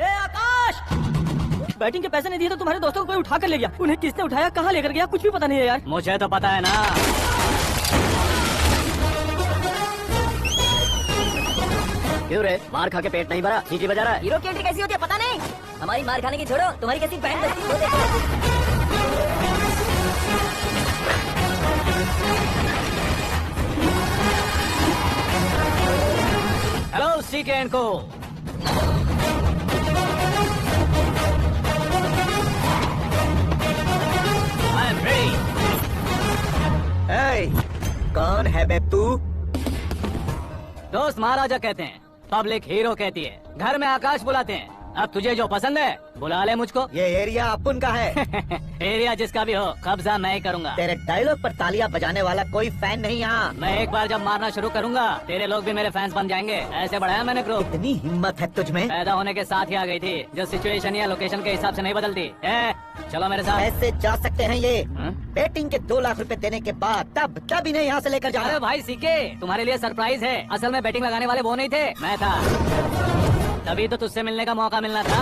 आकाश, batting के पैसे नहीं दिए तो तुम्हारे दोस्तों को कोई उठा कर ले गया। उन्हें किसने उठाया, कहाँ लेकर गया, कुछ भी पता नहीं है यार। मुझे तो पता है ना। क्यों रे, मार खा के पेट नहीं भरा, सीटी बजा रहा है? हीरो की एंट्री कैसी होती है पता नहीं। हमारी मार खाने की छोड़ो, तुम्हारी कैसी बैंड बजती है वो देखो। हेलो सीके एंड को। I am ready. कौन है बे तू? दोस्त महाराजा कहते हैं, पब्लिक हीरो कहती है, घर में आकाश बुलाते हैं। अब तुझे जो पसंद है बुला ले मुझको। ये एरिया अपन का है। एरिया जिसका भी हो, कब्जा मैं ही करूंगा। तेरे डायलॉग पर तालियां बजाने वाला कोई फैन नहीं यहाँ। मैं एक बार जब मारना शुरू करूंगा, तेरे लोग भी मेरे फैंस बन जाएंगे। ऐसे बढ़ाया मैंने ग्रुप। इतनी हिम्मत है तुझ में? पैदा होने के साथ ही आ गई थी, जो सिचुएशन या लोकेशन के हिसाब से नहीं बदलती। चलो मेरे साथ। ऐसे जा सकते हैं ये? बैटिंग के 2 लाख रुपए देने के बाद तब इन्हें यहाँ से लेकर जाना। अरे भाई सीके, तुम्हारे लिए सरप्राइज है। असल में बैटिंग लगाने वाले वो नहीं थे, मैं था। तभी तो तुझसे मिलने का मौका मिलना था।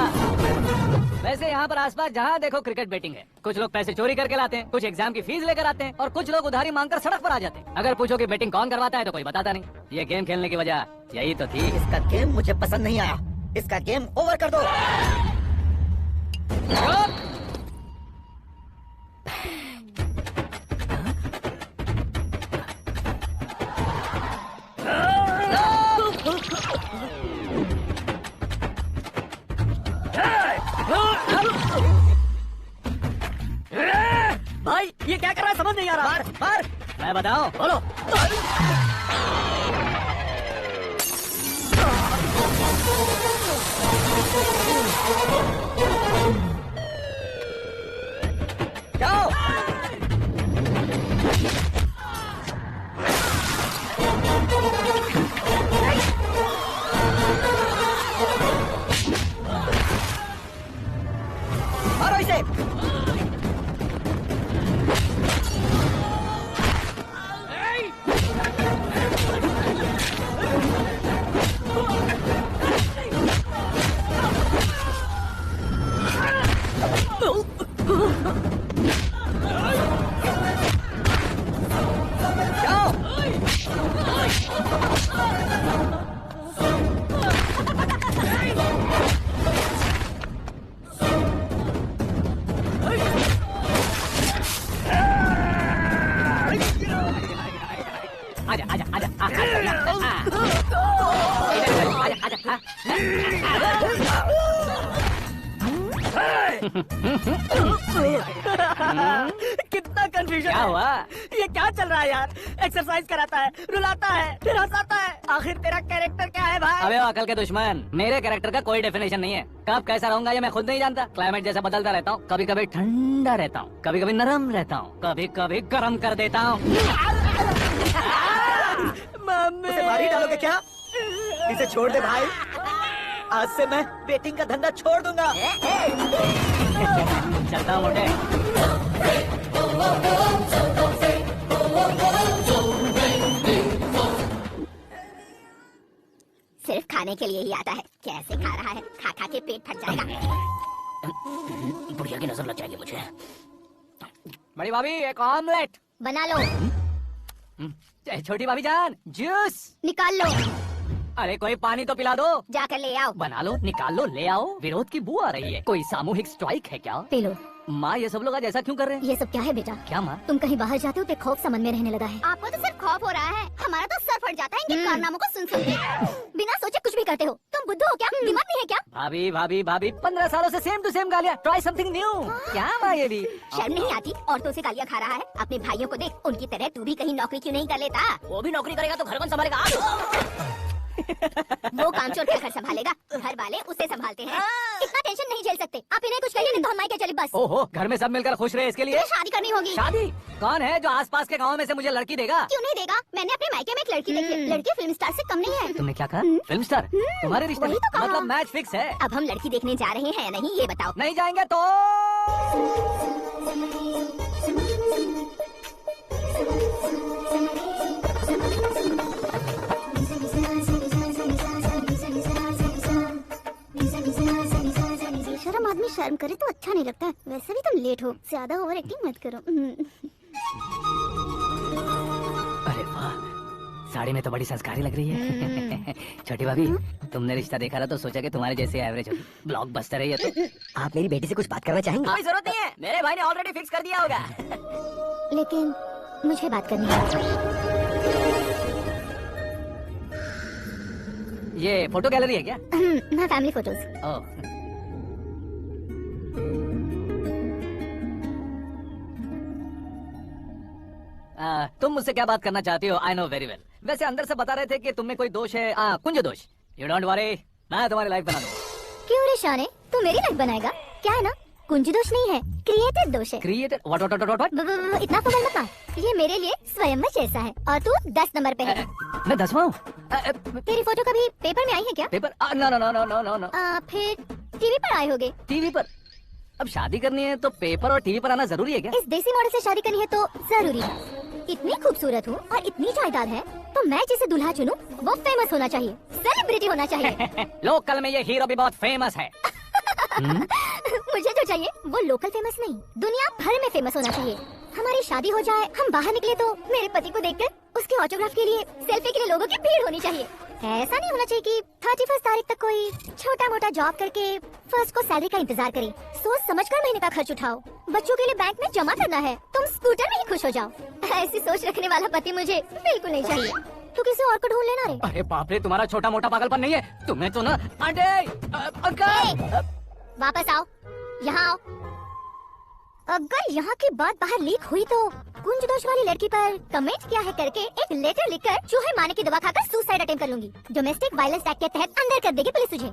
वैसे यहाँ पर आसपास जहाँ देखो क्रिकेट बैटिंग है। कुछ लोग पैसे चोरी करके लाते हैं, कुछ एग्जाम की फीस लेकर आते हैं, और कुछ लोग उधारी मांगकर सड़क पर आ जाते हैं। अगर पूछो कि बैटिंग कौन करवाता है तो कोई बताता नहीं। ये गेम खेलने की वजह यही तो थी। इसका गेम मुझे पसंद नहीं आया। इसका गेम ओवर कर दो। भाई ये क्या कर रहा है समझ नहीं आ रहा। मार मार। मैं बताऊं? बोलो। जाओ। मारो इसे। आजा आजा आजा कितना कंफ्यूजन क्या हुआ? ये क्या चल रहा है यार। एक्सरसाइज कराता है, रुलाता है, फिर हंसाता है। आखिर तेरा कैरेक्टर क्या है भाई? अबे अकल के दुश्मन, मेरे कैरेक्टर का कोई डेफिनेशन नहीं है। कब कैसा रहूंगा ये मैं खुद नहीं जानता। क्लाइमेट जैसा बदलता रहता हूँ। कभी कभी ठंडा रहता हूँ, कभी कभी नरम रहता हूँ, कभी कभी गर्म कर देता हूँ। उसे मार ही डालोगे क्या? इसे छोड़ दे भाई। आज से मैं बेटिंग का धंधा छोड़ दूंगा। चलता हूँ मोटे। सिर्फ खाने के लिए ही आता है। कैसे खा रहा है, खा खा के पेट फट जाएगा। बुढ़िया की नजर लग जाएगी मुझे। बड़ी भाभी एक ऑमलेट बना लो। छोटी भाभी जान जूस निकाल लो। अरे कोई पानी तो पिला दो। जाकर ले आओ। बना लो, निकाल लो, ले आओ। विरोध की बू आ रही है। कोई सामूहिक स्ट्राइक है क्या? P low. माँ ये सब लोग आज ऐसा क्यों कर रहे हैं? ये सब क्या है बेटा? क्या माँ? तुम कहीं बाहर जाते हो तो खौफ सा मन में रहने लगा है। आपको तो सिर्फ खौफ हो रहा है, हमारा तो सर फट जाता है इनके कारनामों को सुन सुन के। बिना सोचे कुछ भी करते हो। तुम बुद्धू हो क्या? दिमाग नहीं है क्या? भाभी भाभी भाभी 15 सालों से सेम टू सेम गालियाँ। Try something new. क्या माँ ये भी? शर्म नहीं आती? औरतों से गालियाँ खा रहा है। अपने भाइयों को देख, उनकी तरह तू भी कहीं नौकरी क्यों नहीं कर लेता? वो भी नौकरी करेगा तो घर कौन संभालेगा? वो काम चोर क्या घर संभालेगा? घर वाले उसे संभालते हैं। इतना टेंशन नहीं झेल सकते। आप इन्हें कुछ कहिए नहीं तो हम मायके चले बस। ओहो, घर में सब मिलकर खुश रहे इसके लिए। तुझे शादी करनी होगी। शादी? कौन है जो आसपास के गाँव में से मुझे लड़की देगा? क्यों नहीं देगा? मैंने अपने मायके में एक लड़की देखी है। लड़की फिल्म स्टार से कम नहीं है। तुमने क्या कहा? Film star? तुम्हारे रिश्ते में? वही तो कहा। मतलब मैच फिक्स है। अब हम लड़की देखने जा रहे हैं या नहीं ये बताओ। नहीं जाएंगे तो शर्म करे तो अच्छा नहीं लगता। वैसे भी तुम लेट हो, ज्यादा ओवर एक्टिंग मत करो। अरे वाह, साड़ी में तो बड़ी संस्कारी लग रही है। छोटी भाभी, तुमने रिश्ता देखा था तो सोचा कि तुम्हारे जैसे एवरेज होगी, ब्लॉकबस्टर है ये तो। आप मेरी बेटी से कुछ बात करना चाहेंगे? कोई जरूरत नहीं है, मेरे भाई ने ऑलरेडी फिक्स कर दिया होगा। लेकिन मुझे बात करनी है। ये फोटो गैलरी है क्या? मैं फैमिली फोटोज। ओह, तुम मुझसे क्या बात करना चाहती हो? I know very well. वैसे अंदर से बता रहे थे कि तुम में कोई दोष है, कुंज दोष। यू डोंट वरी, मैं तुम्हारी लाइफ बना दूंगा। क्यों रे शाने, तू मेरी लाइफ बनाएगा? क्या है ना, कुंज दोष नहीं है, क्रिएटेड दोष है। Created? What what what what? इतना फगल मत मार। ये मेरे लिए स्वयंवर जैसा है और तू 10 नंबर पे है। मैं 10वां हूँ? तेरी फोटो कभी पेपर में आई है क्या? Paper? No no no no no no no. फिर टीवी पर आए होगे। टीवी पर? अब शादी करनी है तो पेपर और टीवी पर आना जरूरी है क्या? इस देसी मॉडल से शादी करनी है तो जरूरी है। इतनी खूबसूरत हूँ और इतनी जायदाद है तो मैं जिसे दुल्हा चुनूं वो फेमस होना चाहिए, सेलिब्रिटी होना चाहिए। लोकल में ये हीरो भी बहुत फेमस है। मुझे जो चाहिए वो लोकल फेमस नहीं, दुनिया भर में फेमस होना चाहिए। हमारी शादी हो जाए, हम बाहर निकले तो मेरे पति को देखकर उसके ऑटोग्राफ के लिए, सेल्फी के लिए लोगों की भीड़ होनी चाहिए। ऐसा नहीं होना चाहिए कि 31 तारीख तक कोई छोटा मोटा जॉब करके फर्स्ट को सैलरी का इंतजार करे। सोच समझकर महीने का खर्च उठाओ, बच्चों के लिए बैंक में जमा करना है, तुम स्कूटर में ही खुश हो जाओ। ऐसी सोच रखने वाला पति मुझे बिल्कुल नहीं चाहिए। तू किसी और को ढूंढ लेना रे। अरे बाप रे, तुम्हारा छोटा मोटा पागलपन नहीं है? तुम्हें तो ना अंकल। वापस आओ, यहाँ आओ। अगर यहाँ की बात बाहर लीक हुई तो कुंज दोष वाली लड़की पर कमेंट किया है करके एक लेटर लिखकर चूहे मारने की दवा खाकर सुसाइड अटेम्प्ट कर लूंगी। डोमेस्टिक वायलेंस एक्ट के तहत अंदर कर देगी पुलिस तुझे।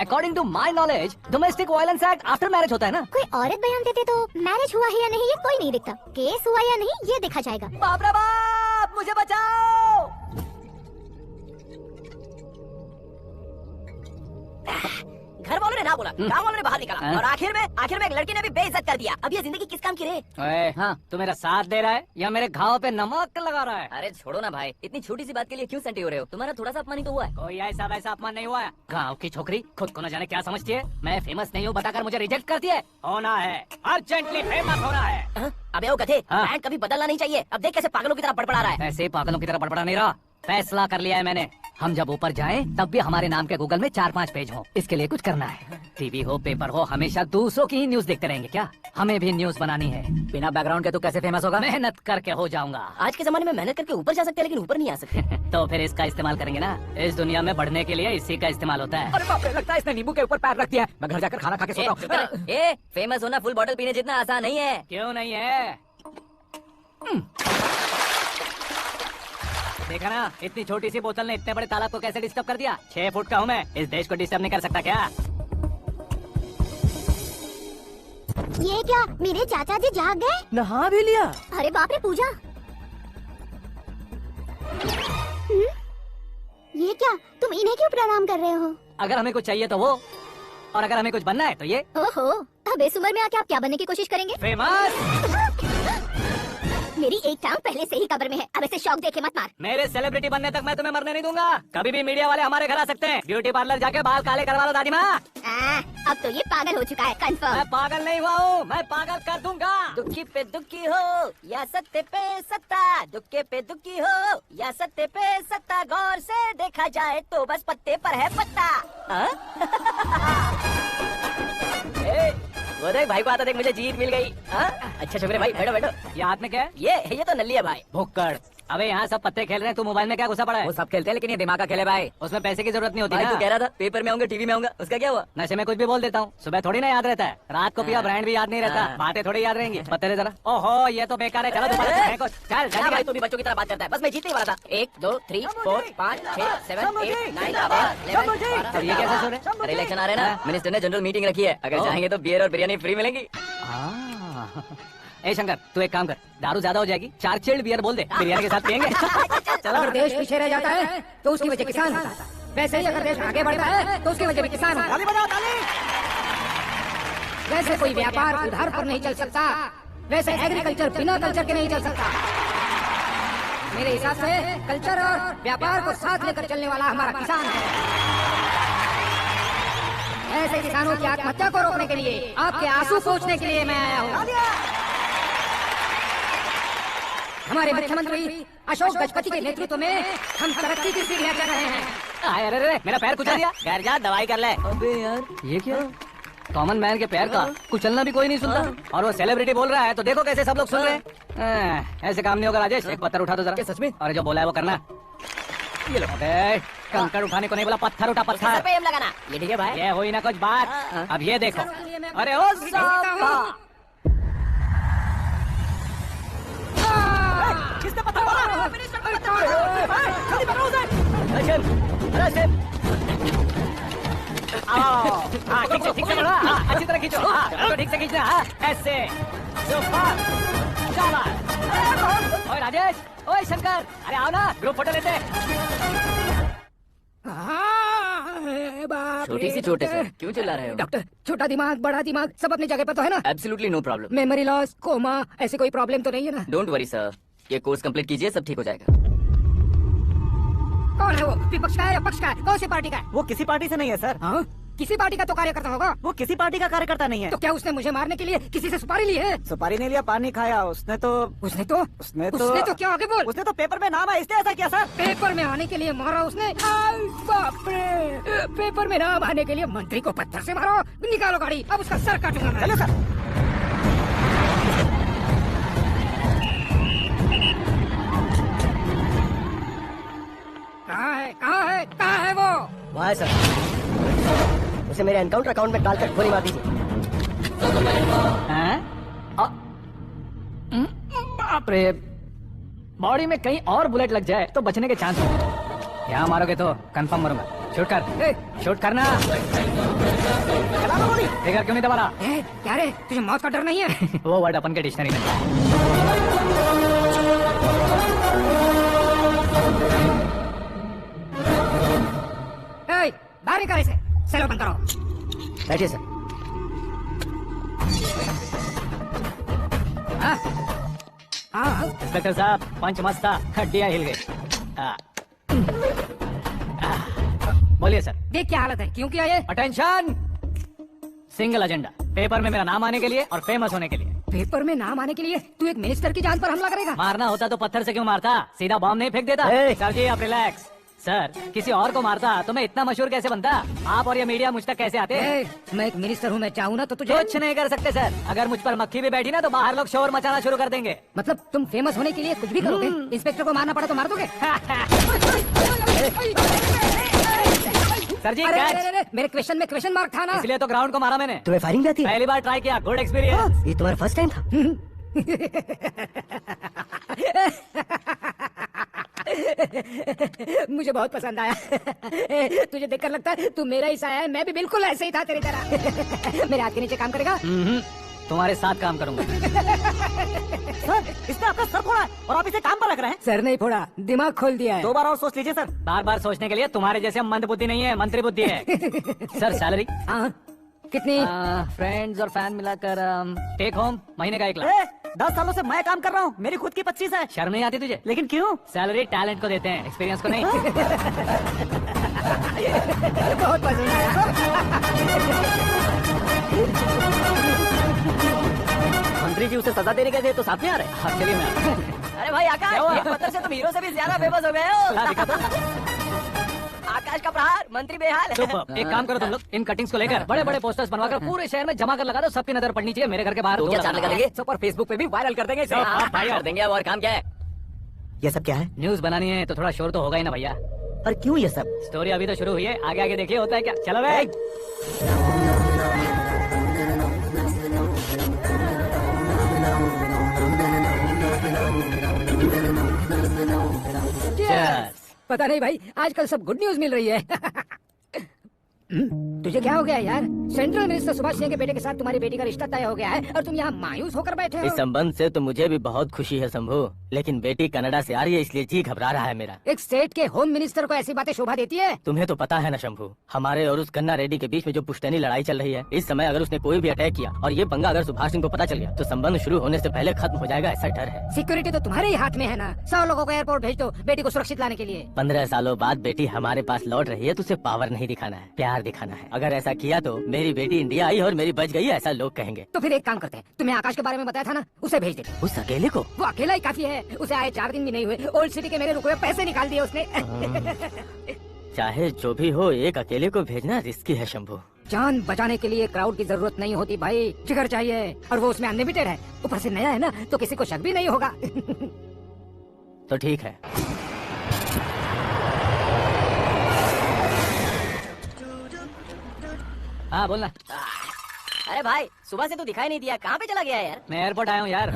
According to my knowledge domestic violence act after marriage होता है ना? कोई औरत बयान देते तो मैरिज हुआ है या नहीं ये कोई नहीं दिखता, केस हुआ या नहीं ये देखा जाएगा। बाप रे बाप, मुझे बचाओ। घर वालों ने ना बोला, काम वालों ने बाहर निकाला और आखिर में एक लड़की ने भी बेइज्जत कर दिया। अब ये जिंदगी किस काम की रे? हाँ, तू मेरा साथ दे रहा है या मेरे घाव पे नमक लगा रहा है? अरे छोड़ो ना भाई, इतनी छोटी सी बात के लिए क्यों सैंटी हो रहे हो? तुम्हारा थोड़ा सा अपमान ही तो हुआ है। कोई ऐसा वैसा अपमान नहीं हुआ है। गाँव की छोकरी खुद को न जाने क्या समझती है, मैं फेमस नहीं हूँ बताकर मुझे रिजेक्ट करती है। होना है, अर्जेंटली फेमस होना है। अबे ओ गधे, हाँ। ब्रांड कभी बदलना नहीं चाहिए। अब देख कैसे पागलों की तरह बड़बड़ा रहा है। ऐसे पागलों की तरह बड़बड़ा नहीं रहा, फैसला कर लिया है मैंने। हम जब ऊपर जाएं तब भी हमारे नाम के गूगल में 4-5 पेज हो। इसके लिए कुछ करना है। टीवी हो, पेपर हो, हमेशा दूसरों की ही न्यूज देखते रहेंगे क्या? हमें भी न्यूज बनानी है। बिना बैकग्राउंड के तो कैसे फेमस होगा? मेहनत करके हो जाऊंगा। आज के जमाने में मेहनत करके ऊपर जा सकते हैं लेकिन ऊपर नहीं आ सकते। तो फिर इसका इस्तेमाल करेंगे ना। इस दुनिया में बढ़ने के लिए इसी का इस्तेमाल होता है। अरे बाप रे, लगता है इसने नींबू के ऊपर पैर रख दिया है। मैं घर जाकर खाना खा के सोता हूँ। ए, फेमस होना फुल बॉटल पीने जितना आसान नहीं है। क्यों नहीं है? देखा ना, इतनी छोटी सी बोतल ने इतने बड़े तालाब को कैसे डिस्टर्ब कर दिया। 6 फुट का हूँ मैं, इस देश को डिस्टर्ब नहीं कर सकता क्या? ये क्या, मेरे चाचा जी जाग गए? नहा भी लिया? अरे बाप रे पूजा, ये क्या, तुम इन्हें क्यों प्रणाम कर रहे हो? अगर हमें कुछ चाहिए तो वो, और अगर हमें कुछ बनना है तो ये। ओहो, अब इस उम्र में आके आप क्या बनने की कोशिश करेंगे? फेमस। मेरी एक टांग पहले से ही कब्र में है, अब ऐसे शौक देखे मत मार। मेरे सेलिब्रिटी बनने तक मैं तुम्हें मरने नहीं दूंगा। कभी भी मीडिया वाले हमारे घर आ सकते हैं। ब्यूटी पार्लर जाके बाल काले करवा लो दादी माँ। अब तो ये पागल हो चुका है, कंफर्म। मैं पागल नहीं हुआ हूँ, मैं पागल कर दूंगा। दुखी पे दुखी हो या सत्य पे सत्ता, दुखे पे दुखी हो या सत्य पे सत्ता, गौर से देखा जाए तो बस पत्ते पर है पत्ता। वो देख भाई को आता देख, मुझे जीत मिल गई। अच्छा शुक्र भाई, बैठो बैठो। ये हाथ में क्या है? ये तो नल्ली है भाई। भुक्कड़। अबे यहाँ सब पत्ते खेल रहे हैं, तू मोबाइल में क्या घुसा पड़ा है? वो सब खेलते हैं लेकिन ये दिमाग का खेल है भाई। उसमें पैसे की जरूरत नहीं होती भाई ना। तू कह रहा था पेपर में आऊंगा, टीवी में आऊंगा, उसका क्या हुआ? नशे में कुछ भी बोल देता हूँ, सुबह थोड़ी ना याद रहता है। रात को पिया ब्रांड भी याद नहीं रहता, बातें थोड़ी याद रहेंगी। पत्ते दे जरा। ओहो, ये तो बेकार है। चलो चल क्या भाई तू भी बच्चों की तरह बात करता है? बस मैं जीतने वाला था। 1 2 3 4 5 6 7 8 9 10 अब ये कैसे सुन रहे? अरे इलेक्शन आ रहे हैं ना, मिनिस्टर ने जनरल मीटिंग रखी है। अगर चाहेंगे तो बियर और बिरयानी फ्री मिलेंगी। ए शंकर, तू एक काम कर, दारू ज्यादा हो जाएगी, 4 चिल्ड बियर बोल दे, बिरयानी के साथ पियेंगे। चलो। अगर देश पीछे रह जाता है तो उसकी वजह किसान होता है, वैसे ही अगर देश आगे बढ़ता है तो उसकी वजह भी किसान होता है। जैसे कोई व्यापार उधार पर नहीं चल सकता, वैसे एग्रीकल्चर बिना कल्चर के नहीं चल सकता। मेरे हिसाब से कल्चर और व्यापार को साथ लेकर चलने वाला हमारा किसान है। ऐसे किसानों की आत्महत्या को रोकने के लिए, आपके आंसू पोंछने के लिए मैं आया हूँ। हमारे मुख्यमंत्री अशोक गजपति के नेतृत्व में हम तरक्की की सीढ़ियाँ चढ़ रहे हैं। अरे मेरा पैर कुचल दिया। घर जा दवाई कर ले। अबे यार, ये क्या? कॉमन मैन के पैर का कुचलना भी कोई नहीं सुनता, और वो सेलिब्रिटी बोल रहा है तो देखो कैसे सब लोग सुन रहे हैं। ऐसे काम नहीं होगा राजेश, एक पत्थर उठा दो जरा। सच में? और जो बोला है वो करना। ये लो। अबे कंकड़ उठाने को नहीं बोला, पत्थर उठा पत्थर। सर पे एम लगाना। ये ठीक है भाई। ये हुई ना कुछ बात। अब ये देखो। अरे ओ साहब, किसने पत्थर मारा? जल्दी पकड़ो उसे। हाँ, ठीक से पकड़ो। हाँ, अच्छी तरह खींचो। हाँ, तो ठीक से खींचना। हाँ, ऐसे। सुपर। शाबाश। ओए राजेश, ओए शंकर, अरे आओ ना, ग्रुप फोटो लेते हैं। छोटी सी चोट है सर, क्यों चिल्ला रहे हो? डॉक्टर, छोटा दिमाग बड़ा दिमाग सब अपनी जगह पे तो है ना? Absolutely no problem. Memory loss, coma, ऐसी कोई प्रॉब्लम तो नहीं है ना? डोंट वरी सर, ये कोर्स कंप्लीट कीजिए, सब ठीक हो जाएगा। कौन है वो? विपक्ष का है या पक्ष का है? कौन सी पार्टी का है? वो किसी पार्टी से नहीं है सर। हाँ? किसी पार्टी का तो कार्यकर्ता होगा। वो किसी पार्टी का कार्यकर्ता नहीं है। तो क्या उसने मुझे मारने के लिए किसी से सुपारी ली है? सुपारी नहीं लिया, पानी खाया उसने तो उसने तो क्या आगे बोल? उसने तो पेपर में नाम है इसलिए ऐसा किया सर। पेपर में आने के लिए मारा उसने? आई बाप रे! पेपर में नाम आने के लिए मंत्री को पत्थर से मारो? निकालो गाड़ी, अब उसका सर काटूंगा मैं। चलो सर। कहाँ है वो? वहाँ है सर। उसे मेरे एनकाउंटर अकाउंट में डालकर गोली मार दीजिए। बाप रे, बॉडी में कहीं और बुलेट लग जाए तो बचने के चांस होंगे। यहाँ मारोगे तो कंफर्म मरूंगा। शूट कर, शूट करना। फिगर क्यों नहीं दबा रहा? क्या रे, तुझे मौत का डर नहीं है? वो वर्ड अपन के डिक्शनरी में। बाहर निकाल इसे, सेलो बंद करो। बैठिए सर। इंस्पेक्टर साहब, पंच मस्त था, हड्डियां हिल गई। बोलिए सर। देख क्या हालत है, क्यों किया ये? अटेंशन, सिंगल एजेंडा, पेपर में मेरा नाम आने के लिए और फेमस होने के लिए। पेपर में नाम आने के लिए तू एक मिनिस्टर की जान पर हमला करेगा? मारना होता तो पत्थर से क्यों मारता, सीधा बॉम्ब नहीं फेंक देता। सर जी आप रिलैक्स। सर, किसी और को मारता तो मैं इतना मशहूर कैसे बनता? आप और ये मीडिया मुझ तक कैसे आते? मैं एक मिनिस्टर हूँ, मैं चाहूँ ना तो तुझे कुछ नहीं कर सकते सर। अगर मुझ पर मक्खी भी बैठी ना तो बाहर लोग शोर मचाना शुरू कर देंगे। मतलब तुम फेमस होने के लिए कुछ भी करोगे? इंस्पेक्टर को मारना पड़ा तो मार दोगे? सर जी अरे, मेरे क्वेश्चन में क्वेश्चन मार्क था ना, इसलिए तो ग्राउंड को मारा मैंने। तुम्हें फायरिंग भी आती है? पहली बार ट्राई किया, गुड एक्सपीरियंस। ये तुम्हारा फर्स्ट टाइम था? मुझे बहुत पसंद आया। तुझे देखकर लगता है तू मेरा ही साया है, मैं भी बिल्कुल ऐसे ही था तेरी तरह। मेरे हाथ के नीचे काम करेगा? तुम्हारे साथ काम करूंगा। सर, इसने आपका सर फोड़ा है और आप इसे काम पर रख रहे हैं। सर नहीं फोड़ा, दिमाग खोल दिया है। 2 बार और सोच लीजिए सर। बार बार सोचने के लिए तुम्हारे जैसे मंद बुद्धि नहीं है, मंत्री बुद्धि है। सर सैलरी कितनी? फ्रेंड्स और फैन मिलाकर टेक होम महीने का 1 लाख। 10 सालों से मैं काम कर रहा हूँ, मेरी खुद की 25 है। शर्म नहीं आती तुझे? लेकिन क्यों? सैलरी टैलेंट को देते हैं, एक्सपीरियंस को नहीं। बहुत पसंद आया। मंत्री जी उसे सजा देने गए थे तो साथ में आ रहे? हाँ चलिए मैं। अरे भाई आकाश, ये पत्थर से तुम हीरो से भी ज्यादा फेमस हो गए हो। आकाश का प्रहार, मंत्री बेहाल। सुपर। एक काम करो तुम लोग, इन कटिंग्स को लेकर बड़े बड़े पोस्टर्स बनवाकर पूरे शहर में जमा कर लगा दो, सबकी नजर पड़नी चाहिए। मेरे घर के बाहर तो क्या चार्ज लगा देंगे? सुपर, फेसबुक पे भी वायरल कर देंगे इसे। भाई कर देंगे। अब और काम क्या है? ये सब क्या है? न्यूज बनानी है तो थोड़ा शोर तो होगा ही ना भैया। और क्यों ये सब? स्टोरी अभी तो शुरू हुई है, आगे आगे देखिए होता है क्या। चलो भाई। पता नहीं भाई, आजकल सब गुड न्यूज मिल रही है। तुझे क्या हो गया यार? सेंट्रल मिनिस्टर सुभाष सिंह के बेटे के साथ तुम्हारी बेटी का रिश्ता तय हो गया है और तुम यहाँ मायूस होकर बैठे हो। इस संबंध से तो मुझे भी बहुत खुशी है शंभू, लेकिन बेटी कनाडा से आ रही है इसलिए जी घबरा रहा है मेरा। एक स्टेट के होम मिनिस्टर को ऐसी बातें शोभा देती है? तुम्हें तो पता है ना शंभू, हमारे और उस गन्ना रेड्डी के बीच में जो पुश्तैनी लड़ाई चल रही है, इस समय अगर उसने कोई भी अटैक किया और ये पंगा अगर सुभाष सिंह को पता चल गया तो संबंध शुरू होने से पहले खत्म हो जाएगा, ऐसा डर है। सिक्योरिटी तो तुम्हारे ही हाथ में है ना। 100 लोगों को एयरपोर्ट भेज दो बेटी को सुरक्षित लाने के लिए। 15 सालों बाद बेटी हमारे पास लौट रही है तो उसे पावर नहीं दिखाना है, प्यार दिखाना है। अगर ऐसा किया तो मेरी बेटी इंडिया आई और मेरी बच गई, ऐसा लोग कहेंगे। तो फिर एक काम करते हैं, तुम्हें आकाश के बारे में बताया था ना, उसे भेज देते। उस अकेले को? वो अकेला ही काफी है, उसे आए 4 दिन भी नहीं हुए, ओल्ड सिटी के मेरे रुके हुए पैसे निकाल दिए उसने। चाहे जो भी हो, एक अकेले को भेजना रिस्की है शंभू। जान बचाने के लिए क्राउड की जरूरत नहीं होती भाई, जिगर चाहिए, और वो उसमें अनलिमिटेड है। ऊपर से नया है ना, तो किसी को शक भी नहीं होगा। तो ठीक है। हाँ बोलना। अरे भाई, सुबह से तू दिखाई नहीं दिया, कहाँ पे चला गया यार? मैं एयरपोर्ट आया हूँ यार।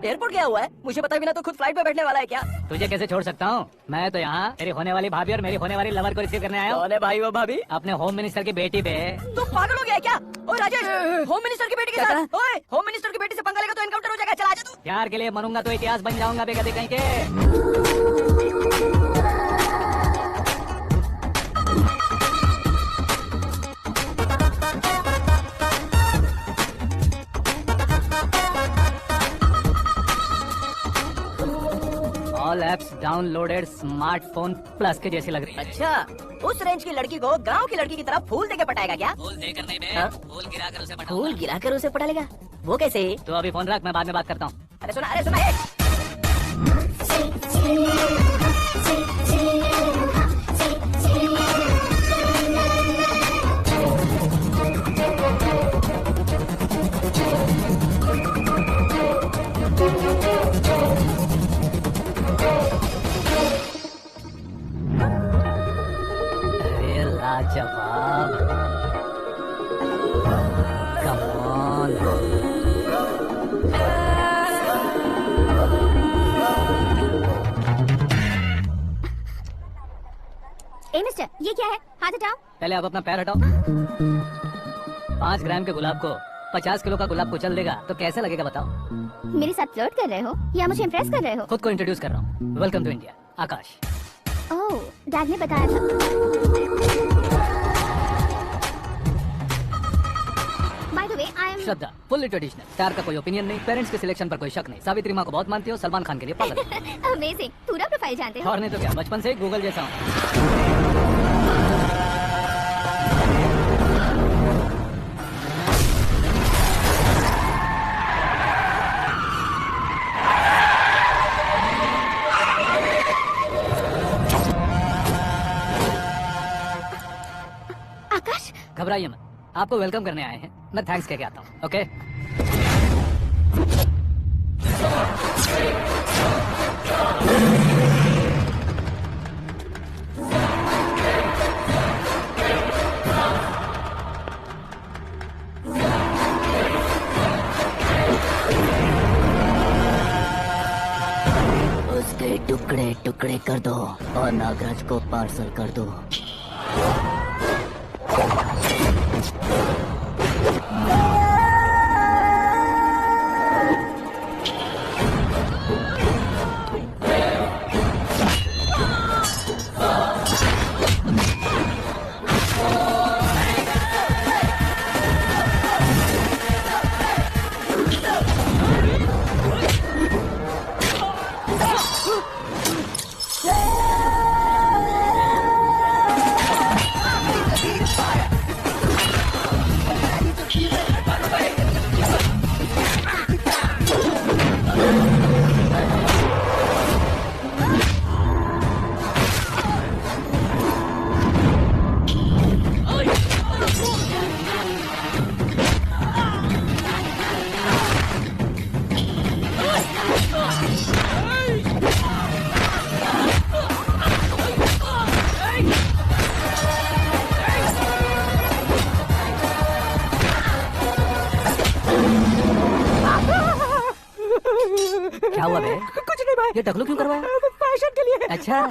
एयरपोर्ट गया हुआ है? मुझे पता भी ना, तो खुद फ्लाइट पे बैठने वाला है क्या? तुझे कैसे छोड़ सकता हूँ? मैं तो यहाँ मेरी होने वाली भाभी और मेरी होने वाली लवर को रिसीव करने आया हूँ। कौन है भाई वो भाभी? अपने होम मिनिस्टर की बेटी पे। तू पागल हो गया है क्या? ओए राजेश, होम मिनिस्टर की बेटी के साथ, ओए होम मिनिस्टर की बेटी से पंगा लेगा तो एनकाउंटर हो जाएगा। चला आजा तू। प्यार के लिए मरूंगा तो इतिहास बन जाऊंगा बेगदी कहीं के। All apps downloaded smartphone plus के जैसी लग रही है। अच्छा, उस रेंज की लड़की को गांव की लड़की की तरफ फूल देके पटाएगा क्या? फूल देकर नहीं बे, हाँ? फूल गिराकर उसे पटाऊंगा। फूल गिराकर उसे पटा लेगा? वो कैसे? तो अभी फोन रख, मैं बाद में बात करता हूँ। अरे सुना ये। अरे लाजवाब, कम ऑन। ए मिस्टर, ये क्या है? हाथ हटाओ। पहले आप अपना पैर हटाओ। 5 ग्राम के गुलाब को 50 किलो का गुलाब कुचल देगा तो कैसे लगेगा बताओ? मेरे साथ फ्लर्ट कर रहे हो या मुझे इम्प्रेस कर रहे हो? खुद को इंट्रोड्यूस कर रहा हूँ। Welcome to India, Akash. Oh, dad ने बताया था। By the way, I am Shraddha, fully traditional. Star का कोई ओपिनियन नहीं, पेरेंट्स के सिलेक्शन पर कोई शक नहीं। सावित्री माँ को बहुत मानती हो, सलमान खान के लिए पागल। अमेजिंग, पूरा प्रोफाइल जानते हो। और नहीं तो क्या, बचपन से ही गूगल जैसा हूँ। आकाश, घबराइए मत, आपको वेलकम करने आए हैं। मैं थैंक्स कह के आता हूँ। ओके, उसके टुकड़े टुकड़े कर दो और नागराज को पार्सल कर दो। क्या हुआ बे? कुछ नहीं भाई। ये टकलू क्यों करवाया? फैशन के लिए। अच्छा,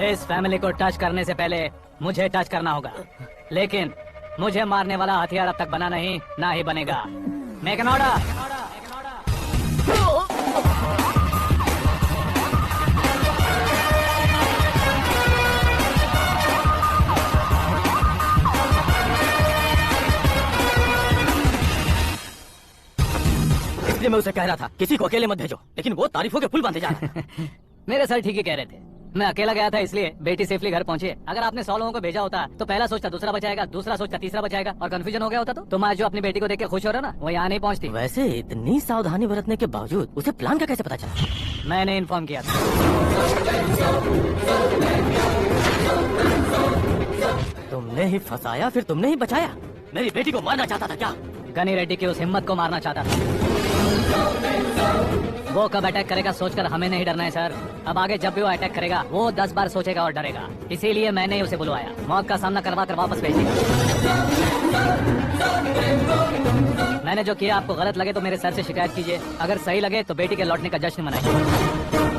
इस फैमिली को टच करने से पहले मुझे टच करना होगा, लेकिन मुझे मारने वाला हथियार अब तक बना नहीं, ना ही बनेगा। Make an order. इसलिए मैं उसे कह रहा था किसी को अकेले मत भेजो, लेकिन वो तारीफों के पुल बांधे जा रहा है। मेरे सर ठीक ही कह रहे थे। मैं अकेला गया था इसलिए बेटी सेफली घर पहुंची है। अगर आपने 100 लोगों को भेजा होता तो पहला सोचता दूसरा बचाएगा, दूसरा सोचता तीसरा बचाएगा, और कंफ्यूजन हो गया होता तो तुम आज जो अपनी बेटी को देख के खुश हो रहे हो ना, वो यहाँ नहीं पहुँचती। वैसे इतनी सावधानी बरतने के बावजूद उसे प्लान का कैसे पता चला? मैंने इन्फॉर्म किया था। तुमने ही फंसाया, फिर तुमने ही बचाया। मेरी बेटी को मारना चाहता था क्या? गनी रेड्डी की उस हिम्मत को मारना चाहता था। वो कब अटैक करेगा सोचकर हमें नहीं डरना है सर। अब आगे जब भी वो अटैक करेगा वो 10 बार सोचेगा और डरेगा। इसीलिए मैंने ही उसे बुलवाया। मौत का सामना करवा कर वापस भेज दिया। मैंने जो किया आपको गलत लगे तो मेरे सर से शिकायत कीजिए, अगर सही लगे तो बेटी के लौटने का जश्न मनाइए।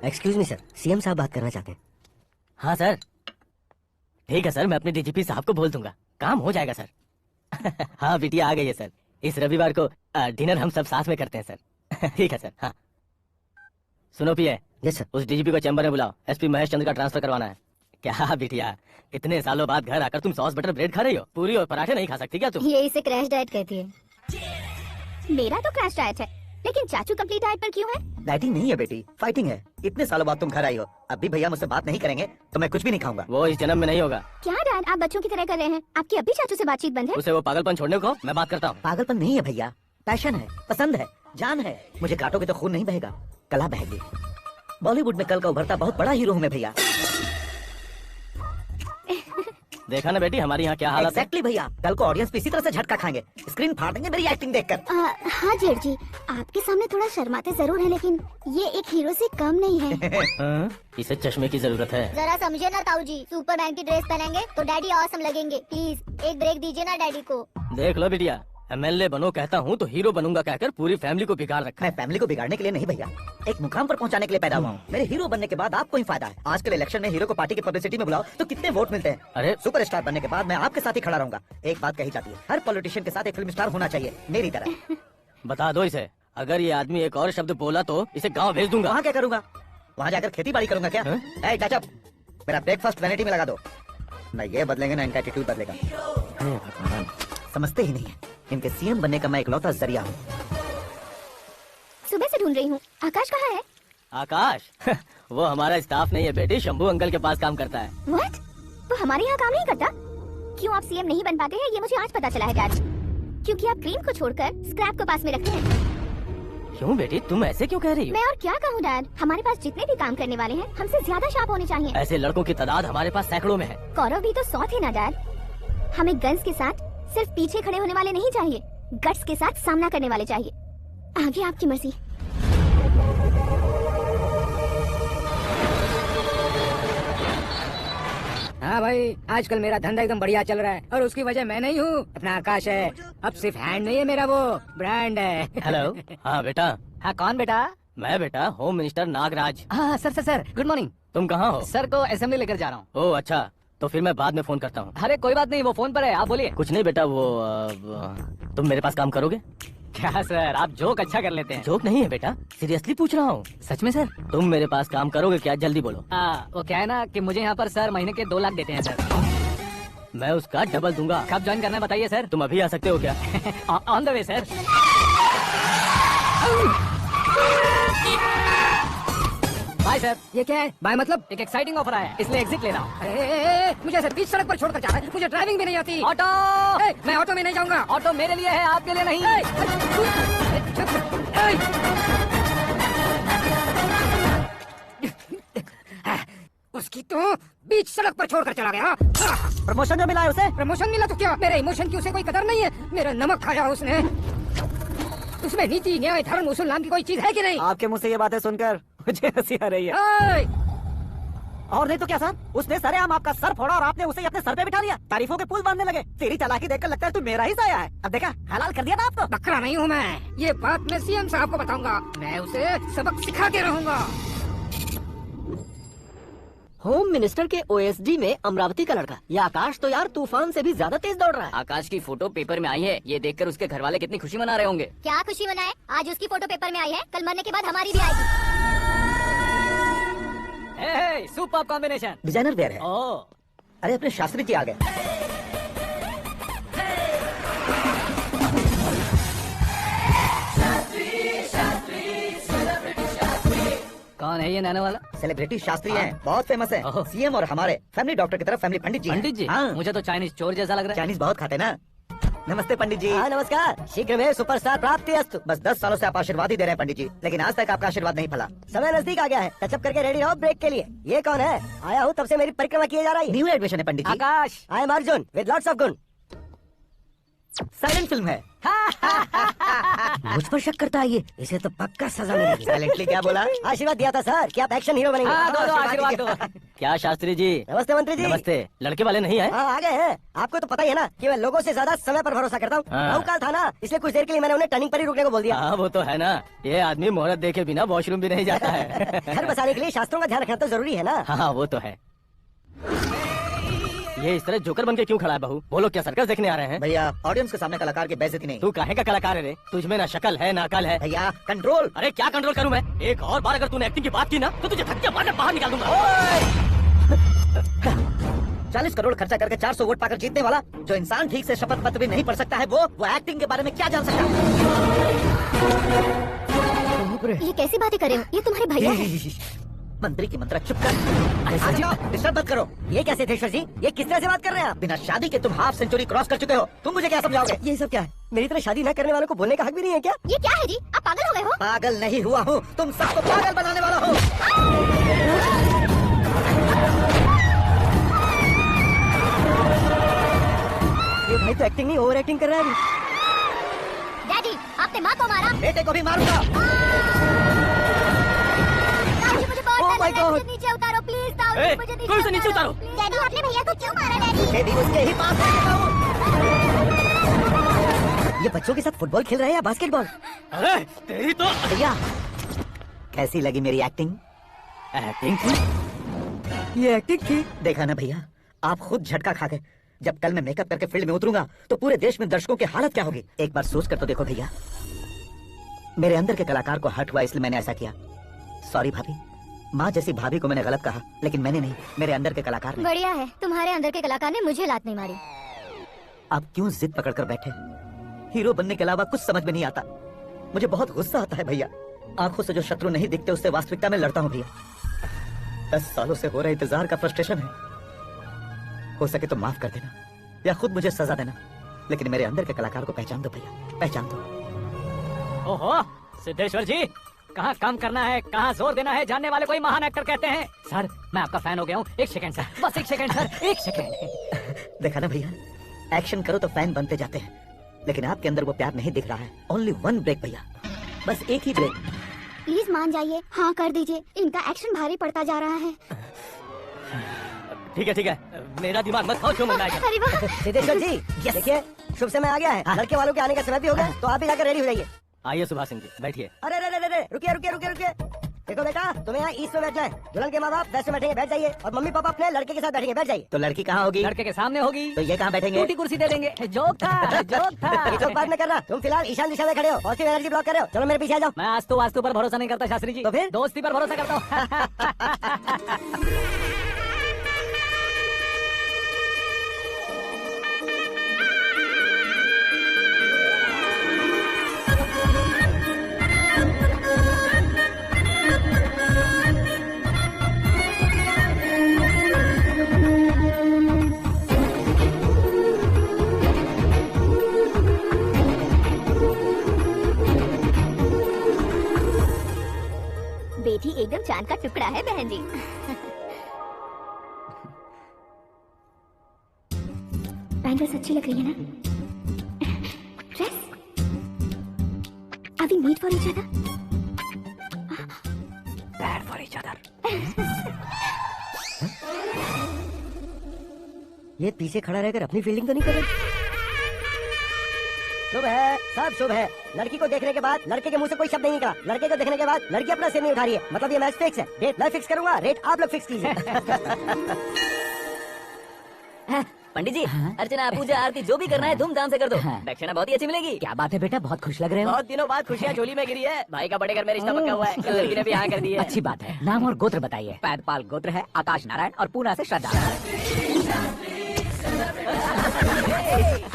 एक्सक्यूज मी सर, सीएम साहब बात करना चाहते हैं। हाँ सर, ठीक है सर, मैं अपने डीजीपी साहब को बोल दूंगा, काम हो जाएगा सर। हाँ बिटिया आ गई है सर। इस रविवार को डिनर हम सब साथ में करते हैं सर। ठीक है सर। हाँ सुनो पिए। Yes sir. उस डीजीपी को चैम्बर में बुलाओ, एसपी महेश चंद्र का ट्रांसफर करवाना है। क्या बिटिया, इतने सालों बाद घर आकर तुम सॉस बटर ब्रेड खा रही हो? पूरी और पराठे नहीं खा सकती क्या तुम? ये इसे क्रैश डाइट कहती है। मेरा तो क्रैश डाइट है, लेकिन चाचू कंप्लीट डाइट पर क्यों है? डाइटिंग नहीं है बेटी, फाइटिंग है। इतने सालों बाद तुम घर आई हो, अब भी भैया मुझसे बात नहीं करेंगे तो मैं कुछ भी नहीं खाऊंगा। वो इस जन्म में नहीं होगा। क्या डैड, आप बच्चों की तरह कर रहे हैं? आपकी अभी चाचू से बातचीत बंद है? उसे वो पागलपन छोड़ने को मैं बात करता हूँ। पागलपन नहीं है भैया, पैशन है, पसंद है, जान है। मुझे काटोगे तो खून नहीं बहेगा, कला बहेगी। बॉलीवुड में कल का उभरता बहुत बड़ा हीरो हूँ मैं भैया। देखा ना बेटी हमारी यहाँ क्या हालत है। एक्जेक्टली भैया, कल को ऑडियंस भी इसी तरह से झटका खाएंगे, स्क्रीन फाड़ेंगे मेरी एक्टिंग देखकर। हाँ जेठ जी, आपके सामने थोड़ा शर्माते जरूर है, लेकिन ये एक हीरो से कम नहीं है। इसे चश्मे की जरूरत है। जरा समझे ना ताऊ जी, सुपरमैन की ड्रेस पहनेंगे तो डैडी ऑसम लगेंगे। प्लीज एक ब्रेक दीजिए ना डैडी को। देख लो बिटिया, एमएलए बनो कहता हूँ तो हीरो बनूंगा कहकर पूरी फैमिली को बिगाड़ रखा है। मैं फैमिली को बिगाड़ने के लिए नहीं भैया, एक मुकाम पर पहुंचाने के लिए पैदा हुआ हूँ। मेरे हीरो बनने के बाद आपको ही फायदा है। आजकल इलेक्शन में हीरो को पार्टी की पब्लिसिटी में बुलाओ तो कितने वोट मिलते हैं। अरे सुपरस्टार बनने के बाद मैं आपके साथ ही खड़ा रहूंगा। एक बात कही जाती है, हर पॉलिटिशियन के साथ एक फिल्म स्टार होना चाहिए, मेरी तरह। बता दो इसे, अगर ये आदमी एक और शब्द बोला तो इसे गाँव भेज दूंगा। वहाँ क्या करूंगा? वहाँ जाकर खेती बाड़ी करूंगा क्या? ए टचअप, मेरा ब्रेकफास्ट वैनिटी में लगा दो। न ये बदलेंगे ना इनका एटीट्यूड बदलेगा। समझते ही नहीं है, इनके सीएम बनने का मैं इकलौता जरिया हूँ। सुबह से ढूंढ रही हूँ, आकाश कहाँ है? आकाश वो हमारा स्टाफ नहीं है बेटी, शंभू अंकल के पास काम करता है। व्हाट? वो हमारे यहाँ काम नहीं करता? क्यों आप सीएम नहीं बन पाते हैं ये मुझे आज पता चला है डैड। क्योंकि आप क्रीम को छोड़कर स्क्रैप को पास में रखते हैं। क्यों बेटी तुम ऐसे क्यों कह रही हो? मैं और क्या कहूँ डैड, हमारे पास जितने भी काम करने वाले हैं हमसे ज्यादा शार्प होने चाहिए। ऐसे लड़कों की तादाद हमारे पास सैकड़ों में है। कौरव भी तो 100 थे ना डैड। हमें गन्स के साथ सिर्फ पीछे खड़े होने वाले नहीं चाहिए, गट्स के साथ सामना करने वाले चाहिए। आगे आपकी मर्जी। हाँ भाई, आजकल मेरा धंधा एकदम बढ़िया चल रहा है और उसकी वजह मैं नहीं हूँ, अपना आकाश है। अब सिर्फ हैंड नहीं है मेरा, वो ब्रांड है। हेलो। हाँ बेटा। हाँ कौन बेटा? मैं बेटा होम मिनिस्टर नागराज। हाँ सर गुड मॉर्निंग। तुम कहाँ हो? सर को असेंबली लेकर जा रहा हूँ। ओह अच्छा, तो फिर मैं बाद में फोन करता हूँ। अरे कोई बात नहीं, वो फोन पर है, आप बोलिए। कुछ नहीं बेटा, वो तुम मेरे पास काम करोगे? क्या सर, आप जोक अच्छा कर लेते हैं। जोक नहीं है बेटा, सीरियसली पूछ रहा हूँ। सच में सर? तुम मेरे पास काम करोगे क्या? जल्दी बोलो। वो क्या है ना कि मुझे यहाँ पर सर महीने के 2 लाख देते हैं सर। मैं उसका डबल दूंगा। कब ज्वाइन करना है बताइए सर। तुम अभी आ सकते हो क्या? On the way sir. Bye sir. ये क्या है? बाय मतलब? एक एक्साइटिंग ऑफर आया है, इसलिए एग्जिट ले रहा हूँ। मुझे ऐसे बीच सड़क पर छोड़कर जा रहा है, मुझे ड्राइविंग भी नहीं आती। ऑटो। मैं ऑटो में नहीं जाऊंगा। ऑटो मेरे लिए है, आपके लिए नहीं। उसकी तो बीच सड़क पर छोड़कर चला गया। प्रमोशन जो मिला है उसे? प्रमोशन मिला तो क्या, मेरे इमोशन की उसे कोई कदर नहीं है। मेरा नमक खाया उसने। उसमें नीति न्याय धर्म उसूल नाम की कोई चीज है कि नहीं? आपके मुंह से ये बातें सुनकर मुझे हंसी आ रही है। ओए! और नहीं तो क्या सर, उसने सरेआम आपका सर फोड़ा और आपने उसे अपने सर पे बिठा लिया। तारीफों के पुल बांधने लगे। तेरी चालाकी देखकर लगता है तू मेरा ही साया है। अब देखा, हलाल कर दिया ना आपको। बकरा नहीं हूँ मैं। ये बात मैं सीएम साहब को बताऊंगा। मैं उसे सबक सिखाते रहूंगा। होम मिनिस्टर के ओएसडी में अमरावती का लड़का। ये आकाश तो यार तूफान से भी ज्यादा तेज दौड़ रहा है। आकाश की फोटो पेपर में आई है, ये देखकर उसके घर वाले कितनी खुशी मना रहे होंगे। क्या खुशी मनाए? आज उसकी फोटो पेपर में आई है, कल मरने के बाद हमारी भी आएगी। Super combination. डिजाइनर वेयर है। ओह, अरे अपने शास्त्री जी आ गए। कौन है ये नैनो वाला? सेलिब्रिटी शास्त्री हैं, बहुत फेमस है। ओह। सीएम और हमारे फैमिली डॉक्टर की तरफ फैमिली पंडित जी हैं। पंडित जी? हाँ। मुझे तो चाइनीज चोर जैसा लग रहा है। चाइनीज बहुत खाते ना। नमस्ते पंडित जी। हाँ नमस्कार, शीघ्र में सुपरस्टार प्राप्ति अस्तु। बस 10 सालों से आप आशीर्वाद ही दे रहे हैं पंडित जी, लेकिन आज तक आपका आशीर्वाद नहीं फला। समय नजदीक आ गया है, टचअप करके रेडी रहो ब्रेक के लिए। ये कौन है? आया हूँ तब से मेरी परिक्रमा किए जा रही है। न्यू एडमिशन है Pandit ji. Akash. I am Arjun with lots of गुण। साइलेंट फिल्म है। मुझ पर शक करता है ये, इसे तो पक्का सजा मिलेगी। साइलेंटली क्या बोला? आशीर्वाद दिया था सर कि आप एक्शन हीरो बनेंगे। हाँ, दो आशीर्वाद दो। क्या शास्त्री जी? नमस्ते मंत्री जी। नमस्ते। लड़के वाले नहीं आए? हाँ आ गए हैं। आपको तो पता ही है ना कि मैं लोगों से ज्यादा समय पर भरोसा करता हूँ। काल था ना, इसलिए कुछ देर के लिए मैंने उन्हें टर्निंग पर ही रुकने को बोल दिया। हाँ वो तो है ना, ये आदमी मुहूर्त देखे बिना वॉशरूम भी नहीं जाता है। घर बसाने के लिए शास्त्रों का ध्यान रखना तो जरूरी है ना। हाँ वो तो है। ये इस तरह जोकर बन के क्यों खड़ा है बहू? वो लोग क्या सर्कस देखने आ रहे हैं? भैया ऑडियंस के सामने कलाकार की बेइज्जती नहीं। तू काहे का कलाकार है रे? तुझ में ना शक्ल है ना अकल है। भैया कंट्रोल। अरे क्या कंट्रोल करूं मैं? एक और बार अगर तूने एक्टिंग की बात की ना तो तुझे धक्के मारकर बाहर निकाल दूंगा। 40 करोड़ खर्चा करके 400 वोट पाकर जीतने वाला, जो इंसान ठीक से शपथ पत्र भी नहीं पढ़ सकता है, वो एक्टिंग के बारे में क्या जान सकता है? ये कैसी बातें कर रहे हो? ये तुम्हारे भैया हैं। मंत्री की मंत्रा चुप कर। डिस्टर्ब मत करो। ये कैसे थे जी? ये किस तरह से बात कर रहे हैं आप? बिना शादी के तुम हाफ सेंचुरी क्रॉस कर चुके हो, तुम मुझे क्या समझाओगे? ये सब क्या है? मेरी तरह शादी न करने वालों को बोलने का हक भी नहीं है क्या? ये क्या है जी? आप पागल हो गए हो? पागल नहीं हुआ हूँ, तुम सबको पागल बनाने वाला हूँ। ये भाई तो एक्टिंग नहीं ओवर एक्टिंग कर रहा है। डैडी, आपने माँ को मारा। बेटे को भी मारूंगा। ताऊ जी, मुझे बहुत Oh डर my लग रहा है। God! मुझे नीचे उतारो प्लीज। ताऊ जी, ए, मुझे कोई उसे नीचे उतारो। डैडी, आपने भैया को क्यों मारा? डैडी, मैं भी उसके ही पास रहता हूँ। ये बच्चों के साथ फुटबॉल खेल रहे हैं या बास्केटबॉल? अरे तेरी तो भैया कैसी लगी मेरी एक्टिंग? एक्टिंग थी। ये एक्टिंग थी। देखा ना भैया, आप खुद झटका खा गए। जब कल मैं मेकअप करके फील्ड में उतरूंगा तो पूरे देश में दर्शकों की हालत क्या होगी? एक बार सोच कर तो देखो भैया। मेरे अंदर के कलाकार को हर्ट हुआ इसलिए मैंने ऐसा किया। सॉरी भाभी। माँ जैसी भाभी को मैंने गलत कहा, लेकिन मैंने नहीं, मेरे अंदर के कलाकार ने। बढ़िया है, तुम्हारे अंदर के कलाकार ने मुझे लात नहीं मारी। आप क्यों जिद पकड़ कर बैठे? हीरो बनने के अलावा कुछ समझ में नहीं आता। मुझे बहुत गुस्सा आता है भैया। आंखों से जो शत्रु नहीं दिखते उससे वास्तविकता में लड़ता हूँ भैया। 10 सालों से हो रहे इंतजार का फ्रस्ट्रेशन है। हो सके तो माफ कर देना या खुद मुझे सजा देना, लेकिन मेरे अंदर के कलाकार को पहचान दो भैया, पहचान दो। ओहो सिद्धेश्वर जी, कहाँ काम करना है, कहाँ जोर देना है, जानने वाले कोई महान एक्टर कहते हैं। सर मैं आपका फैन हो गया हूँ। एक सेकंड सर, बस एक सेकंड सर, एक सेकंड। देखा ना भैया, एक्शन करो तो फैन बनते जाते हैं, लेकिन आपके अंदर वो प्यार नहीं दिख रहा है। ओनली वन ब्रेक भैया, बस एक ही ब्रेक। प्लीज मान जाइए, हाँ कर दीजिए। इनका एक्शन भारी पड़ता जा रहा है। ठीक है, मेरा दिमाग मत खाओ, क्यों मरना है? अरे वाह! सिद्धेश्वर जी देखिए, शुभ समय आ गया है। लड़के वालों के आने का समय भी हो गया, तो आप भी जाकर रेडी हो जाइए। आइए सुभाष सिंह जी, बैठिए। अरे रुकिए। देखो बेटा, तुम्हें यहाँ ईस्ट में बैठना है। दुल्हन के माँ बाप वेस्ट में बैठेंगे, बैठ जाइए। और मम्मी पापा अपने लड़के के साथ बैठेंगे, बैठ जाइए। तो लड़की कहाँ होगी? लड़के के सामने होगी। तो ये कहाँ बैठेंगे? टूटी कुर्सी दे देंगे। जोक था। ये जोक बाद में करना। तुम फिलहाल ईशान दिशा में खड़े हो, पॉजिटिव एनर्जी ब्लॉक कर रहे हो। चलो मेरे पीछे आ जाओ। मैं वास्तु पर भरोसा नहीं करता शास्त्री जी। तो फिर? दोस्ती पर भरोसा करता हूँ। बेटी एकदम चांद का टुकड़ा है बहन जी। बैंगल्स अच्छी लग रही है ना? Dress we meet for each other? Bad for each other. ये पीछे खड़ा रहकर अपनी फील्डिंग तो नहीं कर रहा? शुभ है, सब शुभ है। लड़की को देखने के बाद लड़के के मुंह से कोई शब्द नहीं निकला। लड़के को देखने के बाद लड़की अपना सिर नहीं उठा रही है। मतलब ये मैच फिक्स है। डेट मैं फिक्स करूंगा, रेट आप लोग फिक्स कीजिए। पंडित जी, अर्चना पूजा आरती जो भी करना है धूमधाम से कर दो। दक्षिणा बहुत ही अच्छी मिलेगी। क्या बात है बेटा, बहुत खुश लग रहे हो। बहुत दिनों बाद खुशियाँ झोली में गिरी है। भाई का बड़े घर में रिश्ता पक्का हुआ है। लड़की ने भी हाँ कर दी है। अच्छी बात है। नाम और गोत्र बताइए। पैदपाल गोत्र है, आकाश नारायण और पूना से श्रद्धा।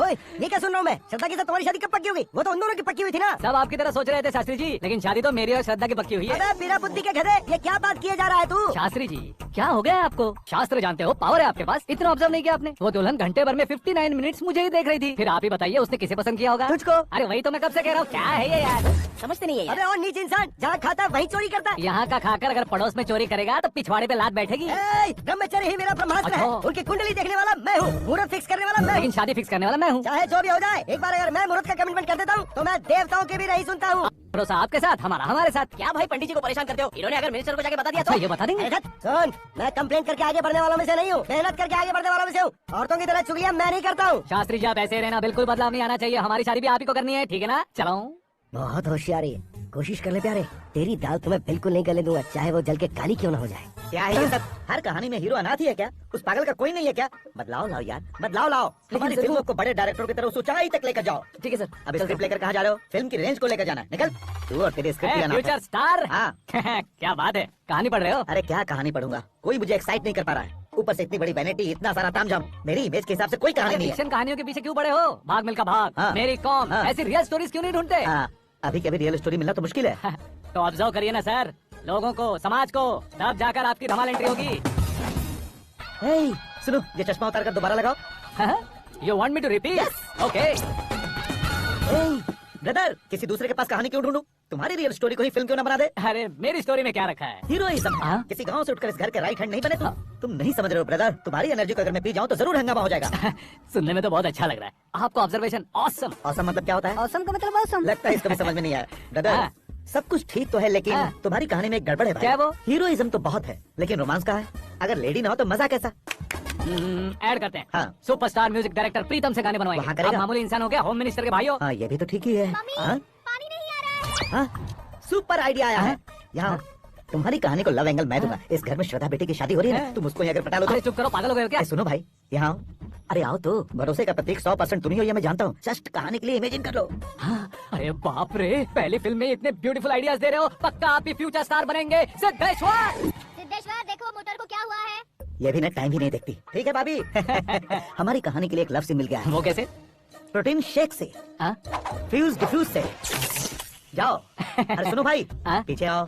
ओए, ये क्या सुन रहा हूँ मैं? श्रद्धा के साथ तुम्हारी शादी कब पक्की होगी? वो तो उन दोनों की पक्की हुई थी ना। सब आपकी तरह सोच रहे थे शास्त्री जी, लेकिन शादी तो मेरी और श्रद्धा की पक्की हुई है। अबे बिना बुद्धि के गधे, ये क्या बात किए जा रहा है तू? शास्त्री जी, क्या हो गया है आपको? शास्त्र जानते हो, पावर है आपके पास। इतना ऑब्जर्व नहीं किया आपने? वो दुल्हन घंटे भर में 59 मिनट्स मुझे ही देख रही थी। फिर आप ही बताइए उसने किसे पसंद किया होगा? तुझको। अरे वही तो मैं कब से कह रहा हूँ, क्या है ये यार, समझते नहीं है यार। अबे और नीच इंसान, जहाँ खाता है वहीं चोरी करता है। यहाँ का खाकर अगर पड़ोस में चोरी करेगा तो पिछवाड़े पे लात बैठेगी। ब्रह्मचर्य ही मेरा ब्रह्मास्त्र है। अच्छा। उनकी कुंडली देखने वाला मैं हूँ, मुहूर्त फिक्स करने वाला मैं लेकिन हूँ। शादी फिक्स करने वाला मैं हूँ। चाहे जो भी हो जाए, एक बार अगर मैं मुहूर्त का कमिटमेंट कर देता हूँ तो मैं देवताओं के भी नहीं सुनता हूँ। भरोसा आपके साथ, हमारा हमारे साथ। क्या भाई पंडित जी को परेशान करते हो? इन्होंने अगर मिनिस्टर को जाके बता दिया तो? अच्छा ये बता देंगे। अरे धत, सुन, मैं कंप्लेन करके आगे बढ़ने वालों में से नहीं हूँ, मेहनत करके आगे बढ़ने वालों में से हूँ। औरतों की तरह चुगलियां मैं नहीं करता हूँ। शास्त्री जी आप ऐसे रहना, बिल्कुल बदलाव नहीं आना चाहिए। हमारी शादी भी आप ही को करनी है, ठीक है ना? चलो। बहुत होशियारी है, कोशिश कर ले प्यारे। तेरी दाल तुम्हें बिल्कुल नहीं गले दूंगा, चाहे वो जल के काली क्यों ना हो जाए। क्या है ये सब? हर कहानी में हीरो अनाथ ही है क्या? उस पागल का कोई नहीं है क्या? बदलाव लाओ यार, बदलाव लाओ। हमारी फिल्मों को बड़े डायरेक्टरों की तरह उस ऊंचाई तक लेकर जाओ। ठीक है सर। अब स्क्रिप्ट लेकर कहाँ जा रहे हो? फिल्म की रेंज को लेकर जाना है। निकल तू और तेरे स्क्रिप्ट का नाम। Future star. हाँ। क्या बात है, कहानी पढ़ रहे हो? अरे क्या कहानी पढ़ूंगा, कोई मुझे एक्साइट नहीं कर पा रहा है। ऊपर से इतनी बड़ी वैनिटी, इतना सारा तामझाम, मेरी इमेज के हिसाब से कोई कहानी नहीं है। फिक्शन कहानियों के पीछे क्यों पड़े हो? भाग मिल्खा भाग, हाँ। मेरी कॉम, हाँ। ऐसी रियल स्टोरीज क्यों नहीं ढूंढते? हाँ, अभी के अभी रियल स्टोरी मिलना तो मुश्किल है। तो ऑब्जर्व करिए ना सर, लोगों को, समाज को, तब जाकर आपकी धमाल एंट्री होगी। हे, सुनो, ये चश्मा उतार कर दोबारा लगाओ। You want me to repeat? Okay. Brother, किसी दूसरे के पास कहानी क्यों ढूंढूं? तुम्हारी रियल स्टोरी को ही फिल्म क्यों ना बना दे? अरे मेरी स्टोरी में क्या रखा है? हीरोइज्म। हाँ? किसी गांव से उठकर इस घर के राइट हैंड नहीं बने तुम नहीं समझ रहे हो ब्रदर। तुम्हारी एनर्जी को अगर मैं पी जाऊं तो जरूर हंगामा हो जाएगा। सुनने में तो बहुत अच्छा लग रहा है। आपको ऑब्जर्वेशन ऑसम। औसम मतलब क्या होता है? औसम का मतलब औसम। लगता है इसको भी समझ में नहीं आया। ब्रदर, हाँ। सब कुछ ठीक तो है लेकिन हाँ। तुम्हारी कहानी में एक गड़बड़ है भाई। क्या वो? हीरोइज्म तो बहुत है लेकिन रोमांस कहाँ है? अगर लेडी ना हो तो मजा कैसा? ऐड करते हैं। हाँ। सुपरस्टार म्यूजिक डायरेक्टर प्रीतम से गाने बनवाएंगे। वहाँ करेगा। आप मामूली इंसान हो गया, होम मिनिस्टर के भाइयों। हाँ, ये भी तो ठीक ही है। हाँ? पानी नहीं आ रहा है। हाँ, सुपर आइडिया आया है। यहाँ तुम्हारी कहानी को लव एंगल मैं दूंगा। इस घर में श्रद्धा बेटी की शादी हो रही है ना, तुम उसको ही अगर पटा लो अरे तो। चुप करो, पागल हो गए हो क्या? अरे सुनो भाई, यहाँ आओ। अरे आओ तो, भरोसे का प्रतीक 100% तुम ही हो ये मैं जानता हूँ। जस्ट कहानी के लिए इमेजिन कर लो। हाँ, अरे बाप रे, पहली फिल्म में इतने ब्यूटीफुल आइडियाज दे रहे हो, पक्का आप ही फ्यूचर स्टार बनेंगे। सिद्धेश्वर। सिद्धेश्वर, देखो मोटर को क्या हुआ है। ये भी ना टाइम ही नहीं देखती। ठीक है भाभी। हमारी कहानी के लिए एक लव सीन मिल गया है। वो कैसे? प्रोटीन शेक से, हाँ? फ्यूज डिफ्यूज से। जाओ। अरे सुनो भाई, हाँ? पीछे आओ।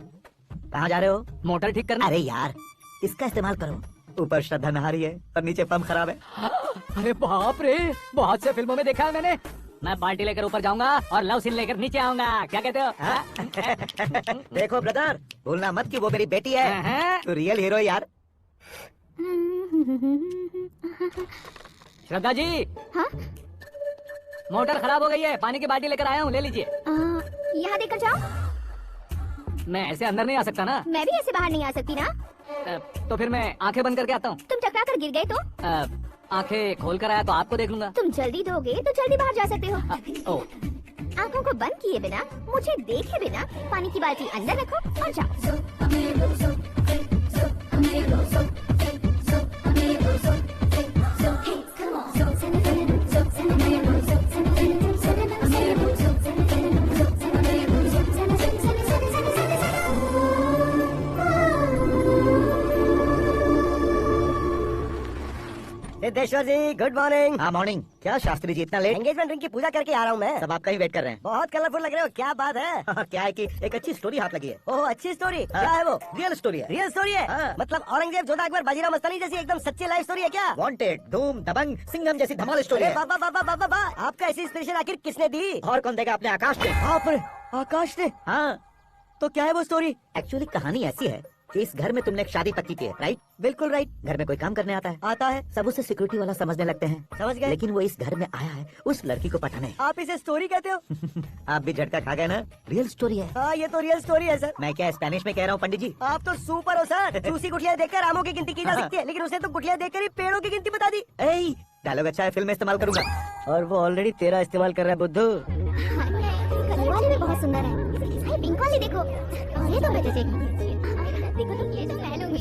कहाँ जा रहे हो? मोटर ठीक करना। अरे यार, इसका इस्तेमाल करो। ऊपर श्रद्धा नहा रही है और नीचे पंप खराब है। अरे बाप रे, बहुत से फिल्मों में देखा है मैंने। मैं बाल्टी लेकर ऊपर जाऊंगा और लव सीन लेकर नीचे आऊंगा, क्या कहते हो? हाँ? देखो ब्रदर, भूलना मत कि वो मेरी बेटी है। हाँ? तू रियल हीरो यार। श्रद्धा जी, हाँ? मोटर खराब हो गई है, पानी की बाल्टी लेकर आया हूँ, ले लीजिए। यहाँ देकर जाओ। मैं ऐसे अंदर नहीं आ सकता ना। मैं भी ऐसे बाहर नहीं आ सकती ना। तो फिर मैं आंखें बंद करके आता हूँ। तुम टकरा कर गिर गए तो? आंखें खोल कर आया तो आपको देख लूंगा। तुम जल्दी दोगे तो जल्दी बाहर जा सकते हो। ओ, आंखों को बंद किए बिना, मुझे देखे बिना पानी की बाल्टी अंदर रखो और जाओ। सिद्धेश्वर जी, गुड मॉर्निंग। हाँ मॉर्निंग। क्या शास्त्री जी इतना लेट? एंगेजमेंट रिंग की पूजा करके आ रहा हूँ मैं। सब आपका ही वेट कर रहे हैं। बहुत कलरफुल लग रहे हो, क्या बात है? क्या है कि एक अच्छी स्टोरी हाथ लगी है। ओह, अच्छी स्टोरी। क्या है वो? रियल स्टोरी है। रियल स्टोरी है? मतलब औरंगजेब, जोधा अकबर, बाजीराव मस्तानी जैसी एकदम सच्ची लाइफ स्टोरी है क्या? वांटेड, धूम, दबंग, सिंघम जैसी धमाल स्टोरी है। बाबा बाबा बाबा बाबा, आपका ऐसी इंस्पिरेशन आखिर किसने दी? और कौन देगा? अपने आकाश ने। आकाश ने? हाँ, तो क्या है वो स्टोरी? एक्चुअली कहानी ऐसी है कि इस घर में तुमने एक शादी पक्की की है, राइट? बिल्कुल राइट। घर में कोई काम करने आता है? आता है। सब उसे सिक्योरिटी वाला समझने लगते हैं, समझ गए। लेकिन वो इस घर में आया है उस लड़की को पटाने। आप इसे स्टोरी कहते हो? आप भी झटका खा गए ना? रियल स्टोरी है। हाँ, ये तो रियल स्टोरी है सर। मैं क्या स्पेनिश में कह रहा हूँ पंडित जी? आप तो सुपर हो सर। चूसी गुठलियाँ देखकर आमों की गिनती की जा सकती है, लेकिन उसने तो गुठलियाँ देखकर ही पेड़ों की गिनती बता दी। डायलॉग अच्छा है, फिल्म में इस्तेमाल करूंगा। और वो ऑलरेडी तेरा इस्तेमाल कर रहा है बुद्धू। कलर वाली भी बहुत सुंदर है। भाई पिंक वाली देखो, ये तो मैं जचेगी। देखो तो ये तो पहनूंगी।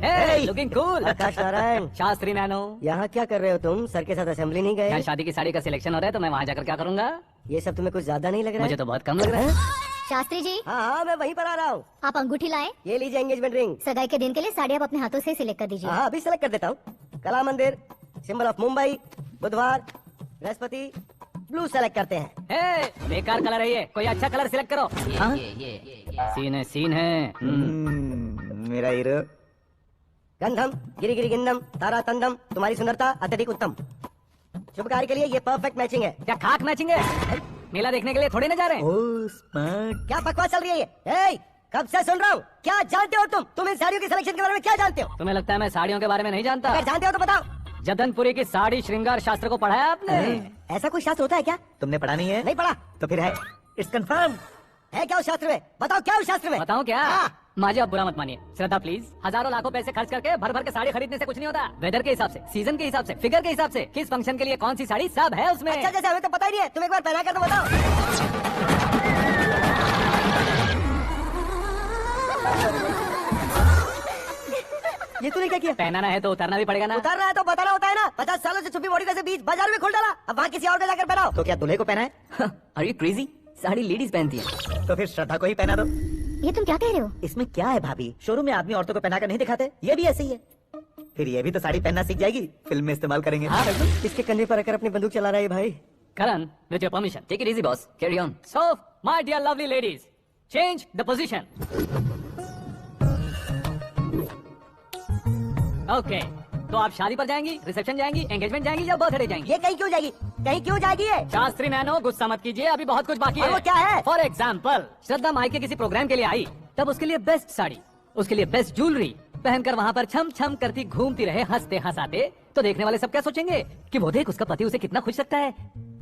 Hey, looking cool. आकाश नारायण, शास्त्री नैनो, यहाँ क्या कर रहे हो तुम? सर के साथ असेंबली नहीं यहाँ गए? शादी की साड़ी का सिलेक्शन हो रहा है तो मैं वहाँ जाकर क्या करूँगा? ये सब तुम्हें कुछ ज्यादा नहीं लग रहा मुझे है? तो बहुत कम लग रहा है। शास्त्री जी, हाँ हाँ, मैं वहीं पर आ रहा हूँ। आप अंगूठी लाएं। ये लीजिए एंगेजमेंट रिंग। सगाई के दिन के लिए साड़ी आप अपने हाथों से सिलेक्ट कर दीजिए। हाँ, अभी सेलेक्ट कर देता हूँ। कला मंदिर, सिंबल ऑफ मुंबई, बुधवार, बृहस्पति, ब्लू सेलेक्ट करते हैं। Hey, बेकार कलर है ये, कोई अच्छा कलर सिलेक्ट करो। सीन है। मेरा हीरो। गंधम, गिरी गिरी गिंदम, तारा तंदम, तुम्हारी सुंदरता अत्यधिक उत्तम। शुभ कार्य के लिए ये परफेक्ट मैचिंग है। क्या खाक मैचिंग है? मेला देखने के लिए थोड़ी ना जा रहे हैं। Oh smart. क्या बकवास चल रही है ये? ए, कब से सुन रहा हूँ। क्या जानते हो तुम इन साड़ियों की सिलेक्शन के बारे में क्या जानते हो? तुम्हें लगता है मैं साड़ियों के बारे में नहीं जानता? अगर जानते हो तो बताओ। जदनपुरी की साड़ी श्रृंगार शास्त्र को पढ़ा है आपने? ऐसा कोई शास्त्र होता है क्या? तुमने पढ़ा नहीं है? नहीं पढ़ा। तो फिर है, इट्स कंफर्म। है क्या उस शास्त्र में? बताओ क्या उस शास्त्र में? बताऊं क्या? हाँ। माजी आप बुरा मत मानिए, श्रद्धा प्लीज। हजारों लाखों पैसे खर्च करके भर भर के साड़ी खरीदने से कुछ नहीं होता। वेदर के हिसाब से, सीजन के हिसाब से, फिगर के हिसाब से, किस फंक्शन के लिए कौन सी साड़ी, सब है उसमें। अच्छा, जैसे हमें तो पता ही नहीं है। तुम एक बार पहना कर तो बताओ। ये तूने क्या किया? पहनाना है तो उतारना भी पड़ेगा ना। उतारना है तो बताना होता है ना। 50 सालों से छुपी बॉडी का से बीच बाजार में खोल डाला, अब वहाँ किसी और को जाकर पहनाओ। तो क्या दूल्हे को पहना है? Are you crazy? Sari ladies पहनती है। तो फिर श्रद्धा को ही पहना दो। ये तुम क्या कह रहे हो? इसमें क्या है भाभी? शोरूम में आदमी औरतों को पहना कर नहीं दिखाते? ये भी ऐसे ही है। फिर ये भी तो साड़ी पहनना सीख जाएगी, फिल्म में इस्तेमाल करेंगे। हाँ बिल्कुल। इसके कंधे पर रखकर अपनी बंदूक चला रहा है भाई। करण, with your permission. Take it easy, boss. Carry on. So, my dear lovely ladies, change the position. Okay. तो आप शादी पर जाएंगी, रिसेप्शन जाएंगी, एंगेजमेंट जाएंगी या बर्थडे जाएंगी? ये कहीं क्यों जाएगी? कहीं क्यों जाएगी ये? शास्त्री नैनो, गुस्सा मत कीजिए, अभी बहुत कुछ बाकी और है। वो क्या है? फॉर एग्जाम्पल, श्रद्धा माई के किसी प्रोग्राम के लिए आई, तब उसके लिए बेस्ट साड़ी, उसके लिए बेस्ट ज्वेलरी पहनकर वहाँ पर छम छम करती घूमती रहे हंसते हंसाते, तो देखने वाले सब क्या सोचेंगे कि वो देख उसका पति उसे कितना खुश रखता है।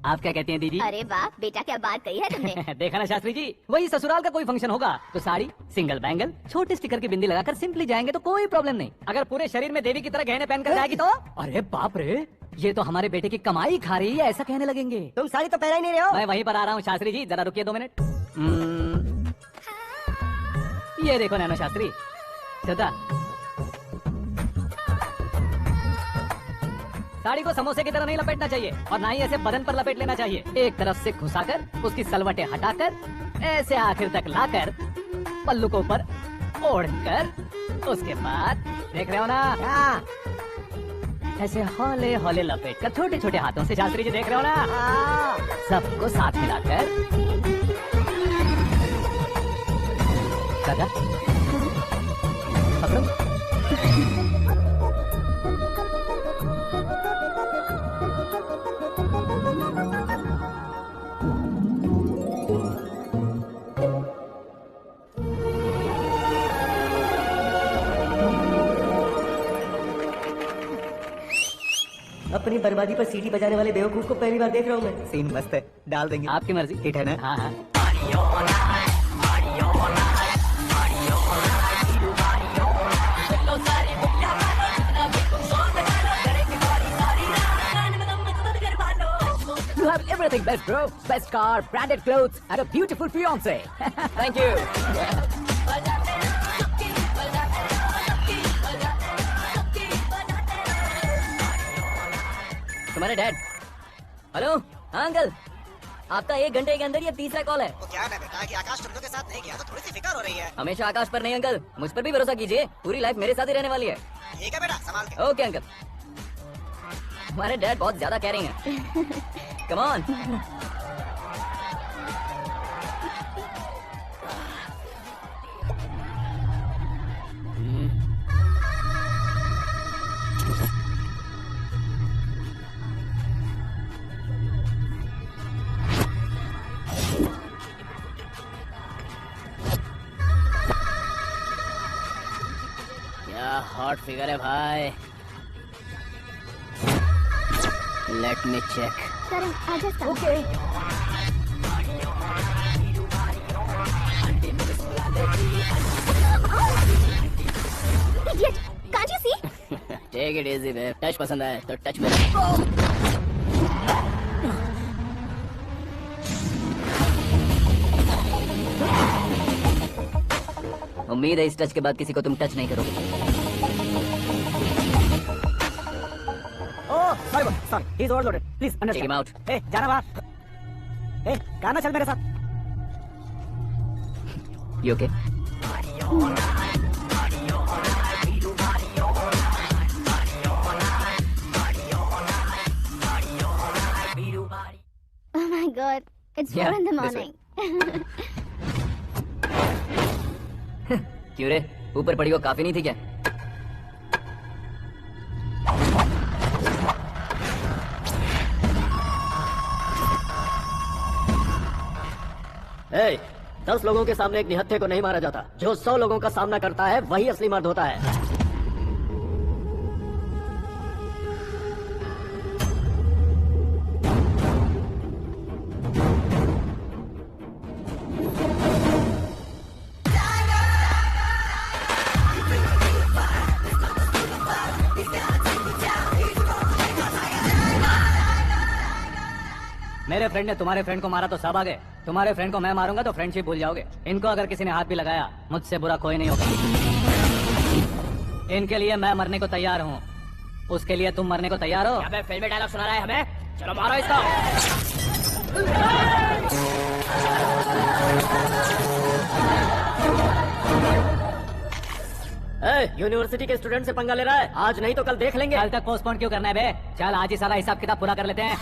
आप क्या कहती हैं दीदी? अरे वाह बेटा, क्या बात कही है तुमने। देखा ना शास्त्री जी, वही ससुराल का कोई फंक्शन होगा तो साड़ी, सिंगल बैंगल, छोटे स्टिकर की बिंदी लगाकर सिंपली जाएंगे तो कोई प्रॉब्लम नहीं। अगर पूरे शरीर में देवी की तरह गहने पहनकर जाएगी तो अरे बाप रे, ये तो हमारे बेटे की कमाई खा रही है, ऐसा कहने लगेंगे। तुम साड़ी तो पहना ही नहीं रहे हो। मैं वहीं पर आ रहा हूँ शास्त्री जी, जरा रुकिए 2 मिनट। ये देखो नैनो शास्त्री, श्रद्धा, साड़ी को समोसे की तरह नहीं लपेटना चाहिए और ना ही ऐसे बदन पर लपेट लेना चाहिए। एक तरफ से घुसाकर उसकी सलवटें हटाकर ऐसे आखिर तक लाकर पल्लू को ऊपर ओढ़कर उसके बाद देख रहे हो ना, ऐसे हौले हौले लपेट कर छोटे छोटे हाथों से, शास्त्री जी देख रहे हो ना, सबको साथ मिलाकर पकड़ो। अपनी बर्बादी पर सीटी बजाने वाले बेवकूफ को पहली बार देख रहा हूँ मैं। सीन मस्त है, डाल देंगे। आपकी मर्जी। हिट है ना? हाँ हाँ। You have everything best, bro. Best car, branded clothes, and a beautiful fiance. Thank you. तुम्हारे डैड। हेलो, हाँ अंकल, आपका 1 घंटे के अंदर ये 3रा कॉल है। तो क्या है बेटा कि आकाश तुम लोग के साथ नहीं गया तो थोड़ी सी फिक्र हो रही है। हमेशा आकाश पर नहीं अंकल, मुझ पर भी भरोसा कीजिए, पूरी लाइफ मेरे साथ ही रहने वाली है। ठीक है बेटा, संभाल के। Okay uncle. हमारे डैड बहुत ज्यादा केयरिंग है। Come on. हॉट फिगर है भाई। Let me check. करण आजा इसका। Okay. Idiot! Can't you see? Take it easy babe. Touch पसंद आए तो टच में। उम्मीद है इस टच के बाद किसी को तुम टच नहीं करोगे। Oh sorry sorry, he is overloaded, please Take him understand. out. ए जाना बाहर। ए गाना चल मेरे साथ। You okay? Oh my God! It's 4 Yeah, in the this morning. क्यों रे, ऊपर पड़ी वो काफी नहीं थी क्या? ए, 10 लोगों के सामने एक निहत्थे को नहीं मारा जाता। जो 100 लोगों का सामना करता है वही असली मर्द होता है। मेरे फ्रेंड ने तुम्हारे फ्रेंड को मारा तो सब आ गए। तुम्हारे फ्रेंड को मैं मारूंगा तो फ्रेंडशिप भूल जाओगे। इनको अगर किसी ने हाथ भी लगाया, मुझसे बुरा कोई नहीं होगा। इनके लिए मैं मरने को तैयार हूँ। उसके लिए तुम मरने को तैयार हो? अबे फिल्मी डायलॉग सुना रहा है हमें? चलो मारो इसको। यूनिवर्सिटी के स्टूडेंट से पंगा ले रहा है। आज नहीं तो कल देख लेंगे। कल तक पोस्टपोन क्यों करना है बे? चल आज ही सारा हिसाब किताब पूरा कर लेते हैं।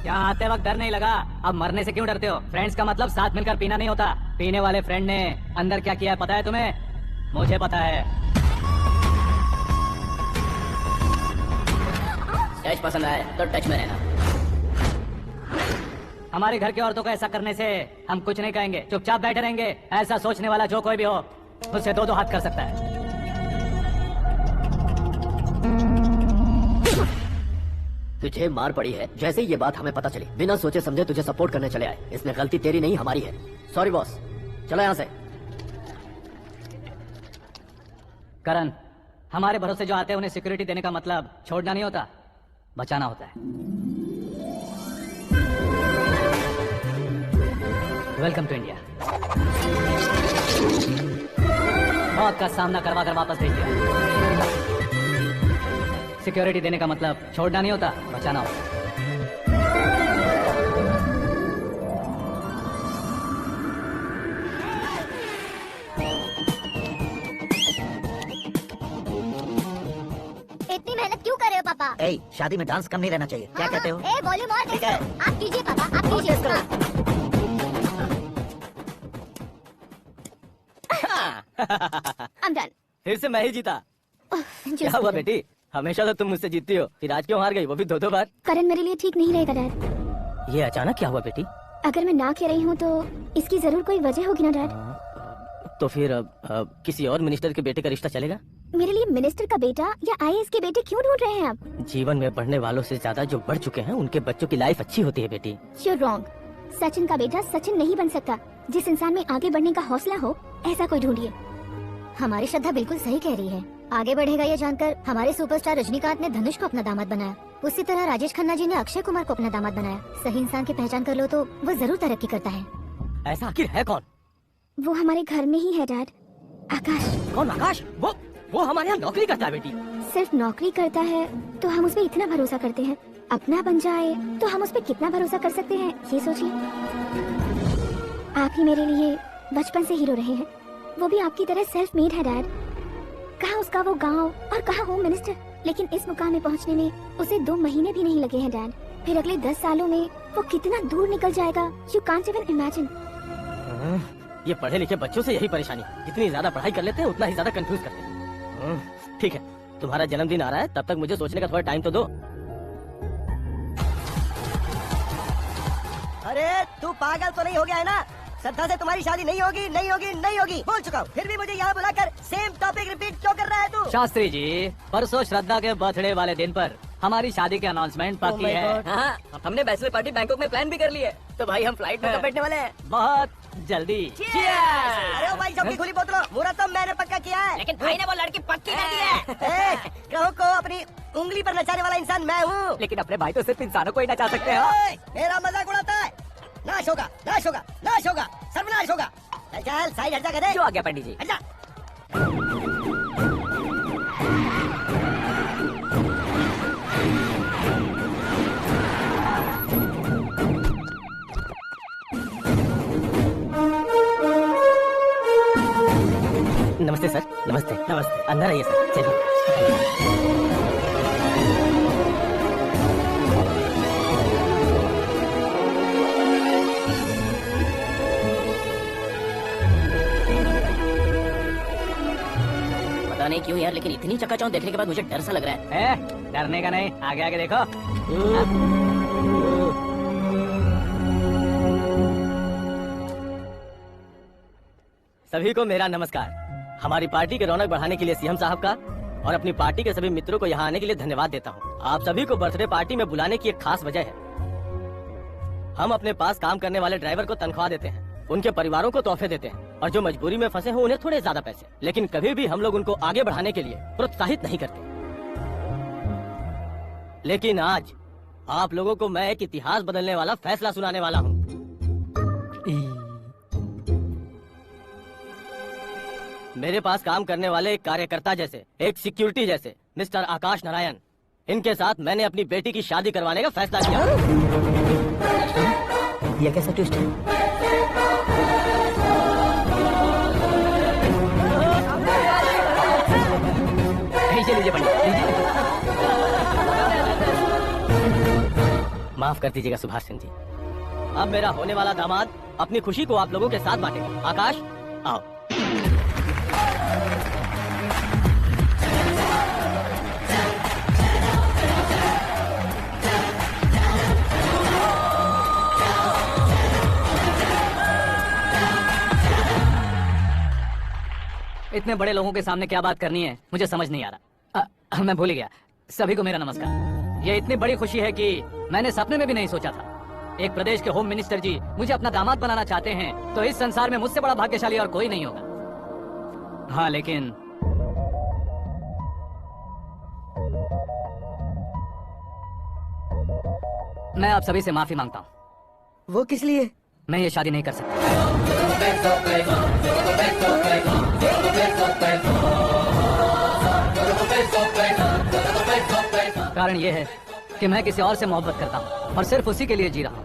यहाँ आते वक्त डर नहीं लगा, अब मरने से क्यों डरते हो? फ्रेंड्स का मतलब साथ मिलकर पीना नहीं होता। पीने वाले फ्रेंड ने अंदर क्या किया है पता है तुम्हें? मुझे पता है। टच पसंद आए तो टच में रहना। हमारे घर की औरतों को ऐसा करने से हम कुछ नहीं कहेंगे, चुपचाप बैठे रहेंगे। ऐसा सोचने वाला जो कोई भी हो, उससे दो हाथ कर सकता है। तुझे मार पड़ी है जैसे ही ये बात हमें पता चली, बिना सोचे समझे तुझे सपोर्ट करने चले आए। इसमें गलती तेरी नहीं हमारी है। सॉरी बॉस, चलो यहाँ से। करण, हमारे भरोसे जो आते हैं उन्हें सिक्योरिटी देने का मतलब छोड़ना नहीं होता, बचाना होता है। Welcome to India. मौत का सामना करवा कर वापस भेज दिया। सिक्योरिटी देने का मतलब छोड़ना नहीं होता, बचाना होता है। इतनी मेहनत क्यों कर रहे हो पापा? ए, शादी में डांस कम नहीं रहना चाहिए। क्या कहते हो? ए वॉल्यूम और ठीक है। आप कीजिए पापा, आप कीजिए। I'm done. फिर से मैं ही जीता। Just क्या हुआ kidding. बेटी? हमेशा तो तुम मुझसे जीतती हो, फिर आज क्यों हार गई, वो भी 2-2 बार? करण मेरे लिए ठीक नहीं रहेगा डैड। ये अचानक क्या हुआ बेटी? अगर मैं ना कह रही हूँ तो इसकी जरूर कोई वजह होगी ना डैड। तो फिर अब किसी और मिनिस्टर के बेटे का रिश्ता चलेगा? मेरे लिए मिनिस्टर का बेटा या आईएएस के बेटे क्यों ढूंढ रहे हैं आप? जीवन में बढ़ने वालों से ज्यादा जो बढ़ चुके हैं उनके बच्चों की लाइफ अच्छी होती है बेटी। You're wrong. सचिन का बेटा सचिन नहीं बन सकता। जिस इंसान में आगे बढ़ने का हौसला हो, ऐसा कोई ढूंढिए। हमारी श्रद्धा बिल्कुल सही कह रही है। आगे बढ़ेगा ये जानकर हमारे सुपरस्टार रजनीकांत ने धनुष को अपना दामाद बनाया। उसी तरह राजेश खन्ना जी ने अक्षय कुमार को अपना दामाद बनाया। सही इंसान की पहचान कर लो तो वो जरूर तरक्की करता है। ऐसा आखिर है कौन? वो हमारे घर में ही है डैड। आकाश। कौन आकाश? वो हमारे यहाँ नौकरी करता है बेटी। सिर्फ नौकरी करता है तो हम उस पर इतना भरोसा करते हैं। अपना बन जाए तो हम उस पर कितना भरोसा कर सकते हैं, ये सोचिए। आप ही मेरे लिए बचपन से हीरो रहे हैं। वो भी आपकी तरह सेल्फ मेड है डैड। कहाँ उसका वो गांव और कहाँ होम मिनिस्टर, लेकिन इस मुकाम में पहुँचने में उसे 2 महीने भी नहीं लगे हैं डैड। फिर अगले 10 सालों में वो कितना दूर निकल जाएगा, यू कांट इवन इमेजिन। ये पढ़े लिखे बच्चों से यही परेशानी, जितनी ज्यादा पढ़ाई कर लेते हैं उतना ही ज्यादा कंफ्यूज करते हैं। ठीक है, तुम्हारा जन्मदिन आ रहा है, तब तक मुझे सोचने का थोड़ा टाइम तो दो। अरे तू पागल तो नहीं हो गया है ना? श्रद्धा से तुम्हारी शादी नहीं होगी, नहीं होगी, नहीं होगी, बोल चुका हूँ। फिर भी मुझे यहाँ बुलाकर सेम टॉपिक रिपीट क्यों कर रहा है तू? शास्त्री जी, परसों श्रद्धा के बर्थडे वाले दिन पर हमारी शादी की अनाउंसमेंट पक्की my है। God. हाँ, हमने बैचलर पार्टी बैंकॉक में प्लान भी कर ली है। तो भाई हम फ्लाइट में कब बैठने वाले हैं? बहुत जल्दी। अरे ओ भाई साहब की खुली बोतलों, मुहूर्त मैंने पक्का किया है। लेकिन भाई ने वो लड़की पक्की कर दी है। ए, ग्रहों को अपनी उंगली पर नचाने वाला इंसान मैं हूँ। लेकिन अपने भाई तो सिर्फ इंसानों को ही नचा सकते हैं। ए, मेरा मजाक उड़ाता है। नाश होगा, नाश होगा, नाश होगा, सर्वनाश होगा। चल साइड हट जा गधे। जो आ गया पंडित जी। हट जा। नमस्ते सर, नमस्ते। नमस्ते, अंदर आइए सर, चलिए। पता नहीं क्यों यार, लेकिन इतनी चकाचौंध देखने के बाद मुझे डर सा लग रहा है। डरने का नहीं, आगे आगे देखो। सभी को मेरा नमस्कार। हमारी पार्टी की रौनक बढ़ाने के लिए सीएम साहब का और अपनी पार्टी के सभी मित्रों को यहाँ आने के लिए धन्यवाद देता हूँ। आप सभी को बर्थडे पार्टी में बुलाने की एक खास वजह है। हम अपने पास काम करने वाले ड्राइवर को तनख्वाह देते हैं, उनके परिवारों को तोहफे देते हैं और जो मजबूरी में फंसे हो उन्हें थोड़े ज्यादा पैसे, लेकिन कभी भी हम लोग उनको आगे बढ़ाने के लिए प्रोत्साहित नहीं करते। लेकिन आज आप लोगों को मैं एक इतिहास बदलने वाला फैसला सुनाने वाला हूँ। मेरे पास काम करने वाले एक कार्यकर्ता जैसे, एक सिक्योरिटी जैसे मिस्टर आकाश नारायण, इनके साथ मैंने अपनी बेटी की शादी करवाने का फैसला किया। ये कैसा ट्विस्ट है? लीजिए पंडित, लीजिए। माफ कर दीजिएगा सुभाष सिंह जी। अब मेरा होने वाला दामाद अपनी खुशी को आप लोगों के साथ बांटेगा। आकाश, आओ। इतने बड़े लोगों के सामने क्या बात करनी है मुझे समझ नहीं आ रहा। मैं भूल गया। सभी को मेरा नमस्कार। ये इतनी बड़ी खुशी है कि मैंने सपने में भी नहीं सोचा था। एक प्रदेश के होम मिनिस्टर जी मुझे अपना दामाद बनाना चाहते हैं तो इस संसार में मुझसे बड़ा भाग्यशाली और कोई नहीं होगा। हाँ, लेकिन मैं आप सभी से माफी मांगता हूँ। वो किस लिए? मैं ये शादी नहीं कर सकता। कारण ये है कि मैं किसी और से मोहब्बत करता हूँ और सिर्फ उसी के लिए जी रहा हूँ।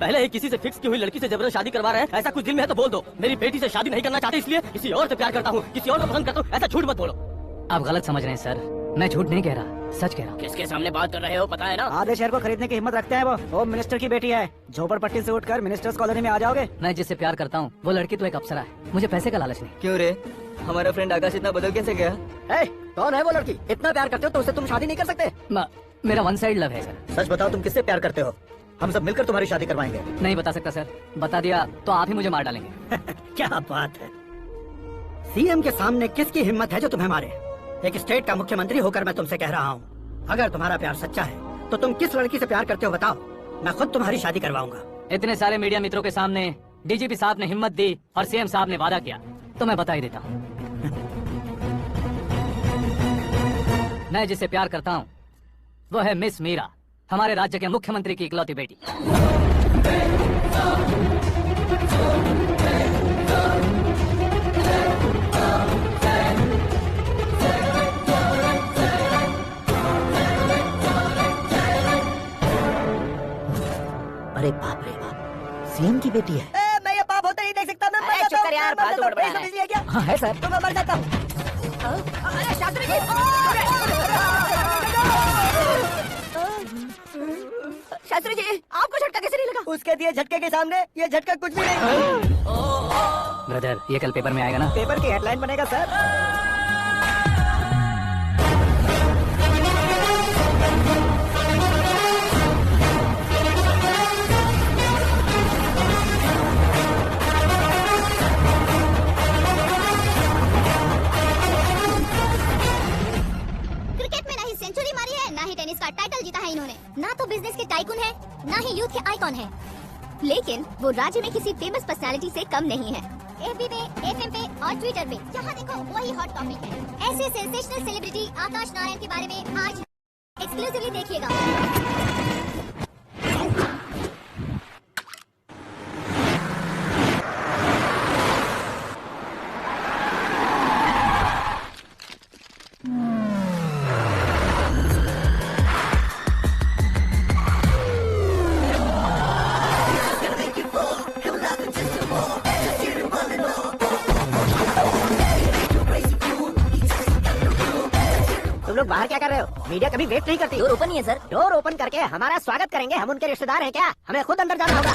पहले ही किसी से फिक्स की हुई लड़की से जबरन शादी करवा रहे हैं। ऐसा कुछ दिल में है तो बोल दो। मेरी बेटी से शादी नहीं करना चाहते इसलिए किसी और से प्यार करता हूँ, किसी और को पसंद करता हूँ। ऐसा झूठ मत बोलो। आप गलत समझ रहे हैं सर, मैं झूठ नहीं कह रहा, सच कह रहा हूँ। किसके सामने बात कर रहे हो पता है ना? आधे शहर को खरीदने की हिम्मत रखते हैं वो। होम मिनिस्टर की बेटी है। झोपड़पट्टी से उठकर मिनिस्टर्स कॉलोनी में आ जाओगे? मैं जिससे प्यार करता हूँ वो लड़की तो एक अप्सरा है, मुझे पैसे का लालच नहीं। क्यों रे, हमारा फ्रेंड आकाश इतना बदल कैसे गया? कौन है वो लड़की? इतना प्यार करते हो तो उससे तुम शादी नहीं कर सकते? मेरा वन साइड लव है सर। सच बताओ, तुम किससे प्यार करते हो? हम सब मिलकर तुम्हारी शादी करवाएंगे। नहीं बता सकता सर, बता दिया तो आप ही मुझे मार डालेंगे। क्या बात है। सीएम के सामने किसकी हिम्मत है जो तुम्हें मारे? एक स्टेट का मुख्यमंत्री होकर मैं तुमसे कह रहा हूँ, अगर तुम्हारा प्यार सच्चा है तो तुम किस लड़की से प्यार करते हो बताओ, मैं खुद तुम्हारी शादी करवाऊंगा। इतने सारे मीडिया मित्रों के सामने डीजीपी साहब ने हिम्मत दी और सीएम साहब ने वादा किया तो मैं बता ही देता हूँ। मैं जिससे प्यार करता हूँ वो है मिस मीरा, हमारे राज्य के मुख्यमंत्री की इकलौती बेटी। अरे बाप रे बाप, सीएम की बेटी है। मैं ये पाप होता ही देख सकता। मैं मर अरे जाता चुप कर हूँ, यार, मैं मर फालतू जाता हूँ। बड़बड़ाना है। बिजली है क्या? हाँ है सर। तो मैं मर जाता हूँ। अरे शास्त्री जी, शास्त्री जी आपको झटका कैसे नहीं लगा? उसके दिए झटके के सामने ये झटका कुछ भी नहीं। ब्रदर, ये कल पेपर में आएगा ना? पेपर की हेडलाइन बनेगा सर। उन्होंने। ना तो बिजनेस के टाइकून है, ना ही यूथ के आइकॉन है, लेकिन वो राज्य में किसी फेमस पर्सनालिटी से कम नहीं है। एफबी पे, एफएम पे और ट्विटर पे जहाँ देखो वही हॉट टॉपिक है। ऐसे सेंसेशनल सेलिब्रिटी आकाश नारायण के बारे में आज एक्सक्लूसिवली देखिएगा। तुम लोग बाहर क्या कर रहे हो? मीडिया कभी वेट नहीं करती। डोर ओपन ही है सर। डोर ओपन करके हमारा स्वागत करेंगे। हम उनके रिश्तेदार हैं क्या? हमें खुद अंदर जाना होगा।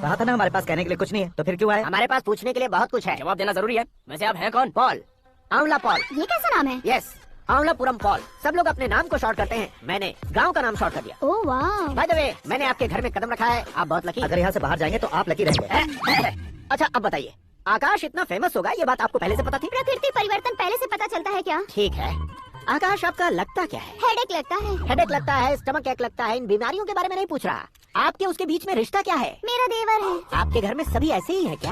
कहा था ना हमारे पास कहने के लिए कुछ नहीं है, तो फिर क्यों आए? हमारे पास पूछने के लिए बहुत कुछ है। जवाब देना जरूरी है। वैसे आप हैं कौन? पॉल, आंवला पॉल। ये कैसा नाम है? Yes, Aanwalapuram Paul. सब लोग अपने नाम को शॉर्ट करते हैं, मैंने गांव का नाम शॉर्ट कर दिया। ओह वाह। बाय द वे, मैंने आपके घर में कदम रखा है। आप बहुत लकी। अगर यहाँ से बाहर जाएंगे तो आप लकी रहेंगे। अच्छा अब बताइए, आकाश इतना फेमस होगा ये बात आपको पहले से पता थी? प्रकृति परिवर्तन पहले से पता चलता है क्या? ठीक है, आकाश आपका लगता क्या है? हेडेक लगता है। हेडेक लगता है, स्टमक एक लगता है। इन बीमारियों के बारे में नहीं पूछ रहा। आपके उसके बीच में रिश्ता क्या है? मेरा देवर है। आपके घर में सभी ऐसे ही है क्या?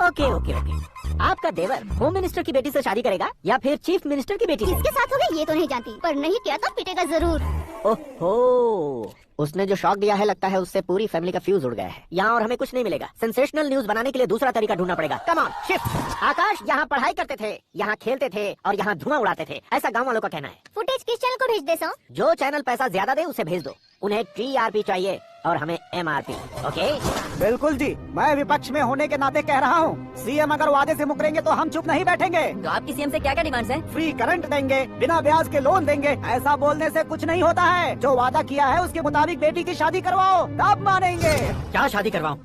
Okay okay okay. आपका देवर होम मिनिस्टर की बेटी से शादी करेगा या फिर चीफ मिनिस्टर की बेटी से? किसके साथ होगा ये तो नहीं जानती, पर नहीं किया तो पिटेगा जरूर। ओहो, उसने जो शॉक दिया है लगता है उससे पूरी फैमिली का फ्यूज उड़ गया है। यहाँ और हमें कुछ नहीं मिलेगा। सेंसेशनल न्यूज बनाने के लिए दूसरा तरीका ढूंढना पड़ेगा। Come on shift. आकाश यहाँ पढ़ाई करते थे, यहाँ खेलते थे और यहाँ धुआं उड़ाते थे, ऐसा गाँव वालों का कहना है। फुटेज किस चैनल को भेज दे सो? जो चैनल पैसा ज्यादा दे उसे भेज दो। उन्हें TRP चाहिए और हमें MRP। ओके? बिल्कुल जी, मैं विपक्ष में होने के नाते कह रहा हूँ, सीएम अगर वादे से मुकरेंगे तो हम चुप नहीं बैठेंगे। तो आपकी सीएम से क्या क्या डिमांड्स हैं? फ्री करंट देंगे, बिना ब्याज के लोन देंगे। ऐसा बोलने से कुछ नहीं होता है। जो वादा किया है उसके मुताबिक बेटी की शादी करवाओ, तब मानेंगे। क्या शादी करवाऊं?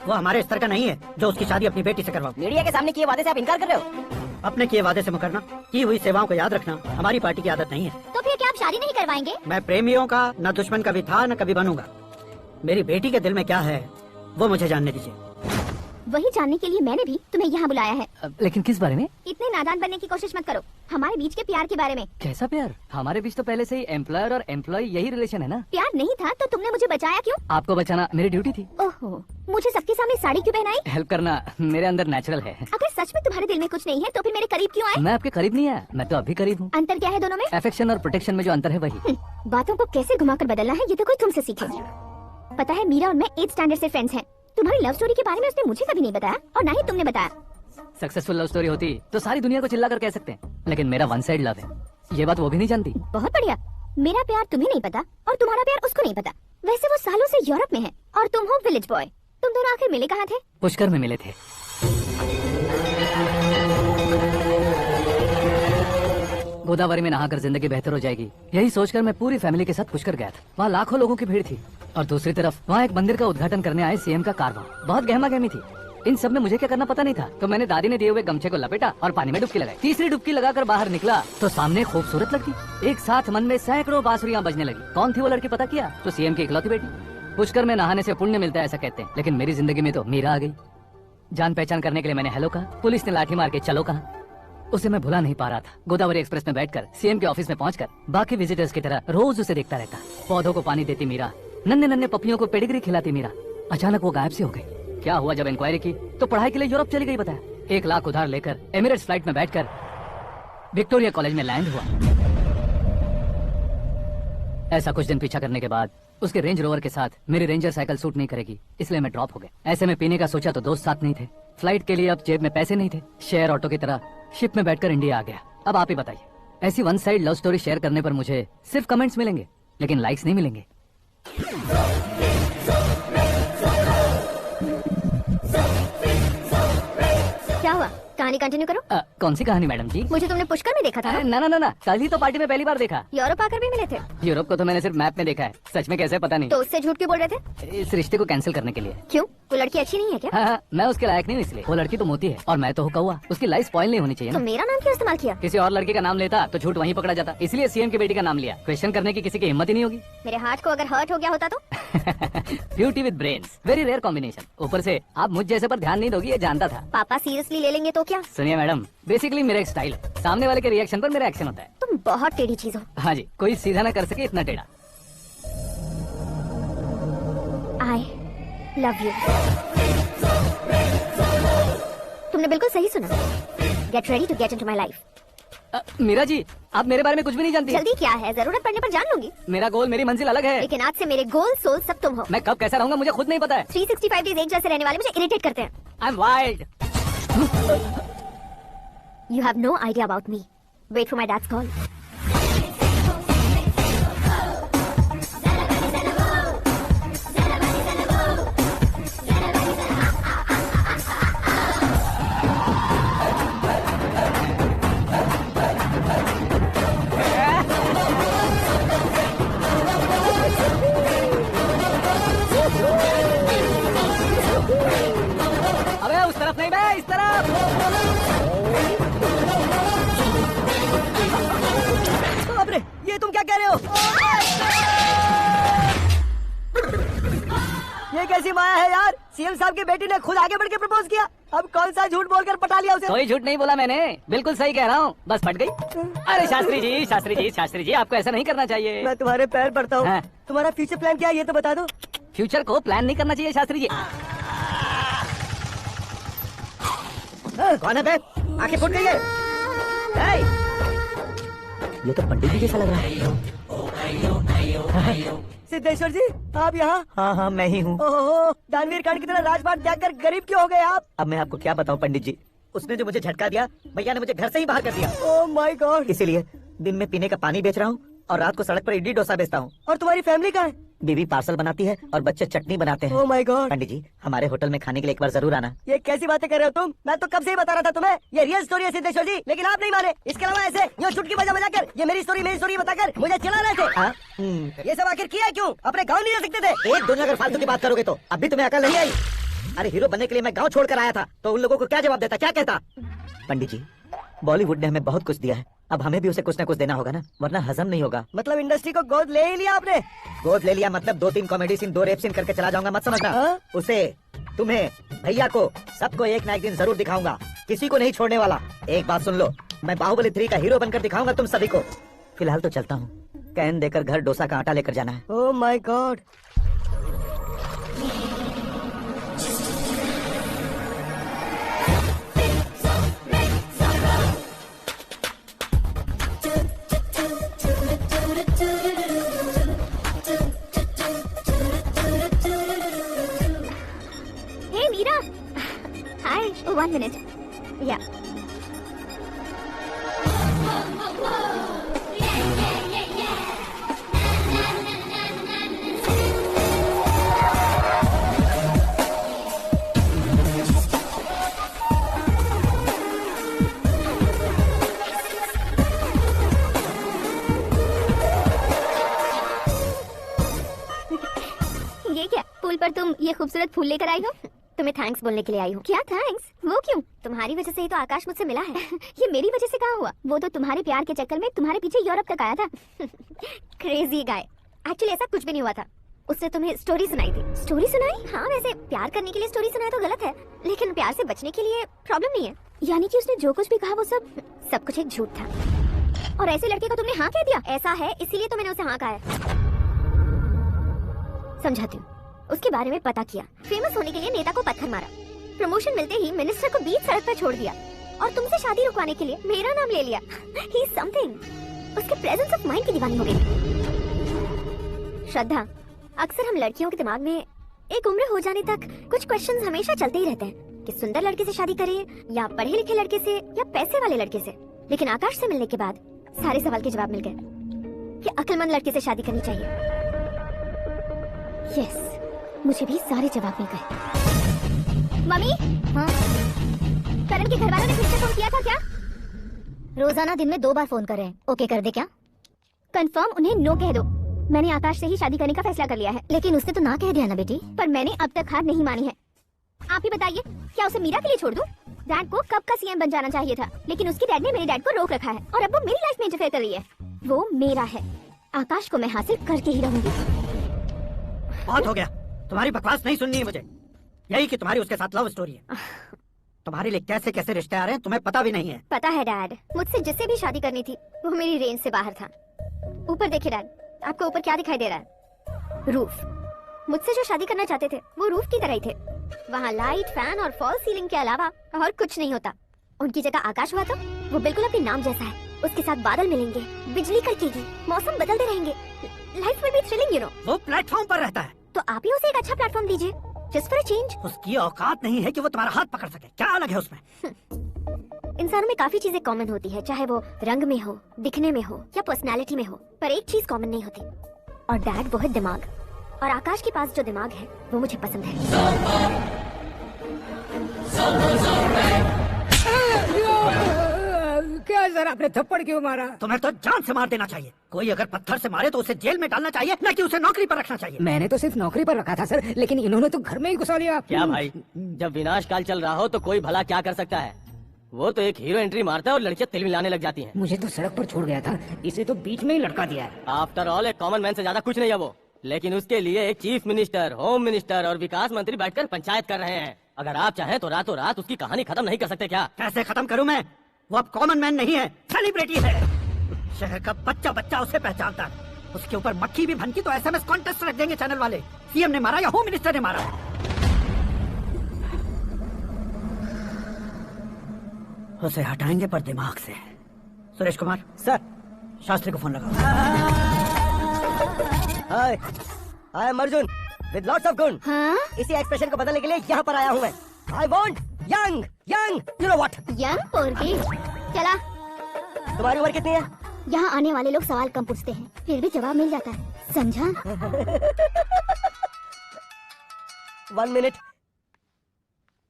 वो हमारे स्तर का नहीं है जो उसकी शादी अपनी बेटी से करवाऊं। मीडिया के सामने किए वादे से आप इनकार कर रहे हो? अपने किए वादे से मुकरना, की हुई सेवाओं को याद रखना हमारी पार्टी की आदत नहीं है। तो फिर क्या आप शादी नहीं करवाएंगे? मैं प्रेमियों का न दुश्मन कभी था न कभी बनूंगा। मेरी बेटी के दिल में क्या है वो मुझे जानने दीजिए। वही जानने के लिए मैंने भी तुम्हें यहाँ बुलाया है। लेकिन किस बारे में? इतने नादान बनने की कोशिश मत करो। हमारे बीच के प्यार के बारे में। कैसा प्यार? हमारे बीच तो पहले से ही एम्प्लॉयर और एम्प्लॉय यही रिलेशन है ना। प्यार नहीं था तो तुमने मुझे बचाया क्यों? आपको बचाना मेरी ड्यूटी थी। ओहो, मुझे सबके सामने साड़ी क्यों पहनाई? हेल्प करना मेरे अंदर नेचुरल है। अगर सच में तुम्हारे दिल में कुछ नहीं है तो फिर मेरे करीब क्यों आए? मैं आपके करीब नहीं आया, मैं तो अभी करीब हूँ। अंतर क्या है दोनों में? अफेक्शन और प्रोटेक्शन में जो अंतर है वही। बातों को कैसे घुमाकर बदलना है ये तो कोई तुमसे सीखे। पता है मीरा और मैं 8th स्टैंडर्ड से फ्रेंड्स हैं। तुम्हारी लव स्टोरी के बारे में उसने मुझे कभी नहीं बताया और ना ही तुमने बताया। सक्सेसफुल लव स्टोरी होती तो सारी दुनिया को चिल्ला कर कह सकते हैं, लेकिन मेरा वन साइड लव है, ये बात वो भी नहीं जानती। बहुत बढ़िया। मेरा प्यार तुम्हें नहीं पता और तुम्हारा प्यार उसको नहीं पता। वैसे वो सालों से यूरोप में है और तुम हो विलेज बॉय। तुम दोनों आखिर मिले कहाँ थे? पुष्कर में मिले थे। गोदावरी में नहाकर जिंदगी बेहतर हो जाएगी, यही सोचकर मैं पूरी फैमिली के साथ पुष्कर गया था। वहाँ लाखों लोगों की भीड़ थी और दूसरी तरफ वहाँ एक मंदिर का उद्घाटन करने आए सीएम का कारवां। बहुत गहमा गहमी थी। इन सब में मुझे क्या करना पता नहीं था, तो मैंने दादी ने दिए हुए गमछे को लपेटा और पानी में डुबकी लगाई। तीसरी डुबकी लगाकर बाहर निकला तो सामने खूबसूरत लड़की। एक साथ मन में सैकड़ों बांसुरियां बजने लगी। कौन थी वो लड़की पता किया? तो सीएम की इकलौती बेटी। पुष्कर में नहाने से पुण्य मिलता है ऐसा कहते हैं, लेकिन मेरी जिंदगी में तो मीरा आ गई। जान पहचान करने के लिए मैंने हेलो कहा, पुलिस ने लाठी मार के चलो कहा। उसे मैं भुला नहीं पा रहा था। गोदावरी एक्सप्रेस में बैठकर सीएम के ऑफिस में पहुंचकर बाकी विजिटर्स की तरह रोज उसे देखता रहता। पौधों को पानी देती मीरा, नन्हे नन्हे पपियों को पेडिग्री खिलाती मीरा। अचानक वो गायब सी हो गई। क्या हुआ? जब इंक्वायरी की तो पढ़ाई के लिए यूरोप चली गई बताया। 1 लाख उधार लेकर एमिरेट्स फ्लाइट में बैठकर विक्टोरिया कॉलेज में लैंड हुआ। ऐसा कुछ दिन पीछा करने के बाद उसके रेंज रोवर के साथ मेरी रेंजर साइकिल सूट नहीं करेगी, इसलिए मैं ड्रॉप हो गया। ऐसे में पीने का सोचा तो दोस्त साथ नहीं थे। फ्लाइट के लिए अब जेब में पैसे नहीं थे। शेयर ऑटो की तरह शिप में बैठकर इंडिया आ गया। अब आप ही बताइए, ऐसी one side love story share करने पर मुझे सिर्फ कमेंट्स मिलेंगे, लेकिन लाइक्स नहीं मिलेंगे। क्या हुआ? कहानी कंटिन्यू करो। कौन सी कहानी मैडम जी? मुझे तुमने पुष्कर में देखा था। ना ना ना ना, कल ही तो पार्टी में पहली बार देखा। यूरोप आकर भी मिले थे? यूरोप को तो मैंने सिर्फ मैप में देखा है, सच में कैसे पता नहीं। तो उससे झूठ क्यों बोल रहे थे? इस रिश्ते को कैंसिल करने के लिए। क्यों? वो लड़की अच्छी नहीं है क्या? हाँ, मैं उसके लायक नहीं हूँ इसलिए। वो लड़की तो मोती है और मैं तो हुआ कौवा। उसकी लाइफ स्पॉइल नहीं होनी चाहिए तो ना। मेरा नाम क्यों इस्तेमाल किया? किसी और लड़की का नाम लेता तो झूठ वहीं पकड़ा जाता, इसलिए सीएम की बेटी का नाम लिया। क्वेश्चन करने की किसी की हिम्मत ही नहीं होगी। मेरे हार्ट को अगर हर्ट हो गया होता तो? Beauty with brains, very rare combination. ऊपर से आप मुझ जैसे पर ध्यान नहीं दोगी ये जानता था। पापा सीरियसली ले लेंगे तो क्या? सुनिए मैडम, बेसिकली मेरा एक स्टाइल है, सामने वाले के रिएक्शन पर मेरा एक्शन होता है। तुम बहुत टेढ़ी चीज हो। हाँ जी, कोई सीधा ना कर सके इतना टेढ़ा। I love you. तुमने बिल्कुल सही सुना। Get ready to get into my life. Meera ji, आप मेरे बारे में कुछ भी नहीं जानती। जल्दी क्या है, जरूरत पड़ने पर जान लूंगी। मेरा गोल, मेरी मंजिल अलग है। लेकिन आज से मेरे गोल सोल सब तुम हो। मैं कब कैसा रहूंगा मुझे खुद नहीं पता है। 365 डेज एक जैसे रहने वाले मुझे इरिटेट करते हैं। I am wild. You have no idea about me. Wait for my dad's call. अबे उस तरफ नहीं बे, इस तरफ। बाप रे, ये तुम क्या कह रहे हो? ये कैसी माया है यार? सीएम साहब की बेटी ने खुद आगे बढ़ के प्रपोज किया। अब कौन सा झूठ बोलकर पटा लिया उसे? कोई झूठ नहीं बोला मैंने, बिल्कुल सही कह रहा हूँ, बस फट गई। अरे शास्त्री जी, शास्त्री जी, शास्त्री जी, आपको ऐसा नहीं करना चाहिए। मैं तुम्हारे पैर पड़ता हूँ। हाँ। तुम्हारा फ्यूचर प्लान क्या है ये तो बता दो। फ्यूचर को प्लान नहीं करना चाहिए शास्त्री जी। कौन है बे? आंखें फूट गई है। ए! ये तो पंडित जी जैसा लग रहा है। सिद्धेश्वर जी, आप यहाँ? हाँ हाँ, मैं ही हूँ। ओहो, दानवीर कांड की तरह राजपाट त्याग कर गरीब क्यों हो गए आप? अब मैं आपको क्या बताऊँ पंडित जी, उसने जो मुझे झटका दिया, भैया ने मुझे घर से ही बाहर कर दिया। Oh my God. इसीलिए दिन में पीने का पानी बेच रहा हूँ और रात को सड़क पर इडली डोसा बेचता हूँ। और तुम्हारी फैमिली कहाँ है? बीवी पार्सल बनाती है और बच्चे चटनी बनाते हैं। Oh my God. पंडित जी, हमारे होटल में खाने के लिए एक बार जरूर आना। ये कैसी बातें कर रहे हो तुम? मैं तो कब से ही बता रहा था तुम्हें, ये रियल स्टोरी है सिद्धेश्वर जी, लेकिन आप नहीं माने। इसके अलावा ऐसे यूँ चुटकी बजा कर ये मेरी स्टोरी बताकर मुझे चला रहे थे। ये सब आखिर किया क्यों? अपने गाँव नहीं जा सकते थे? एक दुनिया अगर फालतू की बात करोगे तो अभी तुम्हें अकल नहीं आई। अरे हीरो बनने के लिए मैं गाँव छोड़कर आया था, तो उन लोगों को क्या जवाब देता, क्या कहता? पंडित जी, बॉलीवुड ने हमें बहुत कुछ दिया है, अब हमें भी उसे कुछ न कुछ देना होगा ना, वरना हजम नहीं होगा। मतलब इंडस्ट्री को गोद ले ही लिया आपने? गोद ले लिया मतलब 2-3 कॉमेडी सीन, 2 रेप सीन करके चला जाऊंगा मत समझना। हाँ? उसे, तुम्हें, भैया को, सबको एक ना एक दिन जरूर दिखाऊंगा, किसी को नहीं छोड़ने वाला। एक बात सुन लो, मैं बाहुबली 3 का हीरो बनकर दिखाऊंगा तुम सभी को। फिलहाल तो चलता हूँ, कैन देकर घर डोसा का आटा लेकर जाना है। Oh my God. Hey Meera. Hi. Oh, 1 minute. Yeah. ये क्या, पुल पर तुम ये खूबसूरत फूल लेकर आई हो? तुम्हें थैंक्स बोलने के लिए आई हूँ। क्या थैंक्स? वो क्यों? तुम्हारी वजह से ही तो आकाश मुझसे मिला है। ये मेरी वजह से कहाँ हुआ? वो तो तुम्हारे प्यार के चक्कर में तुम्हारे पीछे यूरोप तक आया था। Crazy guy. एक्चुअली ऐसा कुछ भी नहीं हुआ था। उसने तुम्हें स्टोरी सुनाई थी। स्टोरी सुनाई? हाँ, वैसे प्यार करने के लिए स्टोरी सुनाए तो गलत है, लेकिन प्यार से बचने के लिए प्रॉब्लम नहीं है। यानी कि उसने जो कुछ भी कहा वो सब कुछ एक झूठ था। और ऐसे लड़के को तुमने हाँ कह दिया? ऐसा है, इसीलिए तो मैंने उसे हाँ कहा है। समझाती हूँ। उसके बारे में पता किया, फेमस होने के लिए नेता को पत्थर मारा, प्रमोशन मिलते ही मिनिस्टर को बीच सड़क पर छोड़ दिया, और तुमसे शादी रुकवाने के लिए मेरा नाम ले लिया। He is something. उसके प्रेजेंस ऑफ माइंड की दीवानी हो गई। श्रद्धा, अक्सर हम लड़कियों के दिमाग में एक उम्र हो जाने तक कुछ क्वेश्चंस हमेशा चलते ही रहते हैं कि सुंदर लड़के से शादी करें या पढ़े लिखे लड़के से या पैसे वाले लड़के से। लेकिन आकाश से मिलने के बाद सारे सवाल के जवाब मिल गए कि अक्लमंद लड़के से शादी करनी चाहिए। यस, मुझे भी सारे जवाब मिल गए। मम्मी, हाँ? करण के घर वालों ने फिर से फोन किया था क्या? रोजाना दिन में 2 बार फोन कर रहे हैं। ओके कर दे क्या? कंफर्म उन्हें नो कह दो। मैंने आकाश से ही शादी करने का फैसला कर लिया है। लेकिन उसने तो ना कह दिया ना बेटी। पर मैंने अब तक हार नहीं मानी है। आप ही बताइए, क्या उसे मीरा के लिए छोड़ दूं? डैड को कब का सीएम बन जाना चाहिए था, लेकिन उसके डैड ने मेरे डैड को रोक रखा है और अब वो मेरी लाइफ में इंटरफेयर कर रही है। वो मेरा है, आकाश को मैं हासिल करके ही रहूंगी। बहुत हो गया, तुम्हारी बकवास नहीं सुननी है मुझे। यही कि तुम्हारी उसके साथ लव स्टोरी है। तुम्हारे लिए कैसे कैसे रिश्ते आ रहे हैं तुम्हें पता भी नहीं है। पता है डैड, मुझसे जिससे भी शादी करनी थी वो मेरी रेंज से बाहर था। ऊपर देखिए डैड, आपको ऊपर क्या दिखाई दे रहा है? रूफ। मुझसे जो शादी करना चाहते थे वो रूफ की तरह ही थे। वहाँ लाइट, फैन और फॉल सीलिंग के अलावा और कुछ नहीं होता। उनकी जगह आकाश हुआ तो वो बिल्कुल अपने नाम जैसा है। उसके साथ बादल मिलेंगे, बिजली कड़केगी, मौसम बदलते रहेंगे, life will be thrilling, you know. वो प्लेटफॉर्म पर रहता है तो आप ही उसे एक अच्छा प्लेटफॉर्म दीजिए, जस्ट फॉर अ चेंज। उसकी औकात नहीं है कि वो तुम्हारा हाथ पकड़ सके। क्या अलग है उसमें? इंसानों में काफी चीजें कॉमन होती है, चाहे वो रंग में हो, दिखने में हो या पर्सनालिटी में हो, पर एक चीज कॉमन नहीं होती, और डैड वो है दिमाग। और आकाश के पास जो दिमाग है वो मुझे पसंद है। क्या सर, आपने थप्पड़ क्यों मारा? तुम्हें तो जान से मार देना चाहिए। कोई अगर पत्थर से मारे तो उसे जेल में डालना चाहिए, न कि उसे नौकरी पर रखना चाहिए। मैंने तो सिर्फ नौकरी पर रखा था सर, लेकिन इन्होंने तो घर में ही घुसा लिया। क्या भाई, जब विनाश काल चल रहा हो तो कोई भला क्या कर सकता है? वो तो एक हीरो एंट्री मारता है और लड़कियां तिल मिलाने लग जाती हैं। मुझे तो सड़क पर छोड़ गया था, इसे तो बीच में ही लटका दिया है। आफ्टर ऑल एक कॉमन मैन से ज्यादा कुछ नहीं है वो, लेकिन उसके लिए एक चीफ मिनिस्टर, होम मिनिस्टर और विकास मंत्री बैठकर पंचायत कर रहे हैं। अगर आप चाहें तो रातों रात उसकी कहानी खत्म नहीं कर सकते क्या? कैसे खत्म करूं मैं? वो अब कॉमन मैन नहीं है, सेलिब्रिटी है। शहर का बच्चा बच्चा उसे पहचानता है। उसके ऊपर मक्खी भी भनकी तो एसएमएस कॉन्टेस्ट रख देंगे चैनल वाले। सीएम ने मारा या होम मिनिस्टर ने मारा? उसे हटाएंगे पर दिमाग से। सुरेश कुमार सर। शास्त्री को फोन लगाओ। Hi, I am Arjun with lots of गुण। हाँ? इसी एक्सप्रेशन को बदलने के लिए यहाँ पर आया हूँ मैं। I want young young, you know what. Young पोरगी। चला। तुम्हारी उम्र कितनी है? यहाँ आने वाले लोग सवाल कम पूछते हैं, फिर भी जवाब मिल जाता है, समझा? 1 मिनट।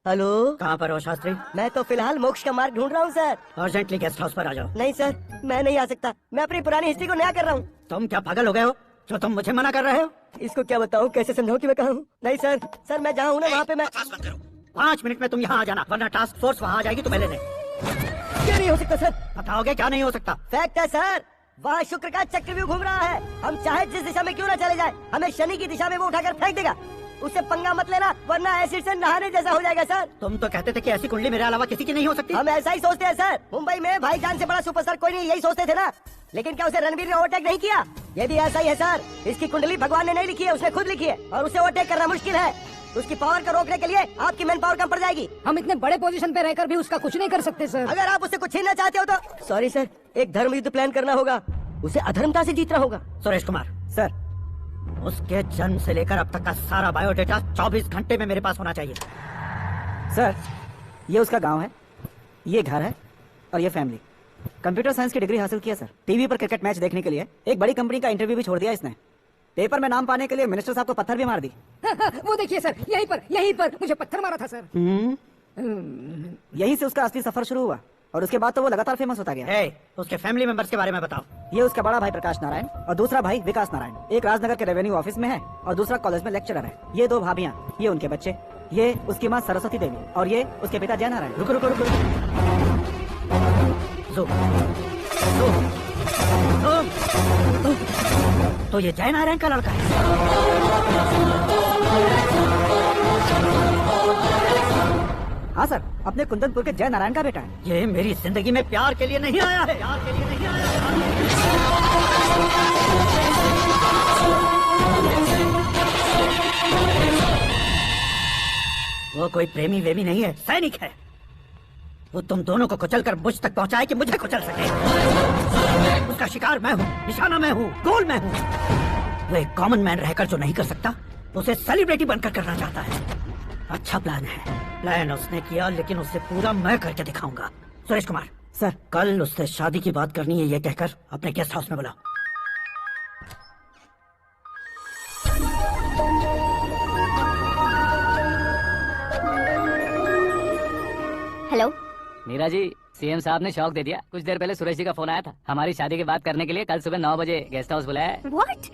हेलो, कहाँ पर हो शास्त्री? मैं तो फिलहाल मोक्ष का मार्ग ढूंढ रहा हूँ सर। अर्जेंटली गेस्ट हाउस पर आ जाओ। नहीं सर, मैं नहीं आ सकता। मैं अपनी पुरानी हिस्ट्री को नया कर रहा हूँ। तुम क्या पागल हो गए हो जो तुम मुझे मना कर रहे हो? इसको क्या बताऊँ, कैसे समझाऊँ कि मैं कहाँ हूँ? नहीं सर, सर मैं जहाँ हूँ ना वहाँ पे मैं। 5 मिनट में तुम यहाँ आ जाना, वरना टास्क फोर्स वहाँ आ जाएगी तुम्हें लेने। क्या नहीं हो सकता सर? बताओगे क्या नहीं हो सकता? फैक्ट है सर, वहाँ शुक्र का चक्रव्यूह घूम रहा है। हम चाहे जिस दिशा में क्यों ना चले जाए, हमें शनि की दिशा में वो उठाकर फेंक देगा। उससे पंगा मत लेना, वरना एसिड से नहाने जैसा हो जाएगा सर। तुम तो कहते थे कि ऐसी कुंडली मेरे अलावा किसी की नहीं हो सकती। हम ऐसा ही सोचते हैं सर। मुंबई में भाईजान से बड़ा सुपरस्टार कोई नहीं, यही सोचते थे ना। लेकिन क्या उसे रणवीर ने ओवरटेक नहीं किया? ये भी ऐसा ही है सर। इसकी कुंडली भगवान ने नहीं लिखी है, उसने खुद लिखी है, और उसे ओवरटेक करना मुश्किल है। उसकी पावर को रोकने के लिए आपकी मैन पावर कम पड़ जाएगी। हम इतने बड़े पोजीशन पे रहकर भी उसका कुछ नहीं कर सकते सर। अगर आप उससे कुछ छीनना चाहते हो तो सॉरी सर, एक धर्म युद्ध प्लान करना होगा। उसे अधर्मता से जीतना होगा। सुरेश कुमार सर, उसके जन्म से लेकर अब तक का सारा बायोडेटा 24 घंटे में मेरे पास होना चाहिए। सर, ये उसका गांव है, ये घर है और ये फैमिली। कंप्यूटर साइंस की डिग्री हासिल किया सर। टीवी पर क्रिकेट मैच देखने के लिए एक बड़ी कंपनी का इंटरव्यू भी छोड़ दिया इसने। पेपर में नाम पाने के लिए मिनिस्टर साहब को पत्थर भी मार दी। वो देखिए सर, यहीं पर मुझे पत्थर मारा था सर। यहीं से उसका असली सफर शुरू हुआ और उसके बाद तो वो लगातार फेमस होता गया। उसके फैमिली मेंबर्स के बारे में बताओ। ये उसका बड़ा भाई प्रकाश नारायण और दूसरा भाई विकास नारायण। एक राजनगर के रेवेन्यू ऑफिस में है और दूसरा कॉलेज में लेक्चरर है। ये 2 भाभियां, ये उनके बच्चे, ये उसकी माँ सरस्वती देवी और ये उसके पिता जय नारायण। रुको रुको रुको, तो ये जय नारायण का लड़का है। हाँ सर, अपने कुंदनपुर के जय नारायण का बेटा है। ये मेरी जिंदगी में प्यार के लिए नहीं आया है, प्यार के लिए नहीं आया है। वो कोई प्रेमी वेमी नहीं है, सैनिक है। वो तुम दोनों को कुचल कर मुझ तक पहुंचाए कि मुझे कुचल सके। उसका शिकार मैं हूँ, निशाना मैं हूँ, गोल मैं हूँ। वो एक कॉमन मैन रहकर जो नहीं कर सकता, उसे सेलिब्रिटी बनकर करना चाहता है। अच्छा प्लान है। प्लान उसने किया, लेकिन उसे पूरा मैं करके दिखाऊंगा। सुरेश कुमार सर, कल उससे शादी की बात करनी है, ये कहकर अपने गेस्ट हाउस में बुलाओ। हेलो मीरा जी, सीएम साहब ने शौक दे दिया। कुछ देर पहले सुरेश जी का फोन आया था, हमारी शादी की बात करने के लिए कल सुबह 9 बजे गेस्ट हाउस बुलाया है। What?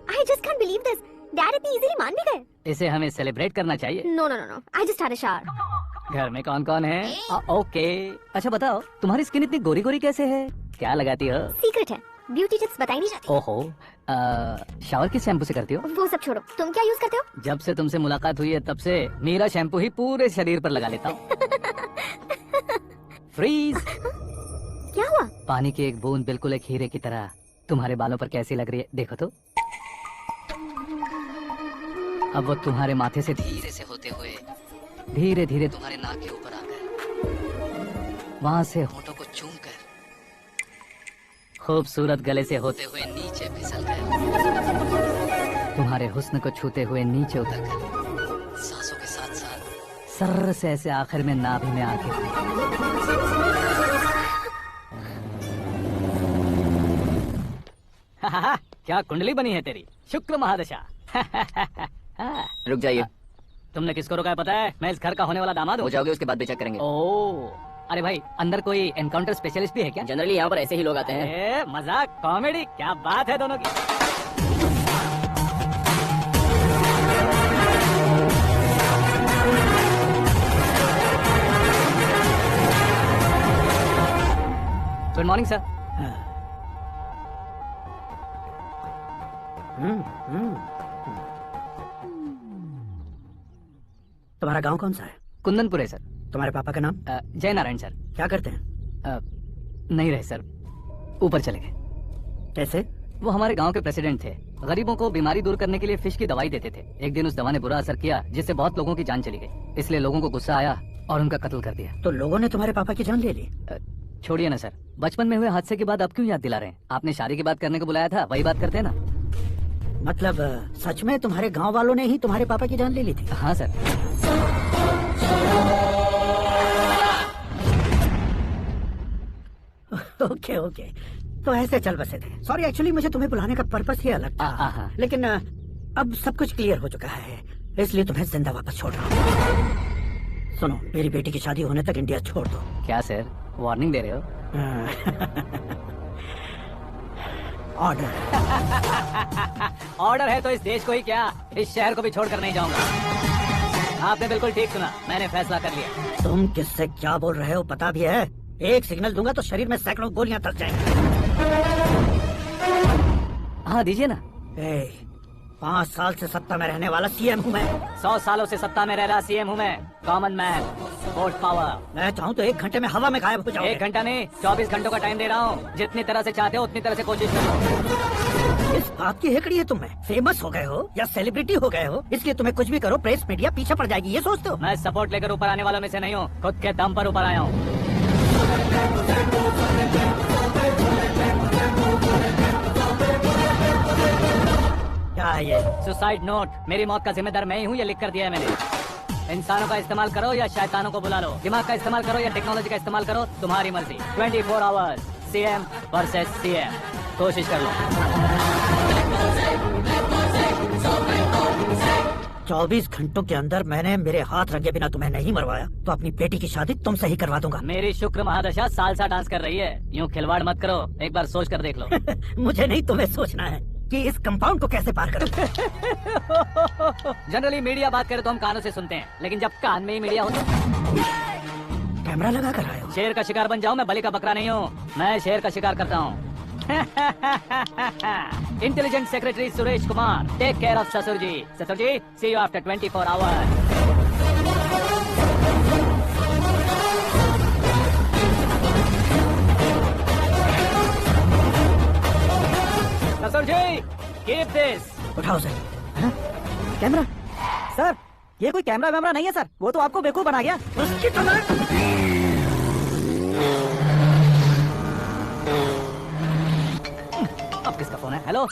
I just can't believe this. Dad इतनी इजीली मान भी गए। इसे हमें सेलिब्रेट करना चाहिए। No no no no, I just had a shower. घर में कौन कौन है? ओके, अच्छा बताओ, तुम्हारी स्किन इतनी गोरी गोरी कैसे है? क्या लगाती हो? सीक्रेट है, ब्यूटी टिप्स बताई नहीं जाती। ओहो, शावर किस शैम्पू से करती हो? वो सब छोड़ो, तुम क्या यूज करते हो? जब से तुमसे मुलाकात हुई है तब से मीरा शैम्पू ही पूरे शरीर पर लगा लेता हूँ। फ्रीज। क्या हुआ? पानी की एक बूंद बिल्कुल एक हीरे की तरह तुम्हारे बालों पर कैसी लग रही है, देखो तो। अब वो तुम्हारे माथे से धीरे से होते हुए धीरे धीरे तुम्हारे नाक के ऊपर आकर वहां से होठों को चूम कर खूबसूरत गले से होते हुए नीचे फिसल कर तुम्हारे हुस्न को छूते हुए नीचे उतर कर सांसों के साथ साथ सर्र से ऐसे आखिर में नाभि में आके क्या कुंडली बनी है तेरी, शुक्र महादशा। रुक जाइए। तुमने किसको रोका है पता है? मैं इस घर का होने वाला दामाद हूँ। हो जाओगे उसके बाद भी चेक करेंगे। ओ, अरे भाई अंदर कोई एनकाउंटर स्पेशलिस्ट भी है क्या? जनरली यहाँ पर ऐसे ही लोग आते हैं। ए, मजाक कॉमेडी, क्या बात है दोनों की। Good morning sir. तुम्हारा गांव कौन सा है? कुंदनपुर है सर। तुम्हारे पापा का नाम? जय नारायण सर। क्या करते हैं? नहीं रहे सर, ऊपर चले गए। कैसे? वो हमारे गांव के प्रेसिडेंट थे। गरीबों को बीमारी दूर करने के लिए फिश की दवाई देते थे। एक दिन उस दवा ने बुरा असर किया जिससे बहुत लोगों की जान चली गई। इसलिए लोगों को गुस्सा आया और उनका कत्ल कर दिया। तो लोगों ने तुम्हारे पापा की जान ले ली? छोड़िए ना सर, बचपन में हुए हादसे के बाद अब क्यों याद दिला रहे हैं? आपने शादी की बात करने को बुलाया था, वही बात करते हैं ना। मतलब सच में तुम्हारे गांव वालों ने ही तुम्हारे पापा की जान ले ली थी? हाँ सर। ओके ओके, तो ऐसे चल बसे थे। सॉरी, एक्चुअली मुझे तुम्हें बुलाने का पर्पस ही अलग था। लेकिन अब सब कुछ क्लियर हो चुका है, इसलिए तुम्हें जिंदा वापस छोड़ रहा हूँ। सुनो, मेरी बेटी की शादी होने तक इंडिया छोड़ दो। क्या सर, वार्निंग दे रहे हो? ऑर्डर। ऑर्डर है तो इस देश को ही क्या, इस शहर को भी छोड़कर नहीं जाऊंगा। आपने बिल्कुल ठीक सुना, मैंने फैसला कर लिया। तुम किससे क्या बोल रहे हो पता भी है? एक सिग्नल दूंगा तो शरीर में सैकड़ों गोलियां धस जाएंगी। हाँ दीजिए ना। 5 साल से सत्ता में रहने वाला सीएम हूँ मैं। 100 सालों से सत्ता में रह रहा सीएम हूँ मैं। Common man, vote power. मैं चाहूँ तो 1 घंटे में हवा में गायब हो जाऊँ। 1 घंटा नहीं, 24 घंटों का टाइम दे रहा हूँ। जितनी तरह से चाहते हो उतनी तरह से कोशिश करो। इस बात की हेकड़ी है तुम्हें? फेमस हो गए हो या सेलिब्रिटी हो गए हो, इसलिए तुम्हें कुछ भी करो प्रेस मीडिया पीछे पड़ जाएगी, ये सोचते हो? मैं सपोर्ट लेकर ऊपर आने वालों में से नहीं हूँ, खुद के दम पर ऊपर आया हूँ। क्या है ये? Suicide note. मेरी मौत का जिम्मेदार मैं ही हूँ, ये लिख कर दिया है मैंने। इंसानों का इस्तेमाल करो या शैतानों को बुला लो, दिमाग का इस्तेमाल करो या टेक्नोलॉजी का इस्तेमाल करो, तुम्हारी मर्जी। 24 आवर्स सीएम वर्सेस सीएम, कोशिश कर लो। 24 घंटों के अंदर मैंने मेरे हाथ रंगे बिना तुम्हें नहीं मरवाया तो अपनी बेटी की शादी तुमसे ही करवा दूंगा। मेरी शुक्र महादशा सालसा डांस कर रही है, यूँ खिलवाड़ मत करो, एक बार सोच कर देख लो। मुझे नहीं, तुम्हें सोचना है कि इस कंपाउंड को कैसे पार करूं। जनरली मीडिया बात करे तो हम कानों से सुनते हैं, लेकिन जब कान में ही मीडिया हो तो कैमरा लगा कर आए हो? शेर का शिकार बन जाऊं, मैं बलि का बकरा नहीं हूँ, मैं शेर का शिकार करता हूँ। Intelligent secretary Suresh Kumar, take care of ससुर जी। ससुर जी, सी यू आफ्टर 24 आवर्स। ससुर जी, कीप दिस। उठाओ सर। हाँ? कैमरा? सर ये कोई कैमरा वैमरा नहीं है सर, वो तो आपको बेवकूफ बना गया। उसकी अब किसका फोन है? Hello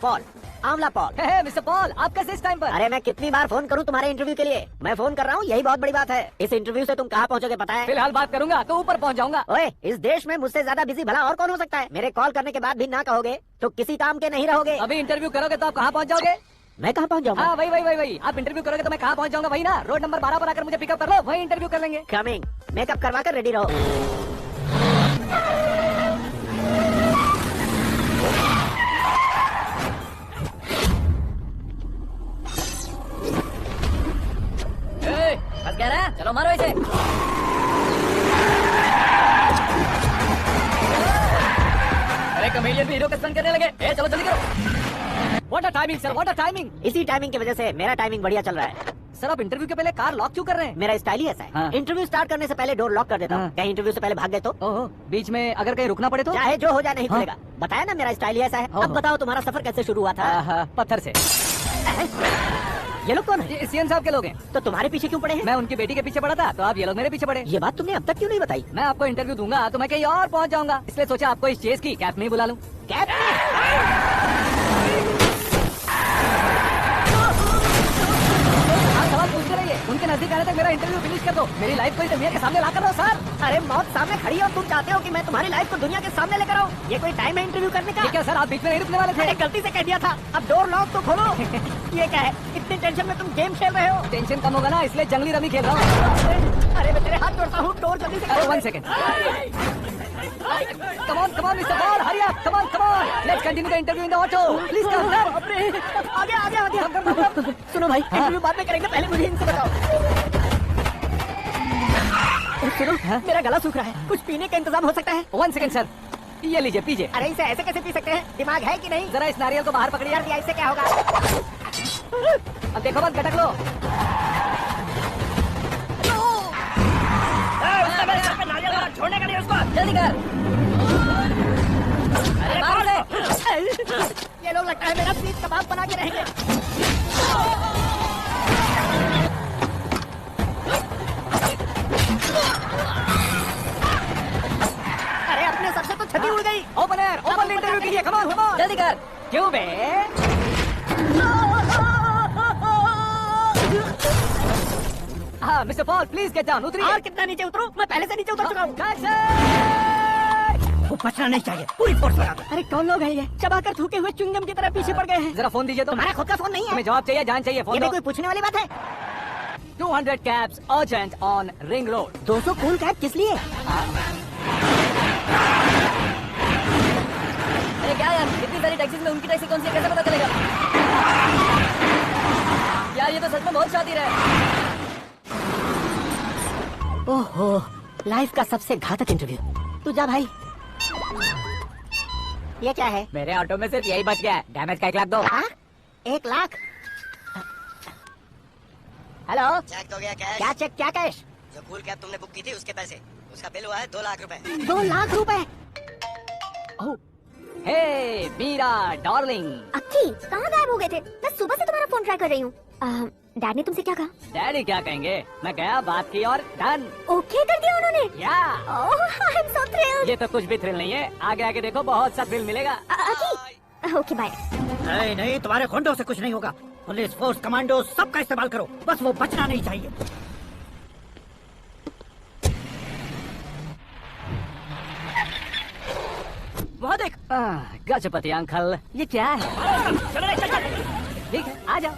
Paul, Amla Paul. Mister Paul, आप कैसे इस टाइम पर? अरे मैं कितनी बार फोन करूं तुम्हारे इंटरव्यू के लिए? मैं फोन कर रहा हूं, यही बहुत बड़ी बात है। इस इंटरव्यू से तुम कहां पहुंचोगे पता है? फिलहाल बात करूंगा तो ऊपर पहुंच जाऊंगा। ओए, इस देश में मुझसे ज्यादा बिजी भला और कौन हो सकता है? मेरे कॉल करने के बाद भी ना कहोगे तो किसी काम के नहीं रहोगे। अभी इंटरव्यू करोगे तो आप कहाँ पहुंच जाओगे? मैं कहाँ पहुंच जाऊंगा? हाँ वही। आप इंटरव्यू करोगे तो मैं कहाँ पहुंच जाऊंगा? वही ना, रोड नंबर 12 पर आकर मुझे पिकअप कर लो, वही इंटरव्यू कर लेंगे। कमिंग। मेकअप करवा कर रेडी रहो। फंस गया ना? चलो मारो इसे। अरे कमेडियन भी हीरो का स्टंट करने लगे। चलो जल्दी करो। What a timing sir, what a timing. इसी टाइमिंग की वजह से मेरा टाइमिंग बढ़िया चल रहा है। सर आप इंटरव्यू के पहले कार लॉक क्यों कर रहे हैं? मेरा स्टाइल ही ऐसा है। हाँ। इंटरव्यू स्टार्ट करने से पहले डोर लॉक कर देता हूँ। हाँ। कहीं इंटरव्यू से पहले भाग गए तो? ओहो, बीच में अगर कहीं रुकना पड़े तो? चाहे जो हो जाए नहीं हाँ। खुलेगा। बताया ना मेरा स्टाइल ही ऐसा है। ओहो। अब बताओ तुम्हारा सफर कैसे शुरू हुआ था? पत्थर से। ये लोग कौन है? ये सीएन साहब के लोग हैं। तो तुम्हारे पीछे क्यों पड़े हैं? मैं उनकी बेटी के पीछे पड़ा था तो आप ये लोग मेरे पीछे पड़े। ये बात तुमने अब तक क्यों नहीं बताई? मैं आपको इंटरव्यू दूंगा तो मैं कहीं और पहुंच जाऊंगा, इसलिए सोचा आपको इस चेस की कैप में ही बुला लूं। कैप आप सवाल पूछते रहिए, उनके नजदीक आने तक मेरा इंटरव्यू फिनिश कर दो। मेरी लाइफ को इस दुनिया के सामने ला कर दो सर। अरे मौत सामने खड़ी है और तुम चाहते हो कि मैं तुम्हारी लाइफ को दुनिया के सामने लेकर आऊं? ये कोई टाइम है इंटरव्यू करने का? ठीक है सर, आप बीच में नहीं रुकने वाले मैंने थे। गलती से कह दिया था। अब डोर लॉक तो खोलो। ये क्या है? इतनी टेंशन में तुम गेम खेल रहे हो? टेंशन कम होगा ना, इसलिए जंगली रमी खेल रहा हूँ। अरे मैं तेरे हाथ जोड़ता हूँ, डोर जल्दी से खोलो। 1 second. Come on, Mr. Ball, hurry up. Come on. Let's continue the interview in the auto. Please come, sir. आगे। सुनो भाई, इंटरव्यू बाद में करेंगे, पहले मुझे इनसे बताओ। सुनो, मेरा गला सूख रहा है, कुछ पीने का इंतजाम हो सकता है? 1 सेकंड सर, ये लीजिए पीजिए। अरे इसे ऐसे कैसे पी सकते हैं? दिमाग है कि नहीं? जरा इस नारियल को बाहर पकड़िए। कर दिया, इससे क्या होगा? अब देखो मत खटक लो। छोड़ने का नहीं उसको। जल्दी कर। अरे बाहर से। ये लोग लगता है मेरा सीख कबाब बना के रहेंगे। अरे अपने सबसे तो छती उड़ गई। ओपन इंटरव्यू कीजिए। कम ऑन जल्दी कर। क्यों बे? हाँ mister Paul, please get down. उतरिए। और कितना नीचे उतरूं? मैं पहले से नीचे उतर चुका हूँ। Taxi! वो बचना नहीं चाहिए, पूरी फोर्स लगा दो। अरे कौन लोग हैं ये? चबाकर थूके हुए च्युइंगम की तरह पीछे पड़ गए हैं। जरा फोन दीजिए तो। तुम्हारा खुद का फोन नहीं है? तुम्हें जवाब चाहिए, जान चाहिए, फोन ये दो। भी कोई पूछने वाली बात है? 200 cabs urgent on Ring Road. 200 cool cab किस लिए? अरे क्या यार, इतनी सारी टैक्सीज में उनकी टैक्सी कौन सी है, कैसे पता चलेगा? यार ये तो सच में बहुत शातिर है। ओहो, लाइफ का सबसे घातक इंटरव्यू। तू जा भाई। ये क्या है? मेरे ऑटो में सिर्फ यही बच गया है। डैमेज का 1 लाख दो। हाँ? 1 लाख? हेलो, चेक हो गया कैश? क्या चेक, क्या कैश? जो कूल कैब तुमने बुक की थी उसके पैसे, उसका बिल हुआ है 2 लाख रुपए। 2 लाख रुपए? हे मीरा डार्लिंग। अक्की, कहाँ गायब हो गए थे? मैं सुबह से तुम्हारा फोन ट्राई कर रही हूँ। डैड ने तुमसे क्या कहा? डैडी क्या कहेंगे, मैं गया, बात की और डन। ओके कर दिया उन्होंने? या आई एम सो थ्रिल्ड। ये तो कुछ भी थ्रिल नहीं है, आगे आगे देखो बहुत सा थ्रिल मिलेगा। अक्की, ओके बाय। नहीं नहीं, तुम्हारे गुंडों से कुछ नहीं होगा। पुलिस फोर्स, कमांडो, सबका इस्तेमाल करो, बस वो बचना नहीं चाहिए। वहाँ देख। गजपति अंकल, ये क्या है? ठीक है, आ जाओ।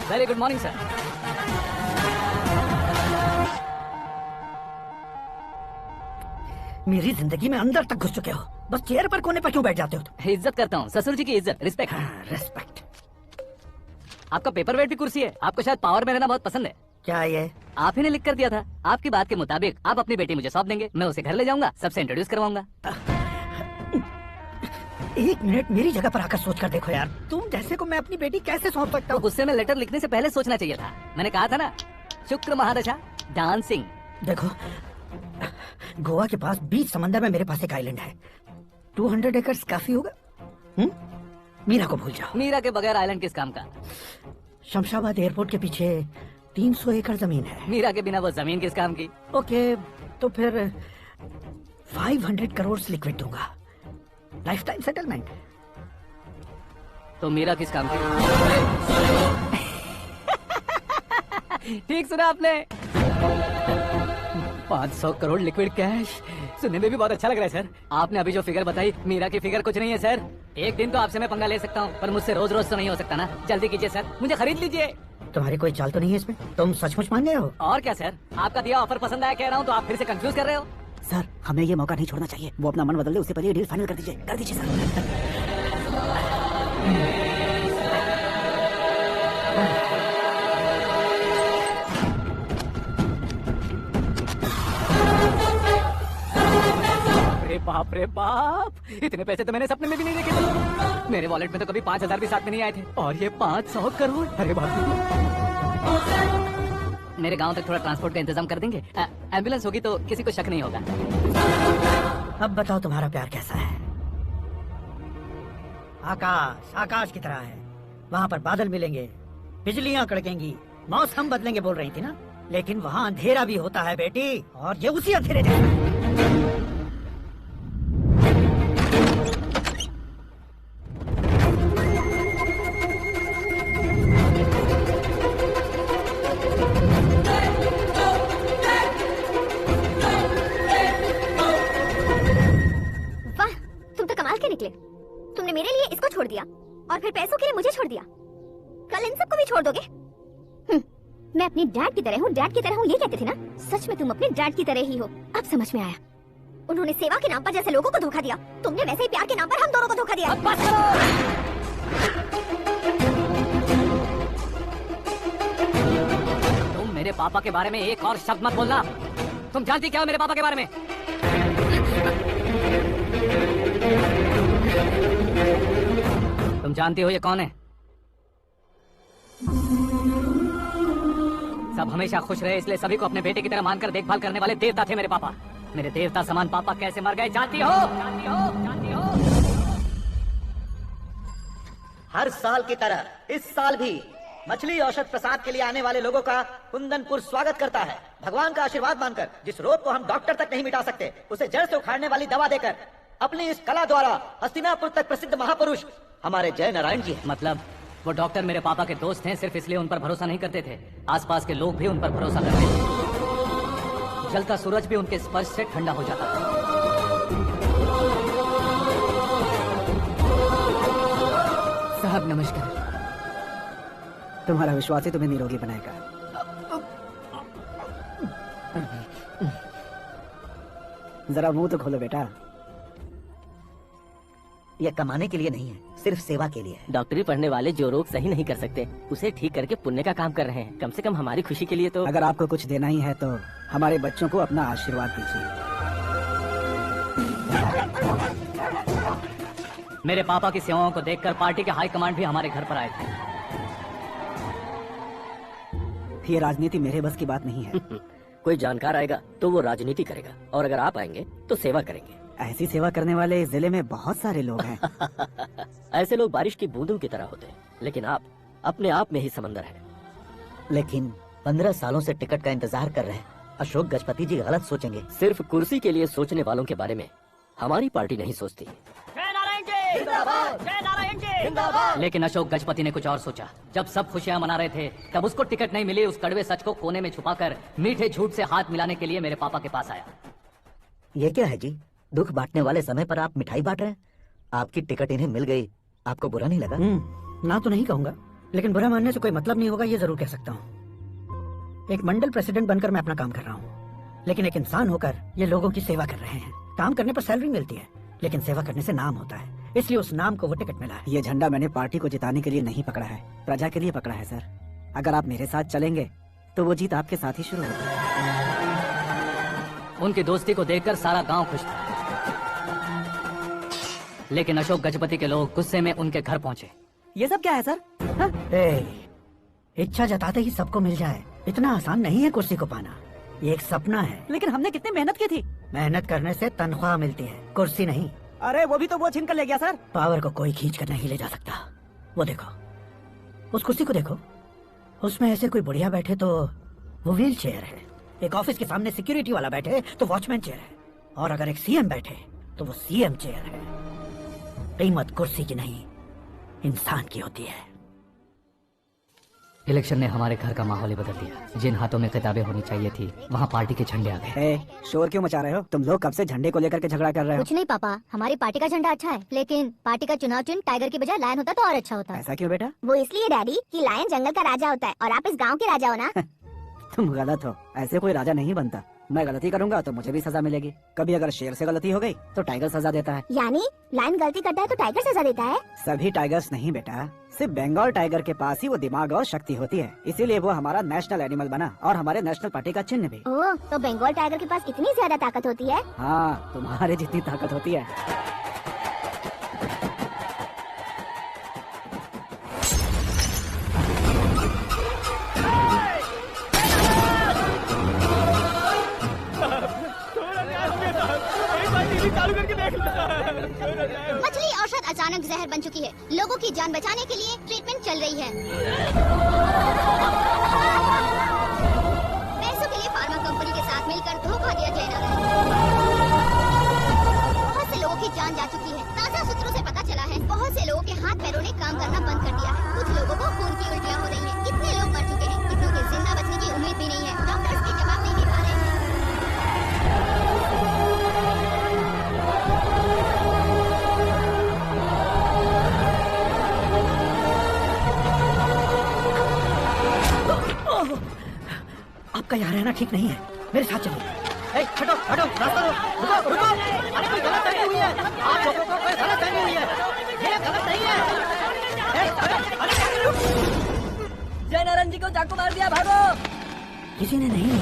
Very good morning sir. मेरी जिंदगी में अंदर तक घुस चुके हो, बस चेयर पर कोने पर क्यों बैठ जाते हो तुम? इज्जत करता हूँ, ससुर जी की इज्जत, रिस्पेक्ट। रेस्पेक्ट। आपका पेपर वेट भी कुर्सी है, आपको शायद पावर में रहना बहुत पसंद है। क्या ये? आप ही ने लिख कर दिया था। आपकी बात के मुताबिक आप अपनी बेटी मुझे सौंप देंगे, मैं उसे घर ले जाऊंगा, सबसे इंट्रोड्यूस करवाऊंगा। एक मिनट मेरी जगह पर आकर सोच कर देखो यार, तुम जैसे को मैं अपनी बेटी कैसे सौंप सकता तो हूँ? गुस्से में लेटर लिखने से पहले सोचना चाहिए था। मैंने कहा था ना, शुक्र महादशा डांसिंग। देखो, गोवा के पास बीच समंदर में मेरे पास एक आइलैंड है, 200 एकर्स काफी होगा। मीरा को भूल जाओ। मीरा के बगैर आइलैंड किस काम का? शमशाबाद एयरपोर्ट के पीछे 300 एकड़ जमीन है। मीरा के बिना वो जमीन किस काम की? ओके, तो फिर 500 करोड़ लिक्विड दूंगा, लाइफ टाइम सेटलमेंट। तो मीरा किस काम की? ठीक सुना आपने, 500 करोड़ लिक्विड कैश। सुनने में भी बहुत अच्छा लग रहा है सर। आपने अभी जो फिगर बताई, मीरा की फिगर कुछ नहीं है सर। एक दिन तो आपसे मैं पंगा ले सकता हूँ, पर मुझसे रोज रोज तो नहीं हो सकता ना। जल्दी कीजिए सर, मुझे खरीद लीजिए। तुम्हारी कोई चाल तो नहीं है इसमें? तुम सचमुच मान गए हो? और क्या सर, आपका दिया ऑफर पसंद आया कह रहा हूँ, तो आप फिर से कंफ्यूज कर रहे हो। सर, हमें ये मौका नहीं छोड़ना चाहिए। वो अपना मन बदल दे, उससे पहले ये डील फाइनल कर दीजिए। कर दीजिए सर। अरे बाप रे बाप, इतने पैसे तो मैंने सपने में भी नहीं देखे थे। मेरे वॉलेट में तो कभी 5,000 भी साथ में नहीं आए थे, और ये 500 करोड़। अरे बाप रे। मेरे गांव तक थोड़ा ट्रांसपोर्ट का इंतजाम कर देंगे? एम्बुलेंस होगी तो किसी को शक नहीं होगा। अब बताओ तुम्हारा प्यार कैसा है? आकाश आकाश की तरह है, वहाँ पर बादल मिलेंगे, बिजलियाँ कड़केंगी, मौसम बदलेंगे बोल रही थी ना, लेकिन वहाँ अंधेरा भी होता है बेटी, और ये उसी अंधेरे जैसा है। तुमने मेरे लिए इसको छोड़ दिया और फिर पैसों के लिए मुझे छोड़ दिया, कल इन सबको भी छोड़ दोगे? मैं अपनी डैड की तरह हूँ, डैड की तरह हूँ, ये कहते थे ना? सच में तुम अपने डैड की तरह ही हो। अब समझ में आया, उन्होंने सेवा के नाम पर जैसे लोगों को धोखा दिया, तुमने वैसे ही प्यार के नाम पर हम दोनों को धोखा दिया। बस करो। तुम मेरे पापा के बारे में एक और शब्द मत बोलना। तुम जानती क्या हो मेरे पापा के बारे में? तुम जानती हो ये कौन है? सब हमेशा खुश रहे इसलिए सभी को अपने बेटे की तरह मानकर देखभाल करने वाले देवता थे मेरे पापा। मेरे देवता समान पापा कैसे मर गए जानती हो? जानती हो? जानती हो? हर साल की तरह इस साल भी मछली औषध प्रसाद के लिए आने वाले लोगों का कुंदनपुर स्वागत करता है। भगवान का आशीर्वाद मानकर जिस रोग को हम डॉक्टर तक नहीं मिटा सकते, उसे जड़ से उखाड़ने वाली दवा देकर अपनी इस कला द्वारा हस्तिनापुर तक प्रसिद्ध महापुरुष हमारे जय नारायण जी हैं। मतलब वो डॉक्टर मेरे पापा के दोस्त हैं, सिर्फ इसलिए उन पर भरोसा नहीं करते थे, आसपास के लोग भी उन पर भरोसा करते थे। जलता सूरज भी उनके स्पर्श से ठंडा हो जाता था। साहब नमस्कार। तुम्हारा विश्वास ही तुम्हें निरोगी बनाएगा। जरा मुंह तो खोलो बेटा। यह कमाने के लिए नहीं है, सिर्फ सेवा के लिए है। डॉक्टरी पढ़ने वाले जो रोग सही नहीं कर सकते, उसे ठीक करके पुण्य का काम कर रहे हैं। कम से कम हमारी खुशी के लिए तो। अगर आपको कुछ देना ही है तो हमारे बच्चों को अपना आशीर्वाद दीजिए। मेरे पापा की सेवाओं को देखकर पार्टी के हाई कमांड भी हमारे घर पर आए थे। ये राजनीति मेरे बस की बात नहीं है। कोई जानकार आएगा तो वो राजनीति करेगा, और अगर आप आएंगे तो सेवा करेंगे। ऐसी सेवा करने वाले इस जिले में बहुत सारे लोग हैं। ऐसे लोग बारिश की बूंदों की तरह होते हैं, लेकिन आप अपने आप में ही समंदर हैं। लेकिन 15 सालों से टिकट का इंतजार कर रहे हैं। अशोक गजपति जी गलत सोचेंगे। सिर्फ कुर्सी के लिए सोचने वालों के बारे में हमारी पार्टी नहीं सोचती। लेकिन अशोक गजपति ने कुछ और सोचा। जब सब खुशियां मना रहे थे, तब उसको टिकट नहीं मिली। उस कड़वे सच को कोने में छुपाकर मीठे झूठ से हाथ मिलाने के लिए मेरे पापा के पास आया। ये क्या है जी? दुख बांटने वाले समय पर आप मिठाई बांट रहे हैं। आपकी टिकट इन्हें मिल गई, आपको बुरा नहीं लगा? ना तो नहीं कहूँगा, लेकिन बुरा मानने से कोई मतलब नहीं होगा, ये जरूर कह सकता हूँ। एक मंडल प्रेसिडेंट बनकर मैं अपना काम कर रहा हूँ, लेकिन एक इंसान होकर ये लोगों की सेवा कर रहे हैं। काम करने पर सैलरी मिलती है, लेकिन सेवा करने से नाम होता है, इसलिए उस नाम को वो टिकट मिला है। ये झंडा मैंने पार्टी को जिताने के लिए नहीं पकड़ा है, प्रजा के लिए पकड़ा है सर। अगर आप मेरे साथ चलेंगे तो वो जीत आपके साथ ही शुरू होगी। उनकी दोस्ती को देखकर सारा गांव खुश था, लेकिन अशोक गजपति के लोग गुस्से में उनके घर पहुंचे। ये सब क्या है सर? इच्छा जताते ही सबको मिल जाए, इतना आसान नहीं है कुर्सी को पाना। ये एक सपना है। लेकिन हमने कितनी मेहनत की थी। मेहनत करने से तनख्वाह मिलती है, कुर्सी नहीं। अरे वो भी तो वो छीन कर ले गया सर। पावर को कोई खींच कर नहीं ले जा सकता। वो देखो, उस कुर्सी को देखो, उसमें ऐसे कोई बुढ़िया बैठे तो वो व्हील चेयर है, एक ऑफिस के सामने सिक्योरिटी वाला बैठे तो वॉचमैन चेयर है, और अगर एक सीएम बैठे तो वो सीएम चेयर है। कीमत कुर्सी की नहीं, इंसान की होती है। इलेक्शन ने हमारे घर का माहौल ही बदल दिया। जिन हाथों में किताबें होनी चाहिए थी, वहाँ पार्टी के झंडे आ गए। शोर क्यों मचा रहे हो? तुम लोग कब से झंडे को लेकर के झगड़ा कर रहे हो? कुछ नहीं पापा, हमारी पार्टी का झंडा अच्छा है, लेकिन पार्टी का चुनाव चिन्ह टाइगर की बजाय लायन होता तो और अच्छा होता। ऐसा क्यों बेटा? वो इसलिए डैडी कि लायन जंगल का राजा होता है और आप इस गांव के राजा हो ना। तुम गलत हो, ऐसे कोई राजा नहीं बनता। मैं गलती करूंगा तो मुझे भी सजा मिलेगी। कभी अगर शेर से गलती हो गई तो टाइगर सजा देता है। यानी लायन गलती करता है तो टाइगर सजा देता है? सभी टाइगर्स नहीं बेटा, सिर्फ बंगाल टाइगर के पास ही वो दिमाग और शक्ति होती है, इसीलिए वो हमारा नेशनल एनिमल बना और हमारे नेशनल पार्टी का चिन्ह भी। ओह, तो बंगाल टाइगर के पास इतनी ज्यादा ताकत होती है? हाँ, तुम्हारे जितनी ताकत होती है। मछली औषध अचानक जहर बन चुकी है। लोगों की जान बचाने के लिए ट्रीटमेंट चल रही है। पैसों के लिए फार्मा कंपनी के साथ मिलकर धोखा दिया जा रहा है। बहुत से लोगों की जान जा चुकी है। ताजा सूत्रों से पता चला है बहुत से लोगों के हाथ पैरों ने काम करना बंद कर दिया है। कुछ लोगों को खून की उल्टियाँ हो रही है। कितने लोग मर चुके हैं, कितनों के जिंदा बचने की उम्मीद भी नहीं है। डॉक्टर्स के जवाब नहीं दे पा रहे हैं। आपका यहाँ रहना ठीक नहीं है, मेरे साथ चलिए। हटो हटो, रास्ता रुको रुको। अरे कोई गलतफहमी हुई है, आप लोगों को कोई गलतफहमी हुई है, ये गलत नहीं है। जय नारायण जी को चाकू मार दिया, भागो। किसी ने नहीं,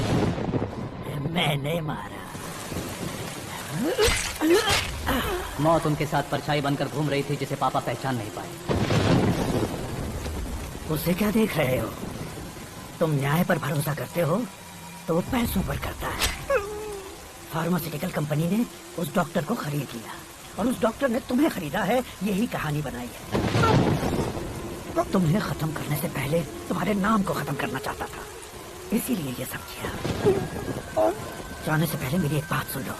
मैंने मारा। मौत उनके साथ परछाई बनकर घूम रही थी, जिसे पापा पहचान नहीं पाए। उसे क्या देख रहे हो? तुम न्याय पर भरोसा करते हो तो वो पैसों पर करता है। फार्मास्यूटिकल कंपनी ने उस डॉक्टर को खरीद लिया और उस डॉक्टर ने तुम्हें खरीदा है, यही कहानी बनाई है। तुम्हें खत्म करने से पहले तुम्हारे नाम को खत्म करना चाहता था, इसीलिए ये सब किया। जाने से पहले मेरी एक बात सुन लो।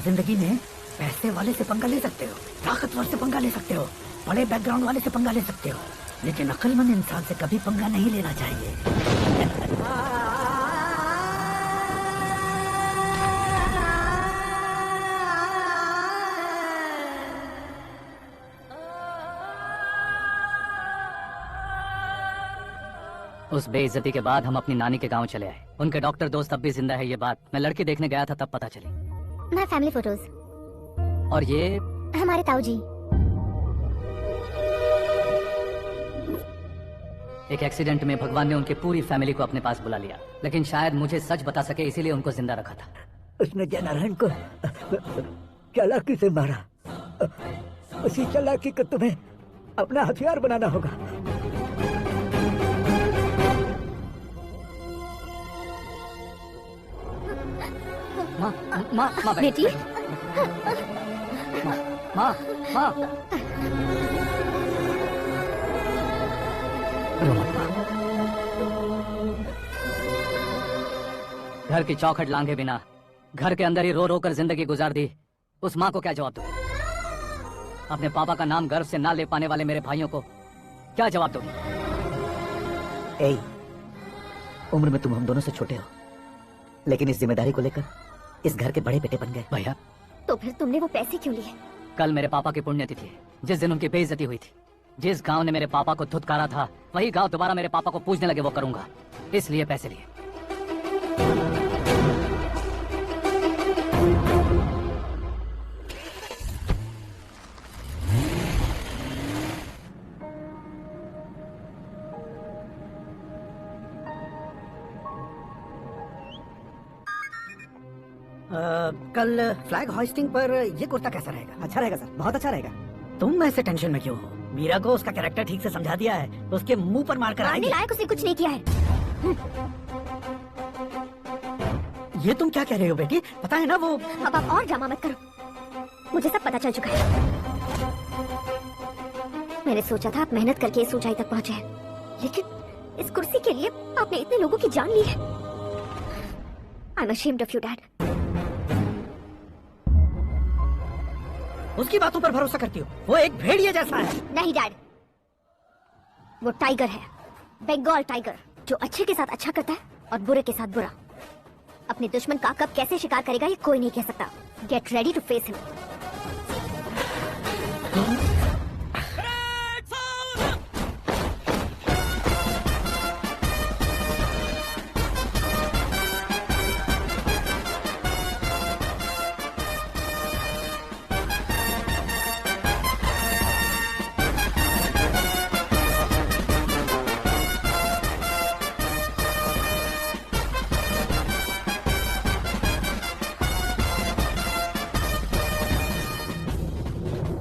जिंदगी में पैसे वाले से पंगा ले सकते हो, ताकतवर से पंगा ले सकते हो, बड़े बैकग्राउंड वाले से पंगा ले सकते हो, लेकिन अक्लमंद इंसान से कभी पंगा नहीं लेना चाहिए। उस बेइज्जती के बाद हम अपनी नानी के गांव चले आए। उनके डॉक्टर दोस्त अब भी जिंदा है, ये बात मैं लड़की देखने गया था तब पता चली। My family photos. और ये हमारे ताऊ जी। एक एक्सीडेंट में भगवान ने उनकी पूरी फैमिली को अपने पास बुला लिया, लेकिन शायद मुझे सच बता सके इसीलिए उनको जिंदा रखा था। उसने जयनारायण को चालाकी से मारा। उसी चालाकी को तुम्हें अपना हथियार बनाना होगा। माँ माँ माँ बेटी, माँ माँ रो मत माँ। घर की चौखट लांघे बिना घर के अंदर ही रो रो कर जिंदगी गुजार दी, उस माँ को क्या जवाब दूं? अपने पापा का नाम गर्व से ना ले पाने वाले मेरे भाइयों को क्या जवाब दूं? उम्र में तुम हम दोनों से छोटे हो, लेकिन इस जिम्मेदारी को लेकर इस घर के बड़े बेटे बन गए। भैया, तो फिर तुमने वो पैसे क्यों लिए? कल मेरे पापा की पुण्यतिथि है, जिस दिन उनकी बेइज्जती हुई थी। जिस गांव ने मेरे पापा को धुतकारा था वही गांव दोबारा मेरे पापा को पूजने लगे वो करूंगा, इसलिए पैसे लिए। कल फ्लैग होइस्टिंग पर ये कुर्ता कैसा रहेगा? अच्छा रहेगा सर, बहुत अच्छा रहेगा। तुम ऐसे टेंशन में क्यों हो? मीरा को उसका कैरेक्टर ठीक से समझा दिया है, उसके मुंह पर मारकर मारने लायक उसने कुछ नहीं किया है। ये तुम क्या कह रहे हो बेटी? पता है ना वो। अब आप और ड्रामा मत करो, मुझे सब पता चल चुका है। मैंने सोचा था आप मेहनत करके इस ऊंचाई तक पहुंचे हैं, लेकिन इस कुर्सी के लिए आपने इतने लोगों की जान ली है। I'm ashamed of you, Dad. उसकी बातों पर भरोसा करती हो? वो एक भेड़िया जैसा है। नहीं डैड, वो टाइगर है, बंगाल टाइगर, जो अच्छे के साथ अच्छा करता है और बुरे के साथ बुरा। अपने दुश्मन का कब कैसे शिकार करेगा ये कोई नहीं कह सकता। Get ready to face him.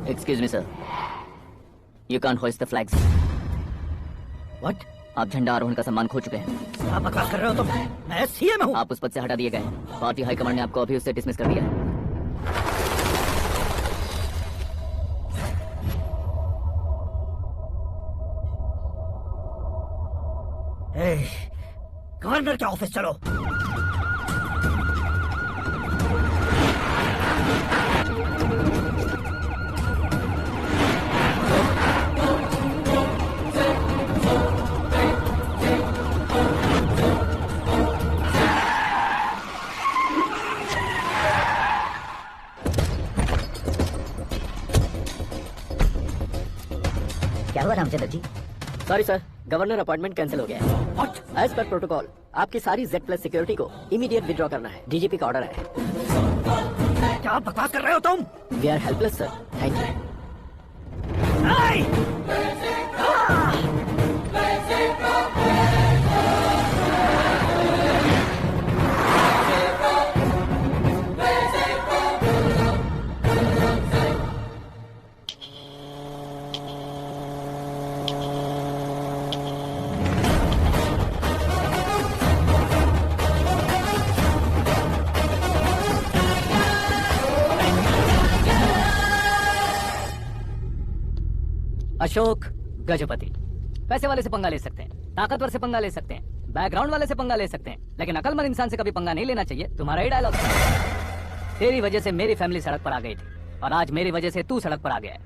Excuse me, sir. You can't hoist the flags. What? आप झंडा आरोहण का सम्मान खो चुके हैं। क्या बकवास कर रहे हो तुम? मैं सीएम हूँ। आप उस पद से हटा दिए गए हैं। पार्टी हाईकमांड ने आपको अभी उससे डिसमिस कर दिया है। गवर्नर के ऑफिस चलो। क्या हुआ Ramchandra ji? Sorry sir, governor appointment cancel हो गया है। What? एज पर प्रोटोकॉल आपकी सारी Z+ सिक्योरिटी को इमीडिएट विड्रॉ करना है। डीजीपी का ऑर्डर है। क्या बकवास कर रहे हो तुम? We are helpless sir, thank you. Ashok Gajapati. पैसे वाले से पंगा ले सकते हैं, ताकतवर से पंगा ले सकते हैं, बैकग्राउंड वाले से पंगा ले सकते हैं, लेकिन अकलमंद इंसान से कभी पंगा नहीं लेना चाहिए। तुम्हारा ही डायलॉग। तेरी वजह से मेरी फैमिली सड़क पर आ गई थी और आज मेरी वजह से तू सड़क पर आ गया है।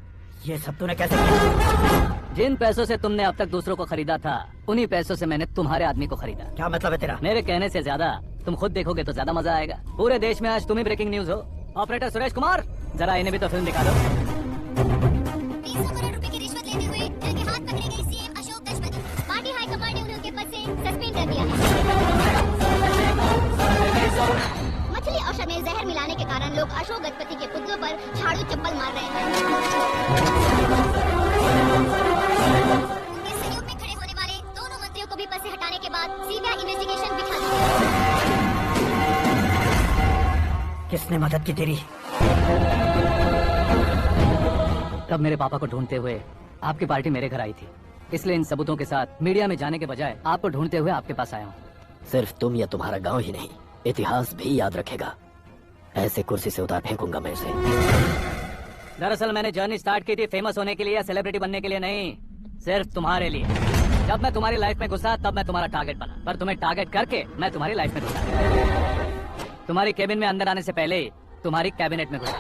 ये सब तूने कैसे किया? जिन पैसों से तुमने अब तक दूसरों को खरीदा था, उन्हीं पैसों से मैंने तुम्हारे आदमी को खरीदा। क्या मतलब है तेरा? मेरे कहने से ज्यादा तुम खुद देखोगे तो ज्यादा मजा आएगा। पूरे देश में आज तुम ही ब्रेकिंग न्यूज हो। ऑपरेटर सुरेश कुमार, जरा इन्हें भी तो फिल्म दिखा दो। 300 करोड़ रुपए की रिश्वत लेते हुए जिनके हाथ पकड़े गए CM Ashok Gajapati, party high command ने उन्हें उनके पद से सस्पेंड कर दिया है। मछली औषध में जहर मिलाने के कारण लोग अशोक गजपति के पुतलों पर झाड़ू चप्पल मार रहे हैं। उनके सहयोग में खड़े होने वाले दोनों मंत्रियों को भी पद से हटाने के बाद सीबीआई इन्वेस्टिगेशन बिठा दी। किसने मदद की तेरी? तब मेरे पापा को ढूंढते हुए आपकी पार्टी मेरे घर आई थी, इसलिए इन सबूतों के साथ मीडिया में जाने के बजाय आपको ढूंढते हुए आपके पास आया हूँ। सिर्फ तुम या तुम्हारा गांव ही नहीं, इतिहास भी याद रखेगा। ऐसे कुर्सी से उतार फेंकूंगा मैं इसे। दरअसल मैंने जर्नी स्टार्ट की थी फेमस होने के लिए या सेलिब्रिटी बनने के लिए नहीं, सिर्फ तुम्हारे लिए। जब मैं तुम्हारी लाइफ में घुसा तब मैं तुम्हारा टारगेट बना, पर तुम्हें टारगेट करके मैं तुम्हारी लाइफ में घुसा। तुम्हारी केबिन में अंदर आने से पहले ही तुम्हारी कैबिनेट में घुसा।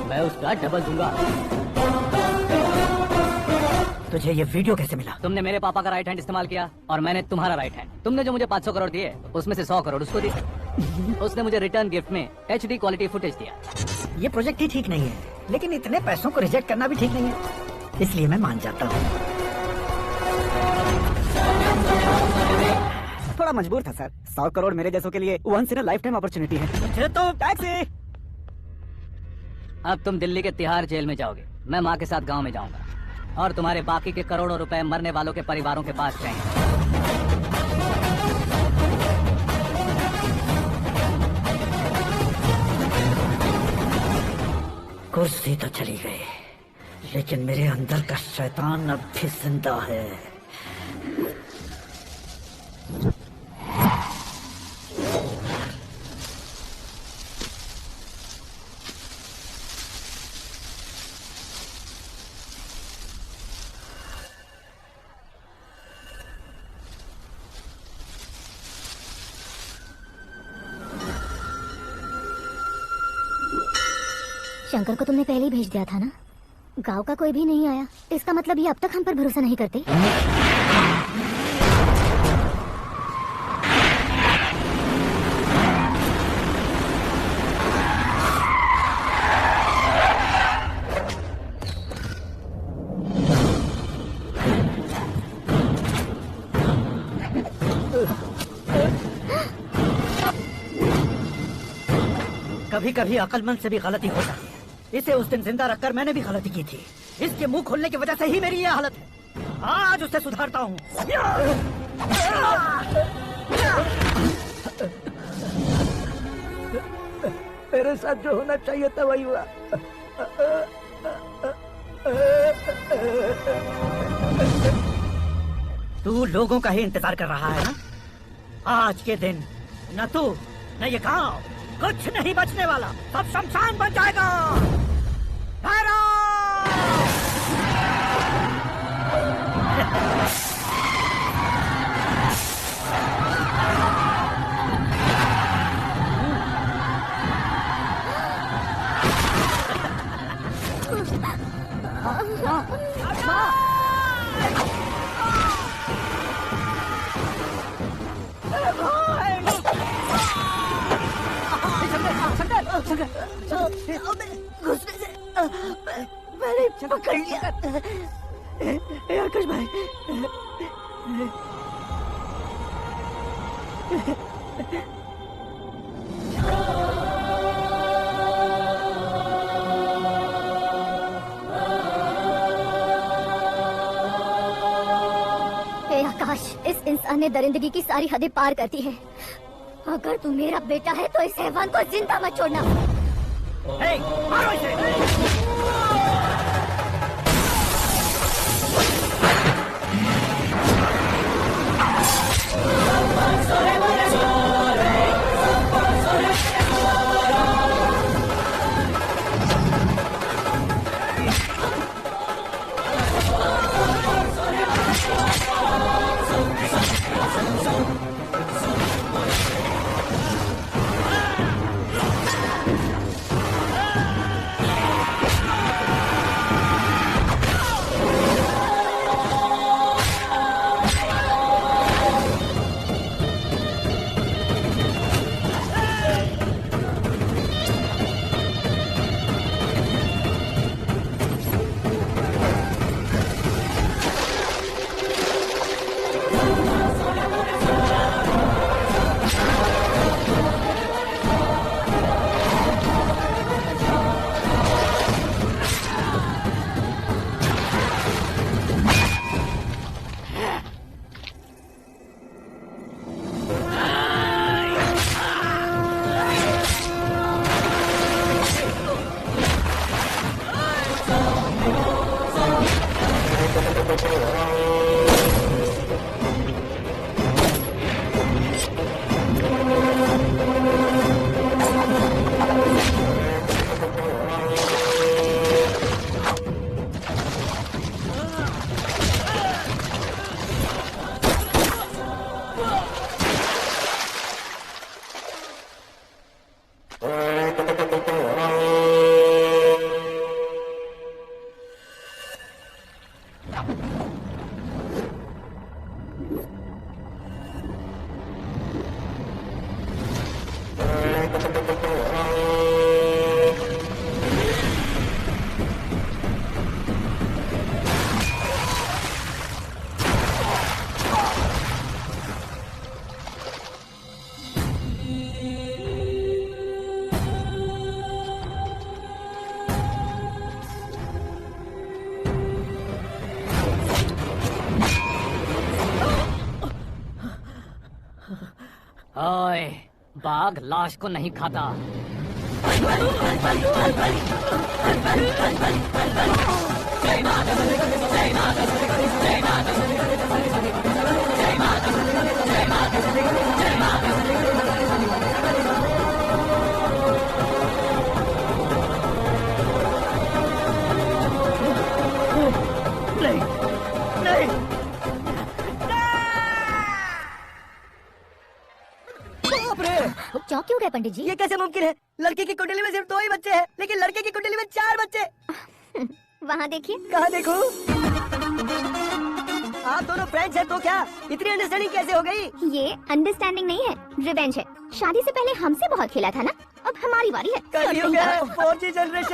मैं उसका डबल दूंगा। तुझे ये वीडियो कैसे मिला? तुमने मेरे पापा का राइट हैंड इस्तेमाल किया और मैंने तुम्हारा राइट हैंड। तुमने जो मुझे 500 करोड़ दिए उसमें से 100 करोड़ उसको दिए। उसने मुझे रिटर्न गिफ्ट में HD क्वालिटी फुटेज दिया। ये प्रोजेक्ट ही ठीक नहीं है, लेकिन इतने पैसों को रिजेक्ट करना भी ठीक नहीं है, इसलिए मैं मान जाता हूँ। थोड़ा मजबूर था सर। 100 करोड़ मेरे जैसों के लिए once in a lifetime opportunity है। मुझे तो टैक्सी। अब तुम दिल्ली के तिहाड़ जेल में जाओगे, मैं माँ के साथ गांव में जाऊंगा और तुम्हारे बाकी के करोड़ों रुपए मरने वालों के परिवारों के पास जाएंगे। कुर्सी तो चली गई, लेकिन मेरे अंदर का शैतान अब भी जिंदा है। शंकर को तुमने पहले ही भेज दिया था ना? गांव का कोई भी नहीं आया, इसका मतलब ये अब तक हम पर भरोसा नहीं करते। कभी कभी अक्लमंद से भी गलती हो जाती है। इसे उस दिन जिंदा रखकर मैंने भी गलती की थी। इसके मुंह खोलने की वजह से ही मेरी ये हालत है। आज उसे सुधारता हूँ। मेरे साथ जो होना चाहिए था वही हुआ। तू लोगों का ही इंतजार कर रहा है ना? आज के दिन न तू न ये गांव कुछ नहीं बचने वाला, सब शमशान बन जाएगा। घुसने से मैंने पकड़ लिया। आकाश भाई, आकाश, इस इंसान ने दरिंदगी की सारी हदें पार करती है। अगर तू मेरा बेटा है तो इस हैवान को जिंदा मत छोड़ना। मारो इसे। ओए, बाघ लाश को नहीं खाता। चौंक क्यों गए पंडित जी? ये कैसे मुमकिन है? लड़की की कुंडली में सिर्फ 2 ही बच्चे हैं, लेकिन लड़के की कुंडली में 4 बच्चे। वहाँ देखिए। कहाँ देखूं? आप दोनों फ्रेंड्स हैं तो क्या? इतनी अंडरस्टैंडिंग कैसे हो गई? ये अंडरस्टैंडिंग नहीं है, रिवेंज है। शादी से पहले हमसे बहुत खेला था ना, अब हमारी बारी है। कल ही हो गया 4G जनरेशन।